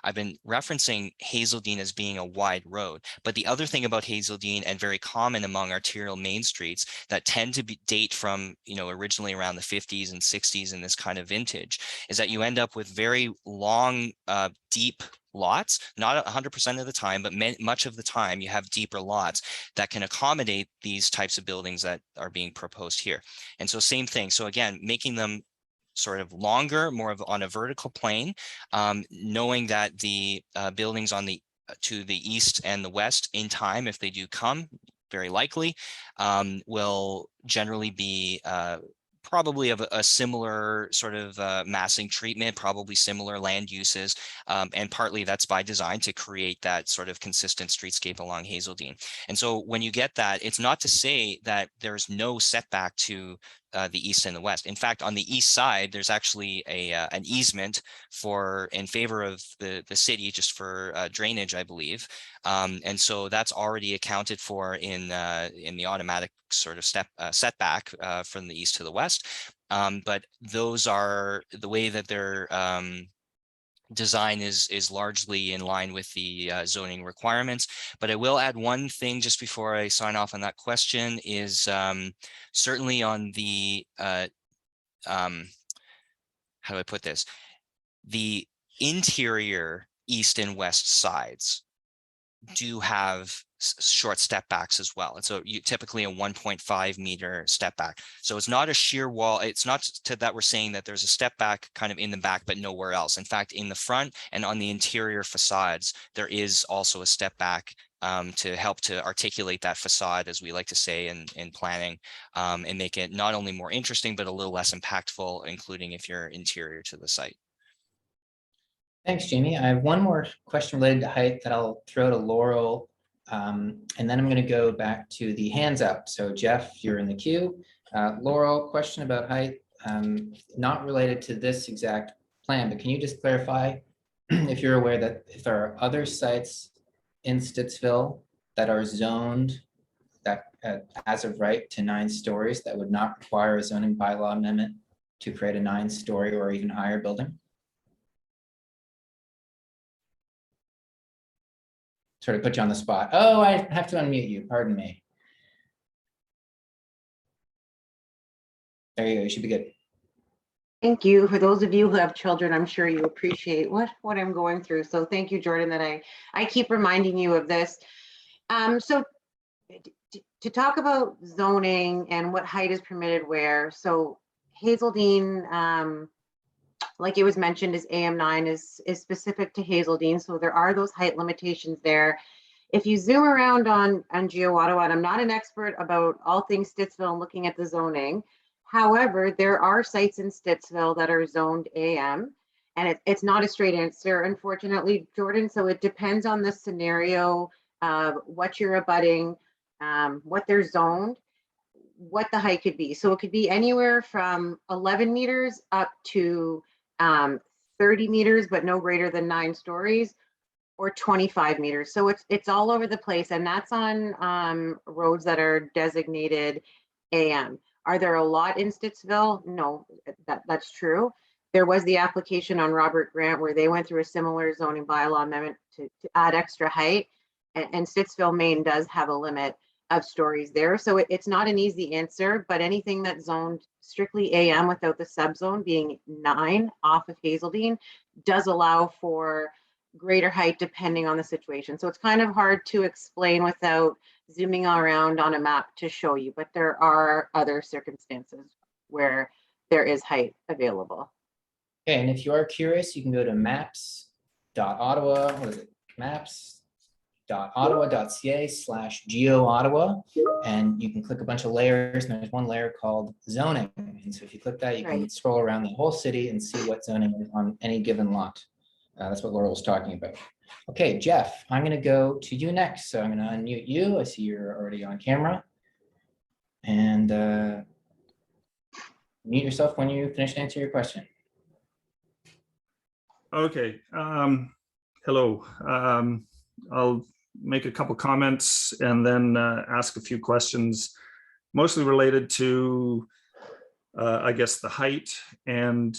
I've been referencing Hazeldean as being a wide road. But the other thing about Hazeldean, and very common among arterial main streets that tend to date from, originally around the 50s and 60s in this kind of vintage, is that you end up with very long, deep lots, not 100% of the time, but much of the time you have deeper lots that can accommodate these types of buildings that are being proposed here. And so same thing. So again, making them sort of longer, more of on a vertical plane, knowing that the buildings to the east and the west in time, if they do come, very likely, will generally be probably of a similar sort of massing treatment, probably similar land uses, and partly that's by design to create that sort of consistent streetscape along Hazeldean. And so when you get that, it's not to say that there's no setback to the east and the west. In fact, on the east side, there's actually an easement in favor of the city, just for drainage, I believe. And so that's already accounted for in the automatic sort of setback from the east to the west. But those are the way that they're design is largely in line with the zoning requirements. But I will add one thing just before I sign off on that question is certainly on the, how do I put this? The interior east and west sides do have short step backs as well. And so you typically a 1.5 meter step back. So it's not a sheer wall. It's not that we're saying that there's a step back kind of in the back, but nowhere else. In fact, in the front and on the interior facades, there is also a step back to help to articulate that facade, as we like to say in planning, and make it not only more interesting, but a little less impactful, including if you're interior to the site. Thanks, Jamie. I have one more question related to height that I'll throw to Laurel, and then I'm going to go back to the hands up. So Jeff, you're in the queue. Laurel, question about height, not related to this exact plan, but can you just clarify if you're aware that if there are other sites in Stittsville that are zoned that as of right to 9 stories that would not require a zoning bylaw amendment to create a 9-story or even higher building? Sort of put you on the spot. Oh, I have to unmute you. Pardon me. There you go. You should be good. Thank you. For those of you who have children, I'm sure you appreciate what I'm going through. So thank you, Jordan, that I keep reminding you of this. So to talk about zoning and what height is permitted where, so Hazeldean, like it was mentioned, is AM9 is specific to Hazeldean. So there are those height limitations there. If you zoom around on Geo Ottawa, and I'm not an expert about all things Stittsville and looking at the zoning. However, there are sites in Stittsville that are zoned AM, and it's not a straight answer, unfortunately, Jordan. So it depends on the scenario, what you're abutting, what they're zoned, what the height could be. So it could be anywhere from 11 meters up to 30 meters, but no greater than 9 stories, or 25 meters. So it's all over the place, and that's on roads that are designated AM. Are there a lot in Stittsville? No, that's true. There was the application on Robert Grant where they went through a similar zoning bylaw amendment to add extra height, and Stittsville, Maine does have a limit of stories there. So it's not an easy answer, but anything that's zoned strictly AM without the subzone being 9 off of Hazeldean does allow for greater height depending on the situation. So it's kind of hard to explain without zooming around on a map to show you, but there are other circumstances where there is height available. Okay, and if you are curious, you can go to maps.ottawa, what is it? maps.ottawa.ca/geo-ottawa, and you can click a bunch of layers, and there's one layer called zoning. And so if you click that, you can Right. scroll around the whole city and see what zoning is on any given lot. That's what Laura was talking about. Okay, Jeff, I'm going to go to you next. So I'm going to unmute you. I see you're already on camera. And mute yourself when you finish answering your question. Okay. Hello. I'll make a couple comments and then ask a few questions, mostly related to, I guess, the height and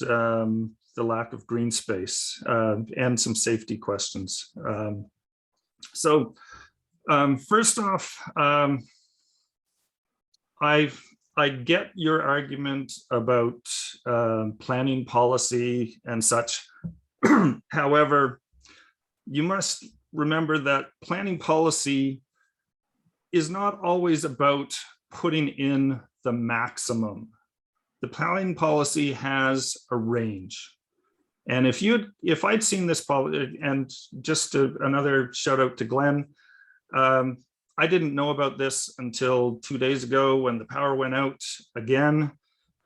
the lack of green space and some safety questions. First off, I get your argument about planning policy and such. However, you must remember that planning policy is not always about putting in the maximum. The planning policy has a range. And if I'd seen this policy, and just another shout out to Glenn, I didn't know about this until 2 days ago when the power went out again.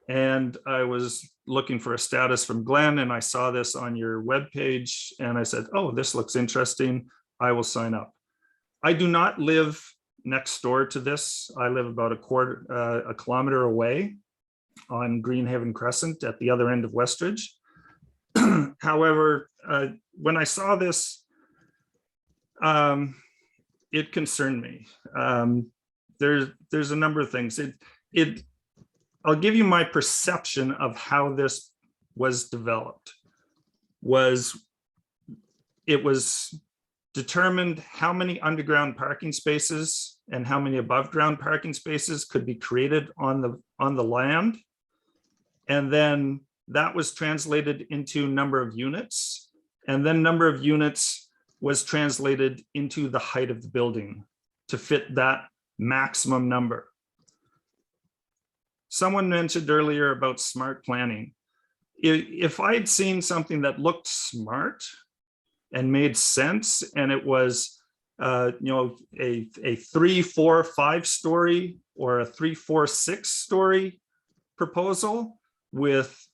And I was looking for a status from Glenn, and I saw this on your webpage, and I said, oh, this looks interesting. I will sign up. I do not live next door to this. I live about a kilometer away on Greenhaven Crescent at the other end of Westridge. However, when I saw this, it concerned me. There's a number of things. I'll give you my perception of how this was developed. It was determined how many underground parking spaces and how many above ground parking spaces could be created on the land. And then that was translated into number of units. And then number of units was translated into the height of the building to fit that maximum number. Someone mentioned earlier about smart planning. If I'd seen something that looked smart and made sense, and it was a 3, 4, 5 story or a 3, 4, 6 story proposal with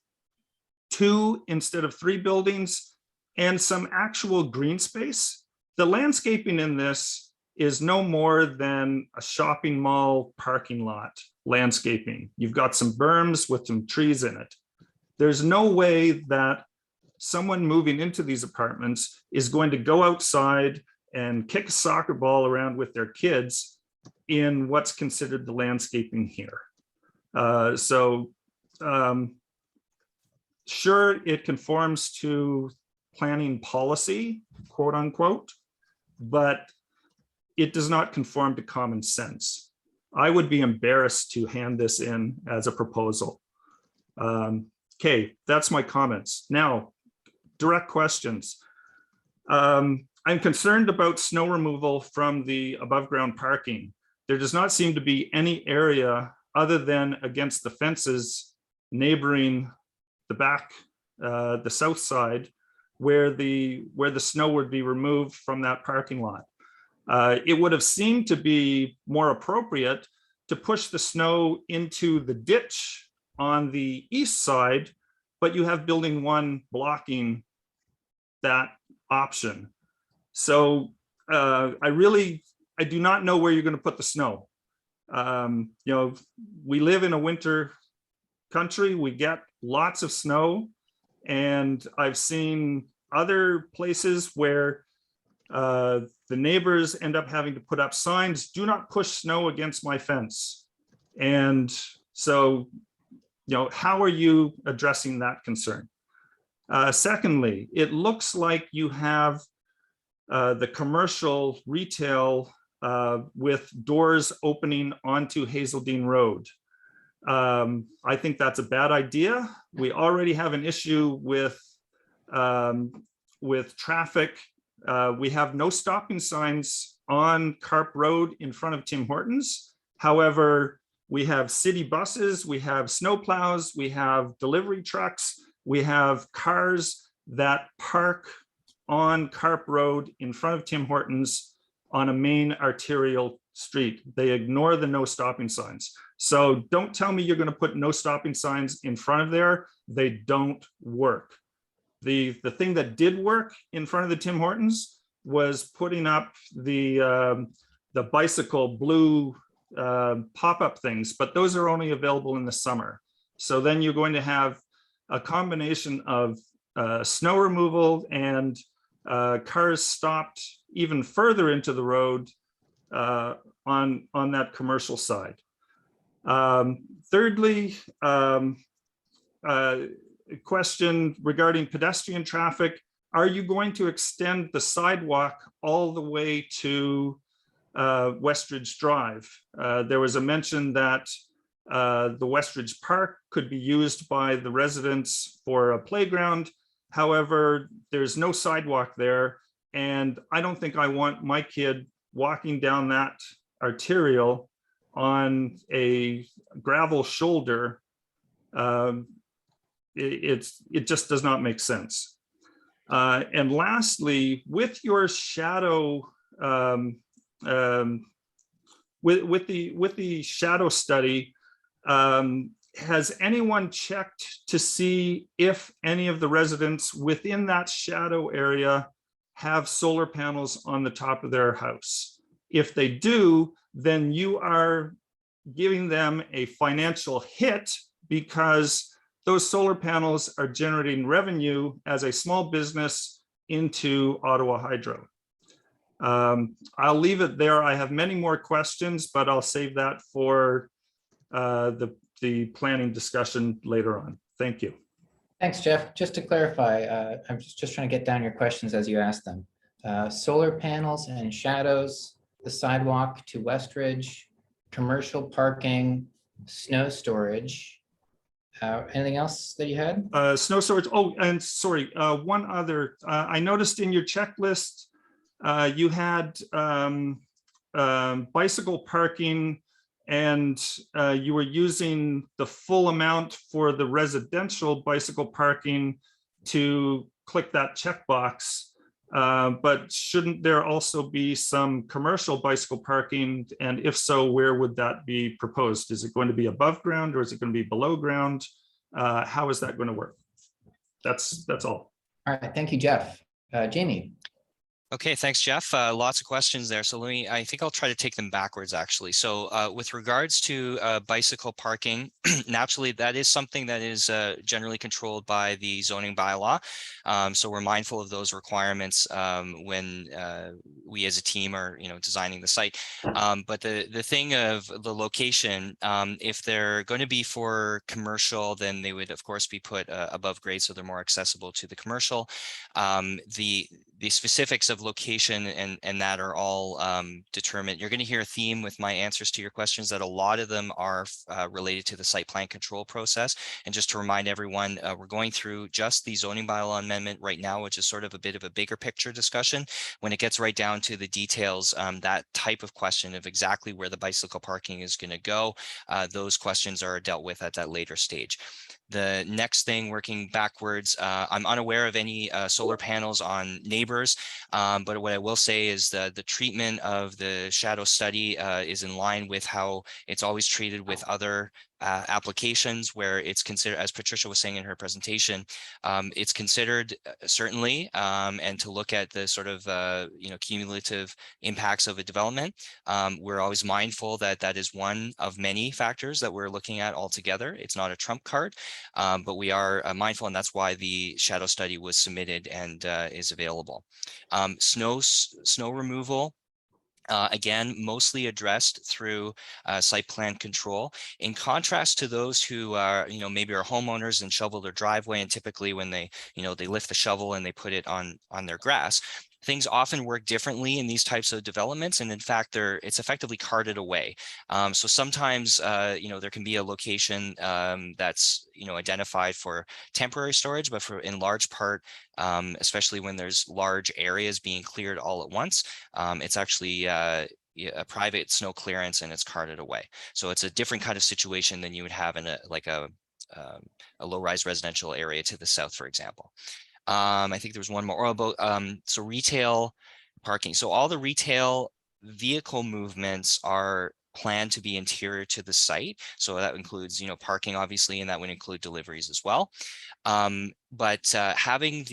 2 instead of 3 buildings and some actual green space, the landscaping in this is no more than a shopping mall parking lot landscaping. You've got some berms with some trees in it. There's no way that someone moving into these apartments is going to go outside and kick a soccer ball around with their kids in what's considered the landscaping here. Sure, it conforms to planning policy, quote unquote, but it does not conform to common sense. I would be embarrassed to hand this in as a proposal. Okay, that's my comments. Now, direct questions. I'm concerned about snow removal from the above ground parking. There does not seem to be any area other than against the fences neighboring the back, the south side, where the snow would be removed from that parking lot. It would have seemed to be more appropriate to push the snow into the ditch on the east side, but you have building 1 blocking that option. So I do not know where you're going to put the snow. We live in a winter country, we get lots of snow, and I've seen other places where the neighbors end up having to put up signs, "Do not push snow against my fence." And so, how are you addressing that concern? Secondly, it looks like you have the commercial retail with doors opening onto Hazeldean Road. I think that's a bad idea. We already have an issue with traffic. We have no stopping signs on Carp Road in front of Tim Hortons. However, we have city buses, we have snowplows, we have delivery trucks, we have cars that park on Carp Road in front of Tim Hortons on a main arterial street. They ignore the no stopping signs. So don't tell me you're going to put no stopping signs in front of there. They don't work. The thing that did work in front of the Tim Hortons was putting up the bicycle blue pop-up things, but those are only available in the summer. So then you're going to have a combination of snow removal and cars stopped even further into the road on that commercial side. Thirdly, a question regarding pedestrian traffic. Are you going to extend the sidewalk all the way to Westridge Drive? There was a mention that the Westridge Park could be used by the residents for a playground. However, there's no sidewalk there, and I don't think I want my kid walking down that arterial on a gravel shoulder. It just does not make sense. And lastly, with your shadow, with the shadow study, has anyone checked to see if any of the residents within that shadow area have solar panels on the top of their house? If they do, then you are giving them a financial hit because those solar panels are generating revenue as a small business into Ottawa Hydro. I'll leave it there. I have many more questions, but I'll save that for the planning discussion later on. Thank you. Thanks, Jeff. Just to clarify, I'm just trying to get down your questions as you ask them. Solar panels and shadows, the sidewalk to Westridge, commercial parking, snow storage. Anything else that you had? Snow storage. Oh, and sorry, one other. I noticed in your checklist, you had bicycle parking, and you were using the full amount for the residential bicycle parking to click that checkbox. But shouldn't there also be some commercial bicycle parking? And if so, where would that be proposed? Is it going to be above ground or is it going to be below ground? How is that going to work? That's all. All right, thank you, Jeff. Jamie. Okay, thanks, Jeff. Lots of questions there. So I think I'll try to take them backwards, actually. So with regards to bicycle parking, naturally, that is something that is generally controlled by the zoning bylaw. So we're mindful of those requirements when we as a team are, designing the site. But the thing of the location, if they're going to be for commercial, then they would, of course, be put above grade, so they're more accessible to the commercial. The specifics of location and that are all determined. You're going to hear a theme with my answers to your questions that a lot of them are related to the site plan control process. And just to remind everyone, we're going through just the zoning bylaw amendment right now, which is sort of a bit of a bigger picture discussion. When it gets right down to the details, that type of question of exactly where the bicycle parking is going to go, those questions are dealt with at that later stage. The next thing, working backwards, I'm unaware of any solar panels on neighbors, but what I will say is the treatment of the shadow study is in line with how it's always treated with other applications where it's considered, as Patricia was saying in her presentation, it's considered certainly, and to look at the sort of cumulative impacts of a development. We're always mindful that that is one of many factors that we're looking at altogether. It's not a trump card, but we are mindful, and that's why the shadow study was submitted and is available. Snow removal. Again, mostly addressed through site plan control. In contrast to those who are, maybe are homeowners and shovel their driveway, and typically when they, they lift the shovel and they put it on their grass, things often work differently in these types of developments. And in fact, it's effectively carted away. So sometimes, there can be a location that's, identified for temporary storage, but in large part, especially when there's large areas being cleared all at once, it's actually a private snow clearance and it's carted away. So it's a different kind of situation than you would have in a low-rise residential area to the south, for example. I think there was one more about so retail parking. So all the retail vehicle movements are planned to be interior to the site. So that includes, parking, obviously, and that would include deliveries as well. But having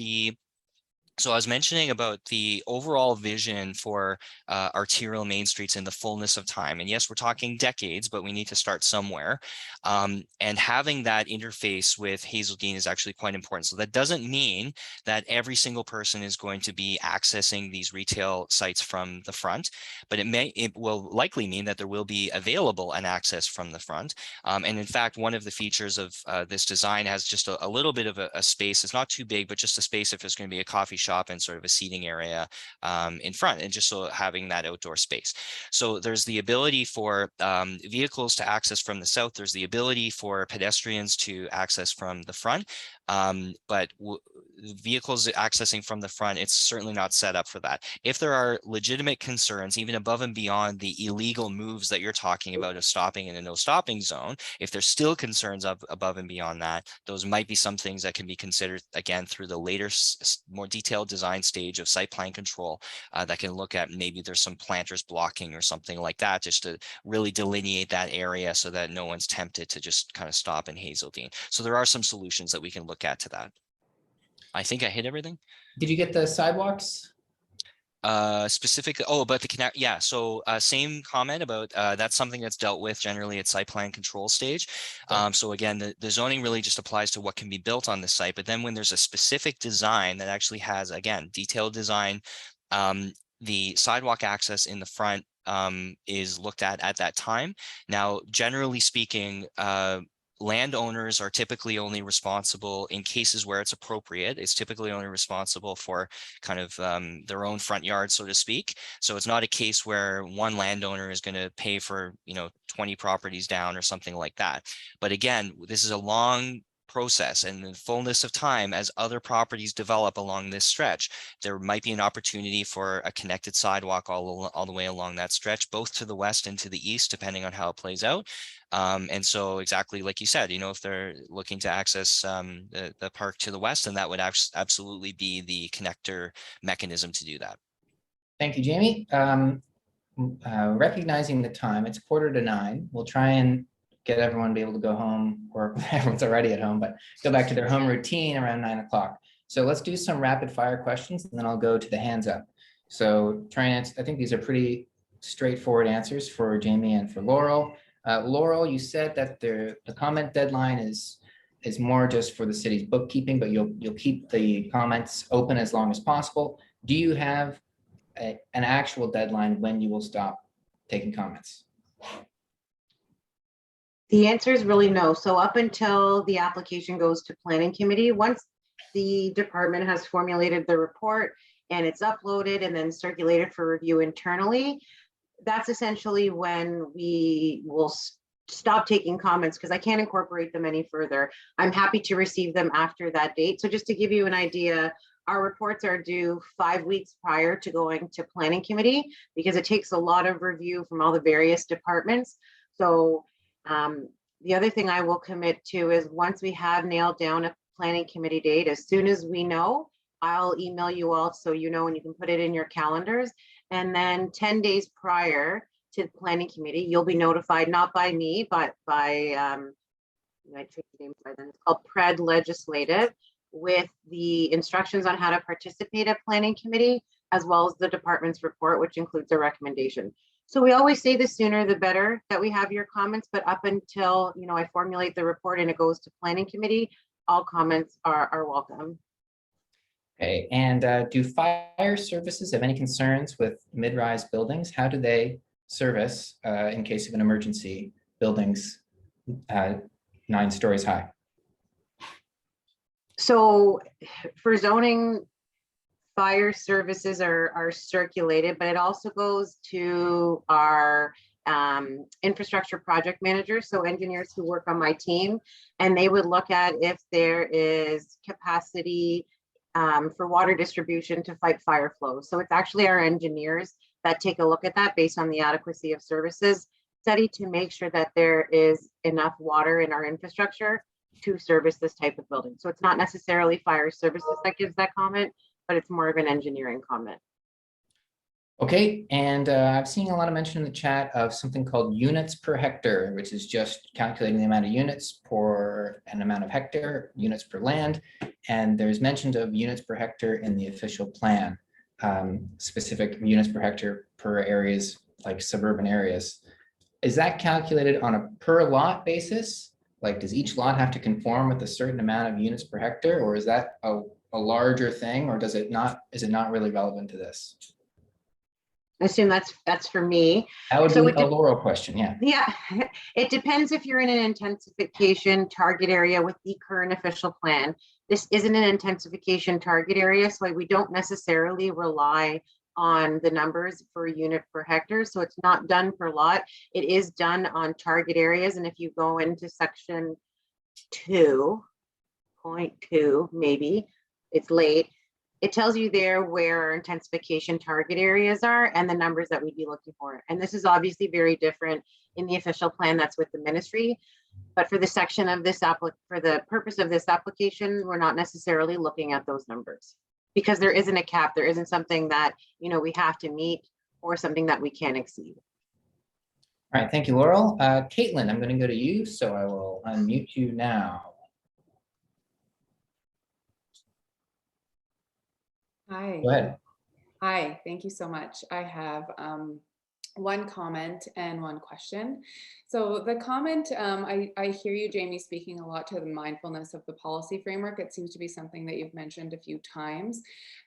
so I was mentioning about the overall vision for arterial main streets in the fullness of time. And yes, we're talking decades, but we need to start somewhere. And having that interface with Hazeldean is actually quite important. So that doesn't mean that every single person is going to be accessing these retail sites from the front, but it will likely mean that there will be available an access from the front. And in fact, one of the features of this design has just a little bit of a space. It's not too big, but just a space if there's going to be a coffee shop and sort of a seating area in front, and just so having that outdoor space. So there's the ability for vehicles to access from the south. There's the ability for pedestrians to access from the front. But vehicles accessing from the front, it's certainly not set up for that. If there are legitimate concerns, even above and beyond the illegal moves that you're talking about of stopping in a no stopping zone, if there's still concerns above and beyond that, those might be some things that can be considered, again, through the later, more detailed design stage of site plan control that can look at maybe there's some planters blocking or something like that, just to really delineate that area so that no one's tempted to just kind of stop in Hazeldean. So there are some solutions that we can look at to that. I think I hit everything. Did you get the sidewalks? Specifically, about the connect. Yeah. So same comment about that's something that's dealt with generally at site plan control stage. So again, the zoning really just applies to what can be built on the site. But then when there's a specific design that actually has, again, detailed design, the sidewalk access in the front is looked at that time. Now, generally speaking, landowners are typically only responsible in cases where it's appropriate. It's typically only responsible for kind of their own front yard, so to speak. So it's not a case where one landowner is going to pay for, 20 properties down or something like that. But again, this is a long process, and in the fullness of time, as other properties develop along this stretch, there might be an opportunity for a connected sidewalk all the way along that stretch, both to the west and to the east, depending on how it plays out. And so exactly like you said, if they're looking to access the park to the west, then that would absolutely be the connector mechanism to do that. Thank you, Jamie. Recognizing the time, it's 8:45. We'll try and get everyone to be able to go home, or everyone's already at home, but go back to their home routine around 9 o'clock. So let's do some rapid fire questions, and then I'll go to the hands up. So try and answer. I think these are pretty straightforward answers for Jamie and for Laurel. Laurel, you said that the comment deadline is more just for the city's bookkeeping, but you'll keep the comments open as long as possible. Do you have an actual deadline when you will stop taking comments? The answer is really no. So up until the application goes to planning committee, once the department has formulated the report and it's uploaded and then circulated for review internally, that's essentially when we will stop taking comments, because I can't incorporate them any further. I'm happy to receive them after that date. So just to give you an idea, our reports are due 5 weeks prior to going to planning committee, because it takes a lot of review from all the various departments. So the other thing I will commit to is once we have nailed down a planning committee date, as soon as we know, I'll email you all so you know, and you can put it in your calendars. And then 10 days prior to the planning committee. You'll be notified, not by me, but by, I changed the name by then. It's called Pred Legislative, with the instructions on how to participate at planning committee, as well as the department's report, which includes a recommendation. So we always say the sooner the better that we have your comments, but up until, you know, I formulate the report and it goes to planning committee, all comments are welcome. Okay, and do fire services have any concerns with mid-rise buildings? How do they service in case of an emergency buildings 9 stories high? So for zoning, fire services are circulated, but it also goes to our infrastructure project managers, so engineers who work on my team, and they would look at if there is capacity for water distribution to fight fire flows. So it's actually our engineers that take a look at that based on the adequacy of services study to make sure that there is enough water in our infrastructure to service this type of building. So it's not necessarily fire services that gives that comment, but it's more of an engineering comment. Okay, and I've seen a lot of mention in the chat of something called units per hectare, which is just calculating the amount of units for an amount of hectare, units per land. And there's mentions of units per hectare in the official plan, specific units per hectare per areas like suburban areas. Is that calculated on a per lot basis? Like, does each lot have to conform with a certain amount of units per hectare, or is that a larger thing, or does it not, is it not really relevant to this? I assume that's for me. That would So be a Laurel question, yeah. Yeah, it depends if you're in an intensification target area with the current official plan. This isn't an intensification target area, so we don't necessarily rely on the numbers for unit per hectare. So it's not done per lot. It is done on target areas. And if you go into section 2.2, maybe it's late, it tells you there where our intensification target areas are and the numbers that we'd be looking for. And this is obviously very different in the official plan that's with the ministry. But for the section of this for the purpose of this application, we're not necessarily looking at those numbers because there isn't a cap. There isn't something that, you know, we have to meet or something that we can't exceed. All right, thank you, Laurel. Caitlin, I'm going to go to you, so I will unmute you now. Hi. Go ahead. Hi, thank you so much. I have one comment and one question. So the comment, I hear you, Jamie, speaking a lot to the mindfulness of the policy framework. It seems to be something that you've mentioned a few times.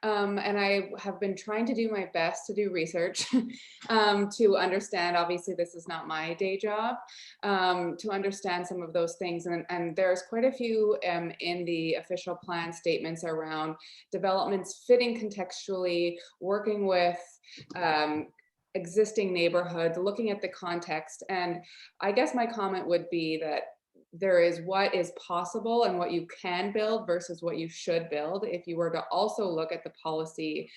And I have been trying to do my best to do research to understand, obviously this is not my day job, to understand some of those things. And there's quite a few in the official plan statements around developments fitting contextually, working with existing neighborhoods, looking at the context. And I guess my comment would be that there is what is possible and what you can build versus what you should build. If you were to also look at the policy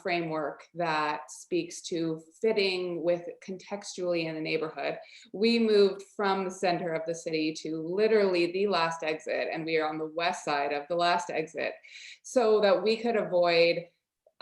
framework that speaks to fitting with contextually in the neighborhood, we moved from the center of the city to literally the last exit, and we are on the west side of the last exit, so that we could avoid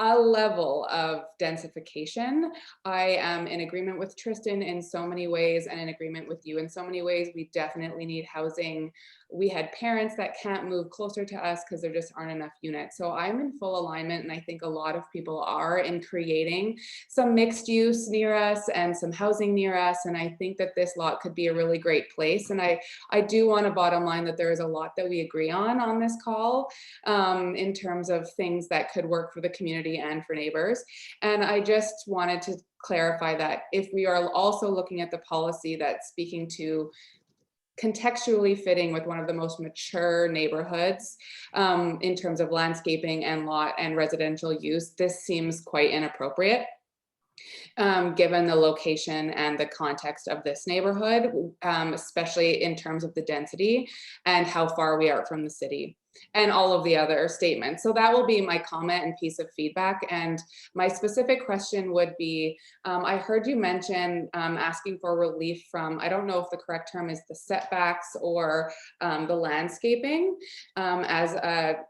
a level of densification. I am in agreement with Tristan in so many ways and in agreement with you in so many ways. We definitely need housing. We had parents that can't move closer to us because there just aren't enough units. So I'm in full alignment, and I think a lot of people are, in creating some mixed use near us and some housing near us. And I think that this lot could be a really great place. And I do want to bottom line that there is a lot that we agree on this call in terms of things that could work for the community and for neighbors. And I just wanted to clarify that if we are also looking at the policy that's speaking to contextually fitting with one of the most mature neighborhoods in terms of landscaping and lot and residential use, this seems quite inappropriate. Given the location and the context of this neighborhood, especially in terms of the density and how far we are from the city. and all of the other statements. So that will be my comment and piece of feedback. And my specific question would be, I heard you mention asking for relief from, I don't know if the correct term is the setbacks or the landscaping, as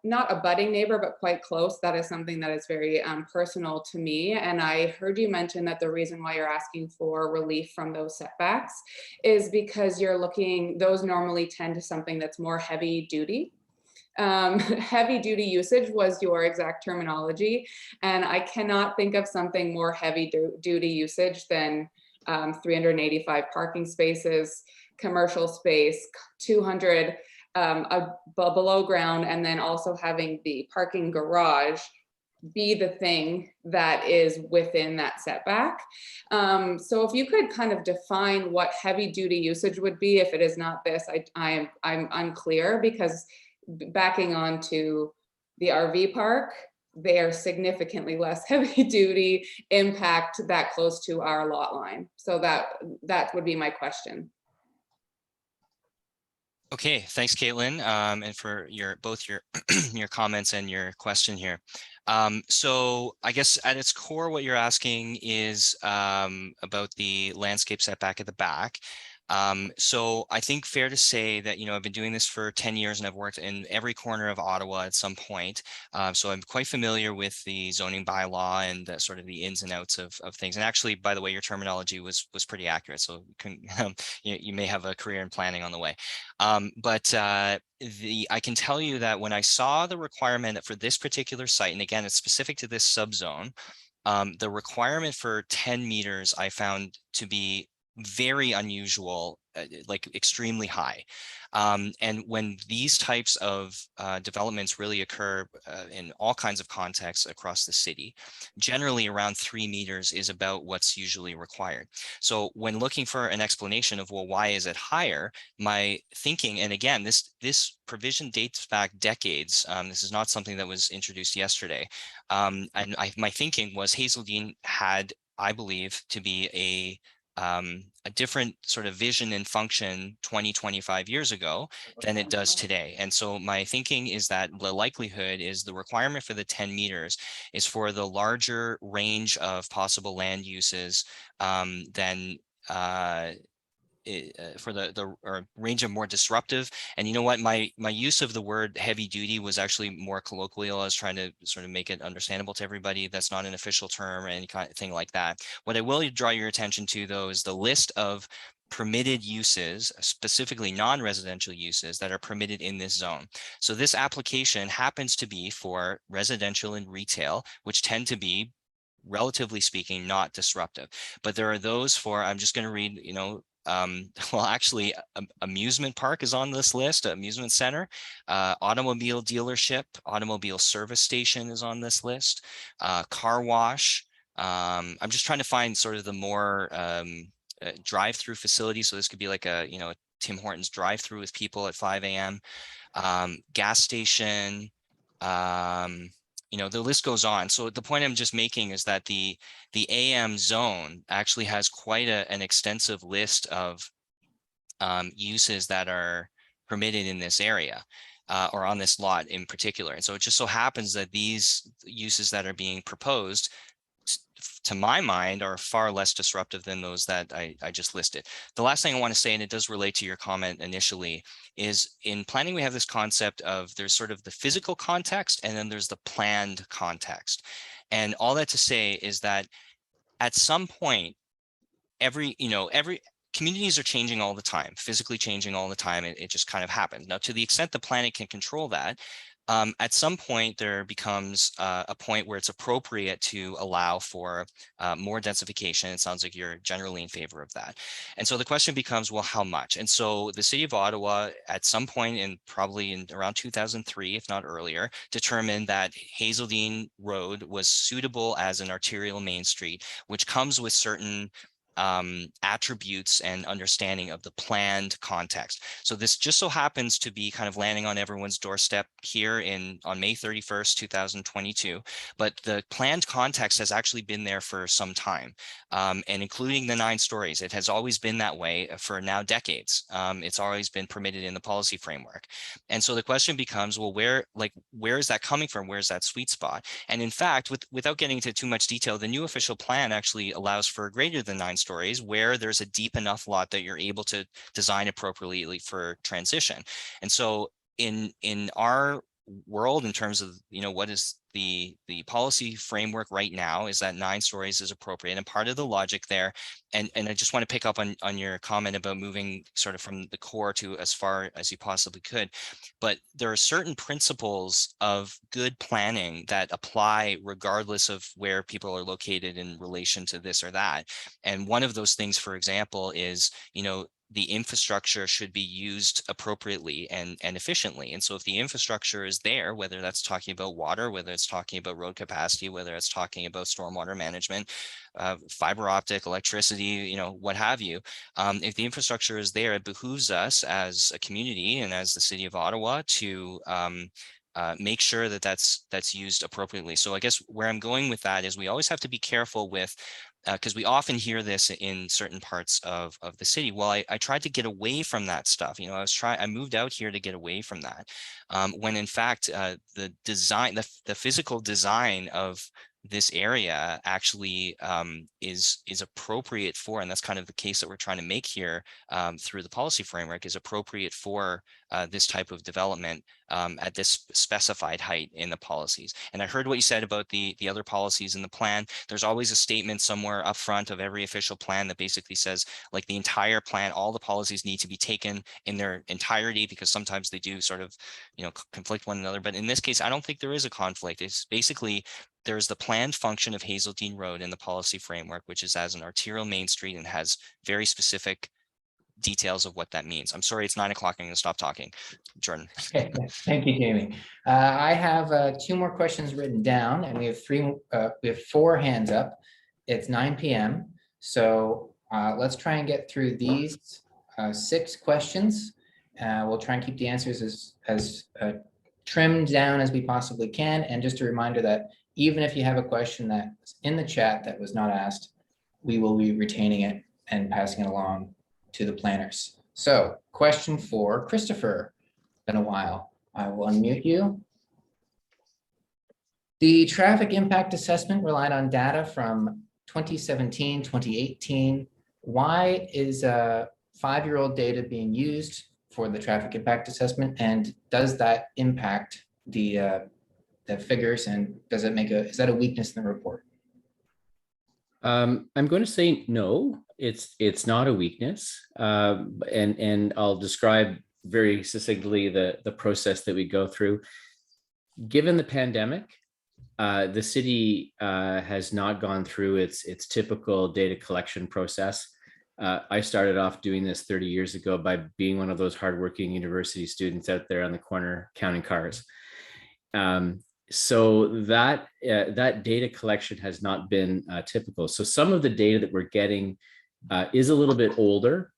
not a budding neighbor, but quite close. That is something that is very personal to me. And I heard you mention that the reason why you're asking for relief from those setbacks is because you're looking, those normally tend to something that's more heavy duty. Heavy duty usage was your exact terminology. And I cannot think of something more heavy duty usage than 385 parking spaces, commercial space, 200 below ground, and then also having the parking garage be the thing that is within that setback. So if you could kind of define what heavy duty usage would be, if it is not this, I'm unclear, because backing on to the RV park, they are significantly less heavy duty impact that close to our lot line. So that would be my question. Okay, thanks, Caitlin, and for both your your comments and your question here. So I guess at its core, what you're asking is about the landscape setback at the back. So I think fair to say that, I've been doing this for 10 years and I've worked in every corner of Ottawa at some point. So I'm quite familiar with the zoning bylaw and sort of the ins and outs of things. And actually, by the way, your terminology was pretty accurate. So you may have a career in planning on the way. I can tell you that when I saw the requirement for this particular site, and again, it's specific to this subzone, the requirement for 10 meters I found to be very unusual, like extremely high. And when these types of developments really occur in all kinds of contexts across the city, generally around 3 meters is about what's usually required. So when looking for an explanation of, well, why is it higher? My thinking, and again, this provision dates back decades. This is not something that was introduced yesterday. My thinking was Hazeldean had, I believe, to be a different sort of vision and function 25 years ago than it does today. And so my thinking is that the likelihood is the requirement for the 10 meters is for the larger range of possible land uses than for the range of more disruptive. And you know what, my use of the word heavy duty was actually more colloquial. I was trying to sort of make it understandable to everybody. That's not an official term or any kind of thing like that. What I will draw your attention to, though, is the list of permitted uses, specifically non-residential uses that are permitted in this zone. So this application happens to be for residential and retail, which tend to be, relatively speaking, not disruptive. But there are those for, I'm just going to read, well, actually, amusement park is on this list, amusement center, automobile dealership, automobile service station is on this list, car wash. I'm just trying to find sort of the more drive-through facility. So this could be like a Tim Hortons drive-through with people at 5 a.m. Gas station. The list goes on. So the point I'm just making is that the AM zone actually has quite an extensive list of uses that are permitted in this area or on this lot in particular. And so it just so happens that these uses that are being proposed, to my mind, are far less disruptive than those that I just listed. The last thing I want to say, and it does relate to your comment initially, is in planning, we have this concept of there's sort of the physical context and then there's the planned context. And all that to say is that at some point, every communities are changing all the time, physically changing all the time. It just kind of happens. Now, to the extent the planning can control that, at some point there becomes a point where it's appropriate to allow for more densification. It sounds like you're generally in favor of that. And so the question becomes, well, how much? And so the City of Ottawa at some point probably in around 2003, if not earlier, determined that Hazeldean Road was suitable as an arterial main street, which comes with certain attributes and understanding of the planned context. So this just so happens to be kind of landing on everyone's doorstep here on May 31st, 2022, but the planned context has actually been there for some time, and including the 9 stories. It has always been that way for now decades. It's always been permitted in the policy framework. And so the question becomes, well, where is that coming from? Where's that sweet spot? And in fact, without getting into too much detail, the new official plan actually allows for greater than 9 stories where there's a deep enough lot that you're able to design appropriately for transition. And so in our world, in terms of, what is the policy framework right now, is that 9 stories is appropriate. And part of the logic there, and I just want to pick up on your comment about moving sort of from the core to as far as you possibly could, but there are certain principles of good planning that apply regardless of where people are located in relation to this or that. And one of those things, for example, is, the infrastructure should be used appropriately and efficiently. And so if the infrastructure is there, whether that's talking about water, whether it's talking about road capacity, whether it's talking about stormwater management, fiber optic, electricity, what have you, if the infrastructure is there, it behooves us as a community and as the City of Ottawa to make sure that that's used appropriately. So I guess where I'm going with that is we always have to be careful with, because we often hear this in certain parts of the city. Well, I tried to get away from that stuff. I moved out here to get away from that. When in fact, the design, the physical design of this area actually is appropriate for, and that's kind of the case that we're trying to make here through the policy framework, is appropriate for this type of development at this specified height in the policies. And I heard what you said about the other policies in the plan. There's always a statement somewhere up front of every official plan that basically says, like, the entire plan, all the policies need to be taken in their entirety, because sometimes they do sort of, conflict one another. But in this case, I don't think there is a conflict. It's basically, there's the planned function of Hazeldean Road in the policy framework, which is as an arterial Mainstreet and has very specific details of what that means. I'm sorry, it's 9 o'clock. I'm going to stop talking. Jordan. Okay, thank you, Jamie. I have 2 more questions written down, and we have 4 hands up. It's 9 p.m. So let's try and get through these 6 questions. We'll try and keep the answers as trimmed down as we possibly can. And just a reminder that even if you have a question that's in the chat that was not asked, we will be retaining it and passing it along to the planners. So question 4, Christopher, been a while. I will unmute you. The traffic impact assessment relied on data from 2017, 2018. Why is 5-year-old data being used for the traffic impact assessment? And does that impact the figures, and does it is that a weakness in the report? I'm going to say no, it's not a weakness. And I'll describe very succinctly the process that we go through. Given the pandemic, the city has not gone through its typical data collection process. I started off doing this 30 years ago by being one of those hardworking university students out there on the corner counting cars. So that data collection has not been typical. So some of the data that we're getting is a little bit older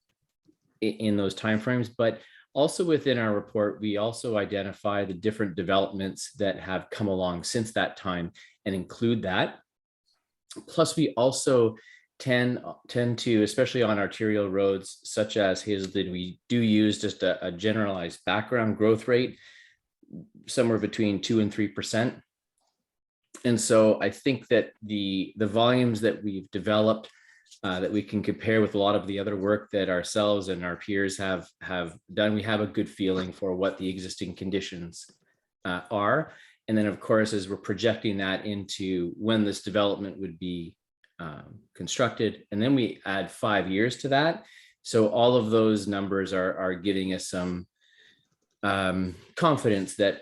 in those timeframes, but also within our report, we also identify the different developments that have come along since that time and include that. Plus, we also tend to, especially on arterial roads such as Hazeldean, we do use just a generalized background growth rate, somewhere between 2 and 3%. And so I think that the volumes that we've developed that we can compare with a lot of the other work that ourselves and our peers have done, we have a good feeling for what the existing conditions are. And then, of course, as we're projecting that into when this development would be constructed, and then we add 5 years to that. So all of those numbers are giving us some confidence that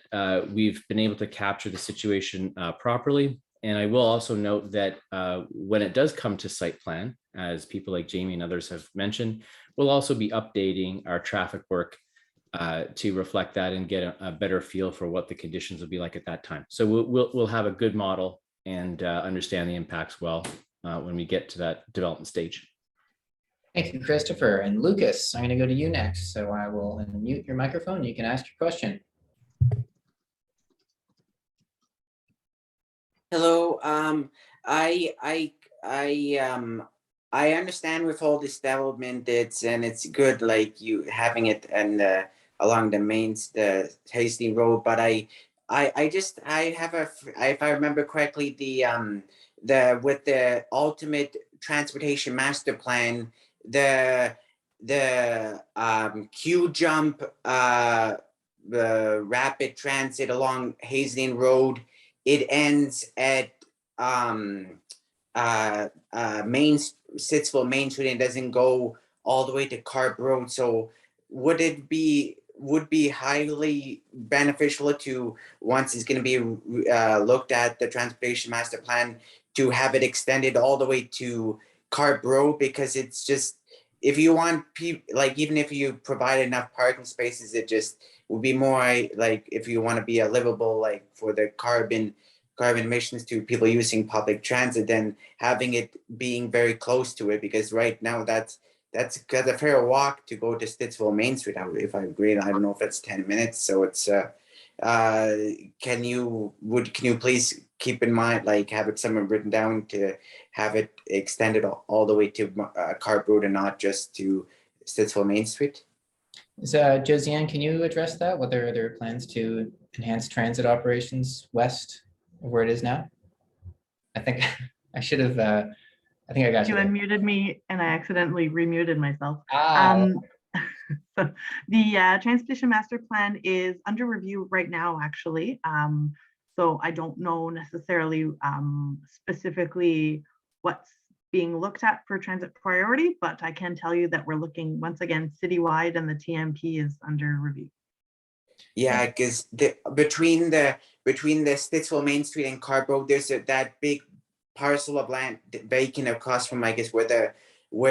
we've been able to capture the situation properly. And I will also note that when it does come to site plan, as people like Jamie and others have mentioned, we'll also be updating our traffic work to reflect that and get a better feel for what the conditions will be like at that time. So we'll have a good model and understand the impacts well when we get to that development stage. Thank you, Christopher. And Lucas, I'm going to go to you next. So I will unmute your microphone. You can ask your question. Hello. I understand with all this development, it's good, like you having it and along the Hazeldean Road. But I have if I remember correctly, with the ultimate transportation master plan, the queue jump, the rapid transit along Hazeldean Road, it ends at Stittsville Mainstreet and doesn't go all the way to Carp Road. So would be highly beneficial to, once it's going to be looked at the transportation master plan, to have it extended all the way to Carp Road? Because it's just, if you want people, like, even if you provide enough parking spaces, it just would be more like, if you want to be a livable, like, for the carbon emissions to people using public transit, then having it being very close to it, because right now that's a fair walk to go to Stittsville Mainstreet, if I agree. I don't know if it's 10 minutes. So it's can you please keep in mind, like, have it somewhere written down to have it extended all the way to Carp Road and not just to Stittsville Mainstreet? Josiane, can you address that? Whether there are plans to enhance transit operations west of where it is now? I think I should have, I think I got you. You unmuted me and I accidentally remuted myself. So the transportation master plan is under review right now, actually. So I don't know necessarily specifically what's being looked at for transit priority, but I can tell you that we're looking, once again, citywide, and the TMP is under review. Yeah, because between the Stittsville Mainstreet and Carp Road, there's that big parcel of land vacant across from, I guess, where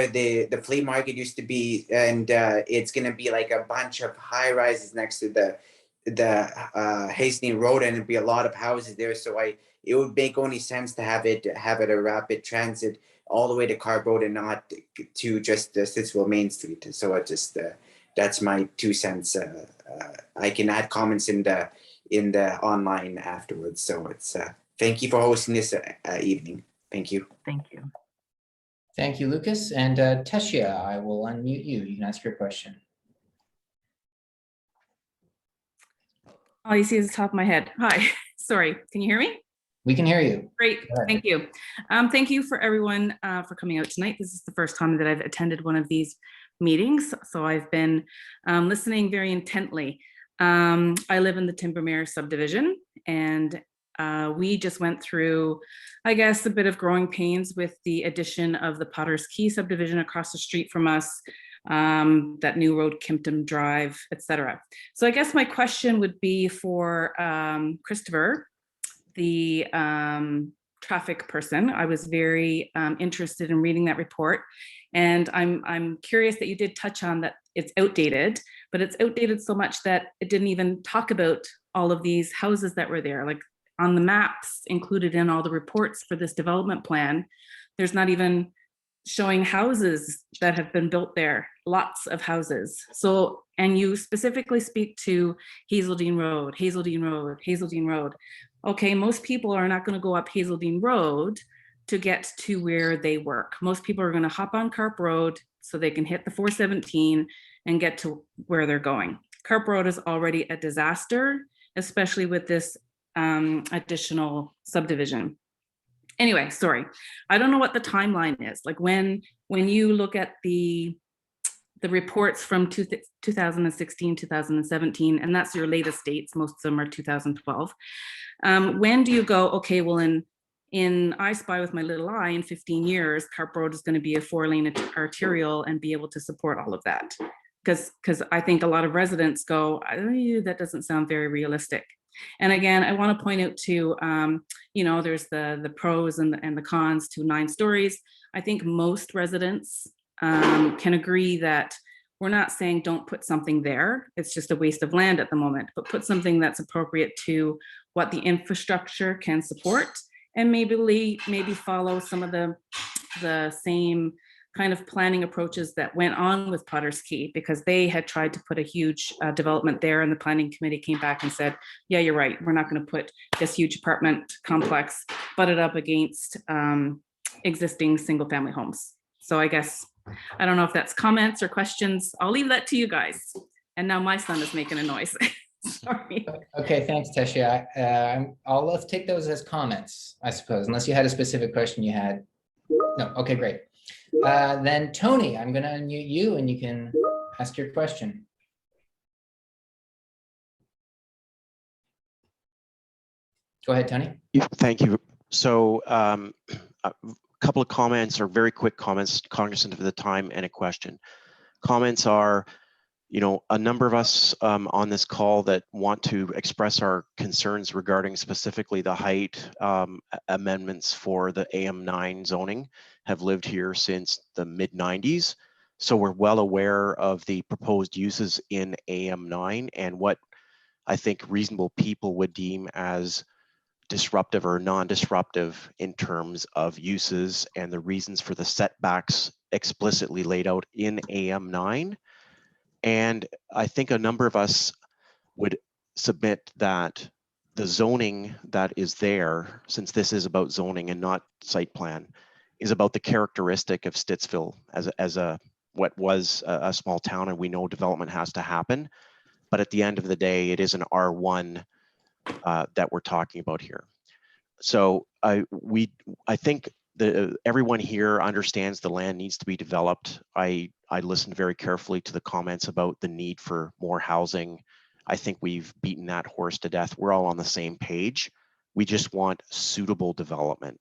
the flea market used to be, and it's gonna be like a bunch of high rises next to the Hazeldean Road, and it'd be a lot of houses there. So it would make only sense to have it a rapid transit all the way to Carp Road and not to just the Stittsville Mainstreet. So it just that's my 2 cents. I can add comments in the online afterwards. So it's thank you for hosting this evening. Thank you. Thank you. Thank you, Lucas. And Teshia, I will unmute you. You can ask your question. All you see is the top of my head. Hi, sorry, can you hear me? We can hear you. Great, thank you. Thank you for everyone for coming out tonight. This is the first time that I've attended one of these meetings, so I've been listening very intently. I live in the Timbermere subdivision, and we just went through, I guess, a bit of growing pains with the addition of the Potter's Key subdivision across the street from us, that new road, Kimpton Drive, etc. So I guess my question would be for Christopher, the traffic person. I was very interested in reading that report, and I'm curious that you did touch on that it's outdated, but it's outdated so much that it didn't even talk about all of these houses that were there. Like, on the maps included in all the reports for this development plan, there's not even showing houses that have been built there, lots of houses. So, and you specifically speak to Hazeldean Road, Hazeldean Road, Hazeldean Road. Okay, most people are not going to go up Hazeldean Road to get to where they work. Most people are going to hop on Carp Road so they can hit the 417 and get to where they're going. Carp Road is already a disaster, especially with this additional subdivision. Anyway, sorry. I don't know what the timeline is. Like, when you look at the reports from 2016, 2017, and that's your latest dates, most of them are 2012. When do you go, okay, well, in I spy with my little eye, in 15 years, Carp Road is going to be a 4-lane arterial and be able to support all of that? Because I think a lot of residents go, that doesn't sound very realistic. And again, I want to point out too, there's the pros and the cons to 9 stories. I think most residents can agree that we're not saying don't put something there. It's just a waste of land at the moment, but put something that's appropriate to what the infrastructure can support, and maybe follow some of the same kind of planning approaches that went on with Potter's Key, because they had tried to put a huge development there, and the planning committee came back and said, yeah, you're right, we're not going to put this huge apartment complex butted up against existing single family homes. So I guess, I don't know if that's comments or questions. I'll leave that to you guys. And now my son is making a noise. Sorry. Okay, thanks, Tessia. Let's take those as comments, I suppose, unless you had a specific question you had. No, okay, great. Then Tony, I'm going to unmute you and you can ask your question. Go ahead, Tony. Thank you. So a couple of comments, or very quick comments, cognizant of the time, and a question. Comments are, you know, a number of us on this call that want to express our concerns regarding specifically the height amendments for the AM9 zoning have lived here since the mid-90s. So we're well aware of the proposed uses in AM9 and what I think reasonable people would deem as disruptive or non-disruptive in terms of uses and the reasons for the setbacks explicitly laid out in AM9. And I think a number of us would submit that the zoning that is there, since this is about zoning and not site plan, is about the characteristic of Stittsville as what was a small town, and we know development has to happen. But at the end of the day, it is an R1 that we're talking about here. So I think everyone here understands the land needs to be developed. I listened very carefully to the comments about the need for more housing. I think we've beaten that horse to death. We're all on the same page. We just want suitable development.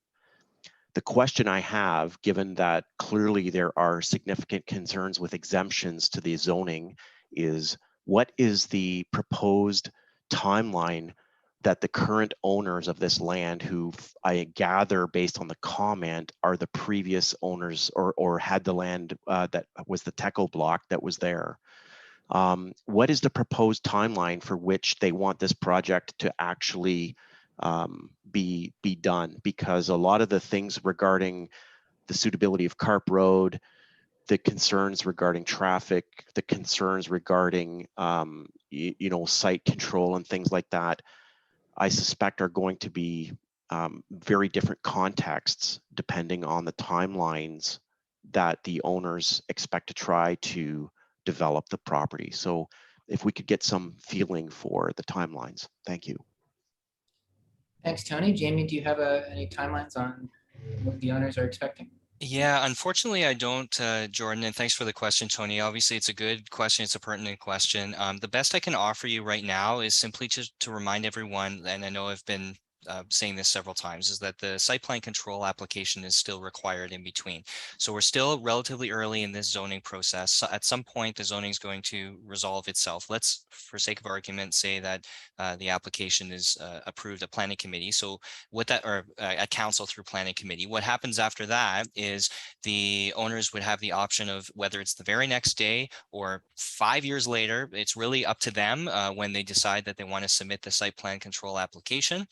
The question I have, given that clearly there are significant concerns with exemptions to the zoning, is what is the proposed timeline that the current owners of this land, who I gather based on the comment are the previous owners or had the land that was the Teco block that was there. What is the proposed timeline for which they want this project to actually be done? Because a lot of the things regarding the suitability of Carp Road, the concerns regarding traffic, the concerns regarding you know, site control and things like that, I suspect are going to be very different contexts depending on the timelines that the owners expect to try to develop the property. So if we could get some feeling for the timelines. Thank you. Thanks, Tony. Jamie, do you have any timelines on what the owners are expecting? Yeah, unfortunately, I don't, Jordan, and thanks for the question, Tony. Obviously, it's a good question. It's a pertinent question. The best I can offer you right now is simply to remind everyone, and I know I've been saying this several times, is that the site plan control application is still required in between. So we're still relatively early in this zoning process. So at some point, the zoning is going to resolve itself. Let's, for sake of argument, say that the application is approved at planning committee. So what that, or a council through planning committee, what happens after that is the owners would have the option of whether it's the very next day or 5 years later. It's really up to them when they decide that they want to submit the site plan control application.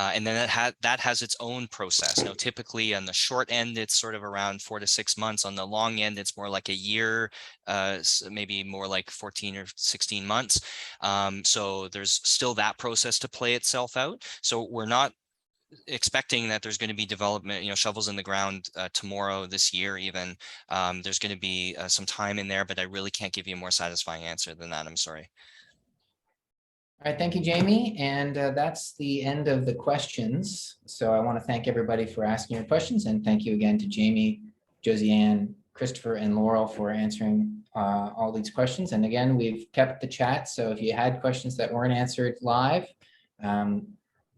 And then that has its own process. Now, typically on the short end, it's sort of around 4 to 6 months. On the long end, it's more like a year, maybe more like 14 or 16 months. So there's still that process to play itself out. So we're not expecting that there's going to be development, you know, shovels in the ground tomorrow, this year even. There's going to be some time in there, but I really can't give you a more satisfying answer than that. I'm sorry. All right, thank you, Jamie. And that's the end of the questions. So I want to thank everybody for asking your questions. And thank you again to Jamie, Josiane, Christopher, and Laurel for answering all these questions. And again, we've kept the chat. So if you had questions that weren't answered live, they're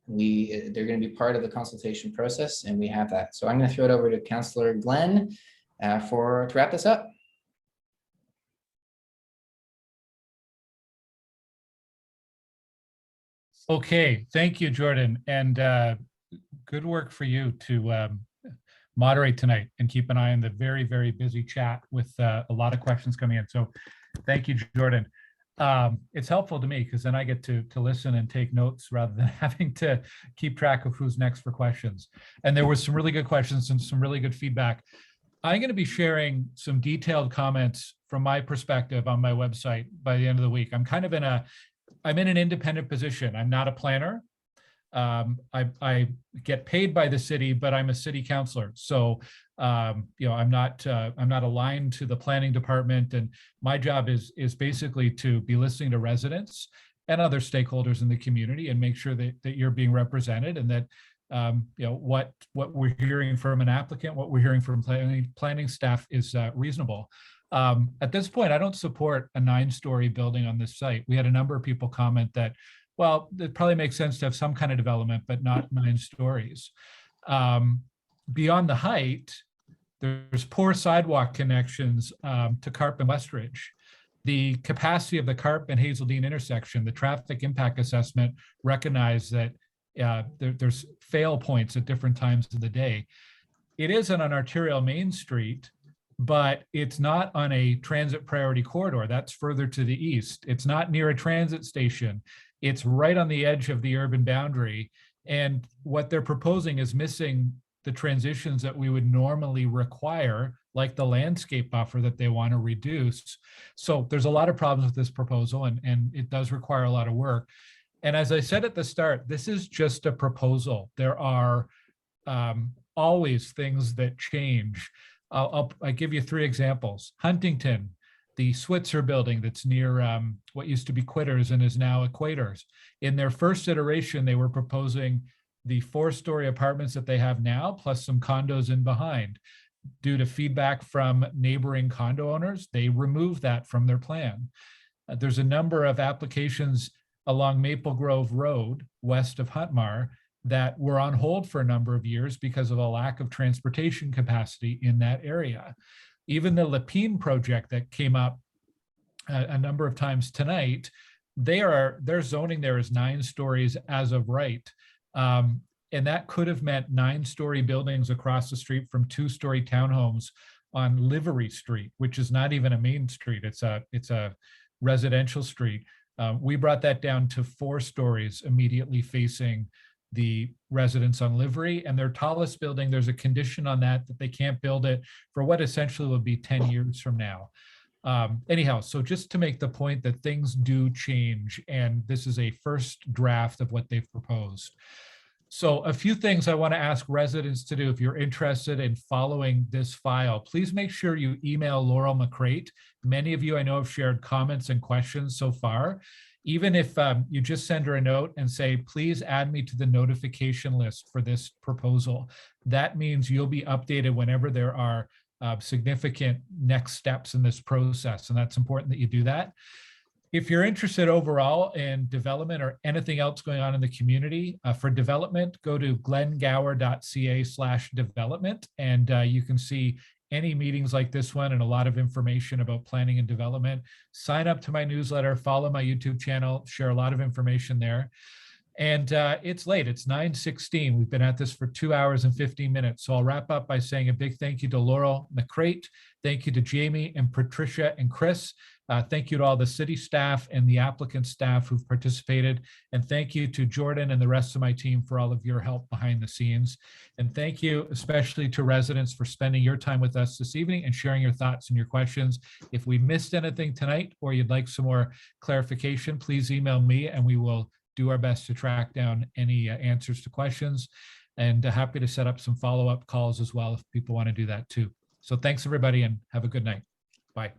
going to be part of the consultation process, and we have that. So I'm going to throw it over to Councillor Glenn to wrap this up. Okay, thank you, Jordan, and good work for you to moderate tonight and keep an eye on the very, very busy chat with a lot of questions coming in. So thank you, Jordan. It's helpful to me because then I get to listen and take notes rather than having to keep track of who's next for questions. And there was some really good questions and some really good feedback. I'm going to be sharing some detailed comments from my perspective on my website by the end of the week. I'm kind of I'm in an independent position. I'm not a planner. I get paid by the city, but I'm a city councillor. So, I'm not aligned to the planning department, and my job is basically to be listening to residents and other stakeholders in the community and make sure that you're being represented, and that what we're hearing from an applicant, what we're hearing from planning staff is reasonable. At this point, I don't support a 9-story building on this site. We had a number of people comment that, well, it probably makes sense to have some kind of development, but not 9 stories. Beyond the height, there's poor sidewalk connections to Carp and Westridge. The capacity of the Carp and Hazeldean intersection, the traffic impact assessment recognized that there's fail points at different times of the day. It isn't on Arterial Mainstreet, but it's not on a transit priority corridor. That's further to the east. It's not near a transit station. It's right on the edge of the urban boundary. And what they're proposing is missing the transitions that we would normally require, like the landscape buffer that they want to reduce. So there's a lot of problems with this proposal, and it does require a lot of work. And as I said at the start, this is just a proposal. There are always things that change. I'll give you 3 examples. Huntington, the Switzer building that's near what used to be Quitters and is now Equators. In their first iteration, they were proposing the 4-story apartments that they have now, plus some condos in behind. Due to feedback from neighboring condo owners, they removed that from their plan. There's a number of applications along Maple Grove Road, west of Huntmar, that were on hold for a number of years because of a lack of transportation capacity in that area. Even the Lapine project that came up a number of times tonight, their zoning there is 9 stories as of right. And that could have meant 9-story buildings across the street from 2-story townhomes on Livery Street, which is not even a main street. It's a residential street. We brought that down to 4 stories immediately facing the residents on Livery, and their tallest building, there's a condition on that they can't build it for what essentially will be 10 years from now. Anyhow, so just to make the point that things do change, and this is a first draft of what they've proposed. So a few things I want to ask residents to do. If you're interested in following this file, please make sure you email Laurel McCrate. Many of you I know have shared comments and questions so far. Even if you just send her a note and say, please add me to the notification list for this proposal. That means you'll be updated whenever there are significant next steps in this process. And that's important that you do that. If you're interested overall in development or anything else going on in the community, for development, go to glengower.ca/development, and you can see any meetings like this one and a lot of information about planning and development. Sign up to my newsletter, follow my YouTube channel, share a lot of information there. And it's late, it's 9:16. We've been at this for 2 hours and 15 minutes. So I'll wrap up by saying a big thank you to Laurel McCrate. Thank you to Jamie and Patricia and Chris. Thank you to all the city staff and the applicant staff who've participated. And thank you to Jordan and the rest of my team for all of your help behind the scenes. And thank you especially to residents for spending your time with us this evening and sharing your thoughts and your questions. If we missed anything tonight or you'd like some more clarification, please email me and we will do our best to track down any answers to questions. And happy to set up some follow-up calls as well if people want to do that too. So thanks everybody and have a good night. Bye.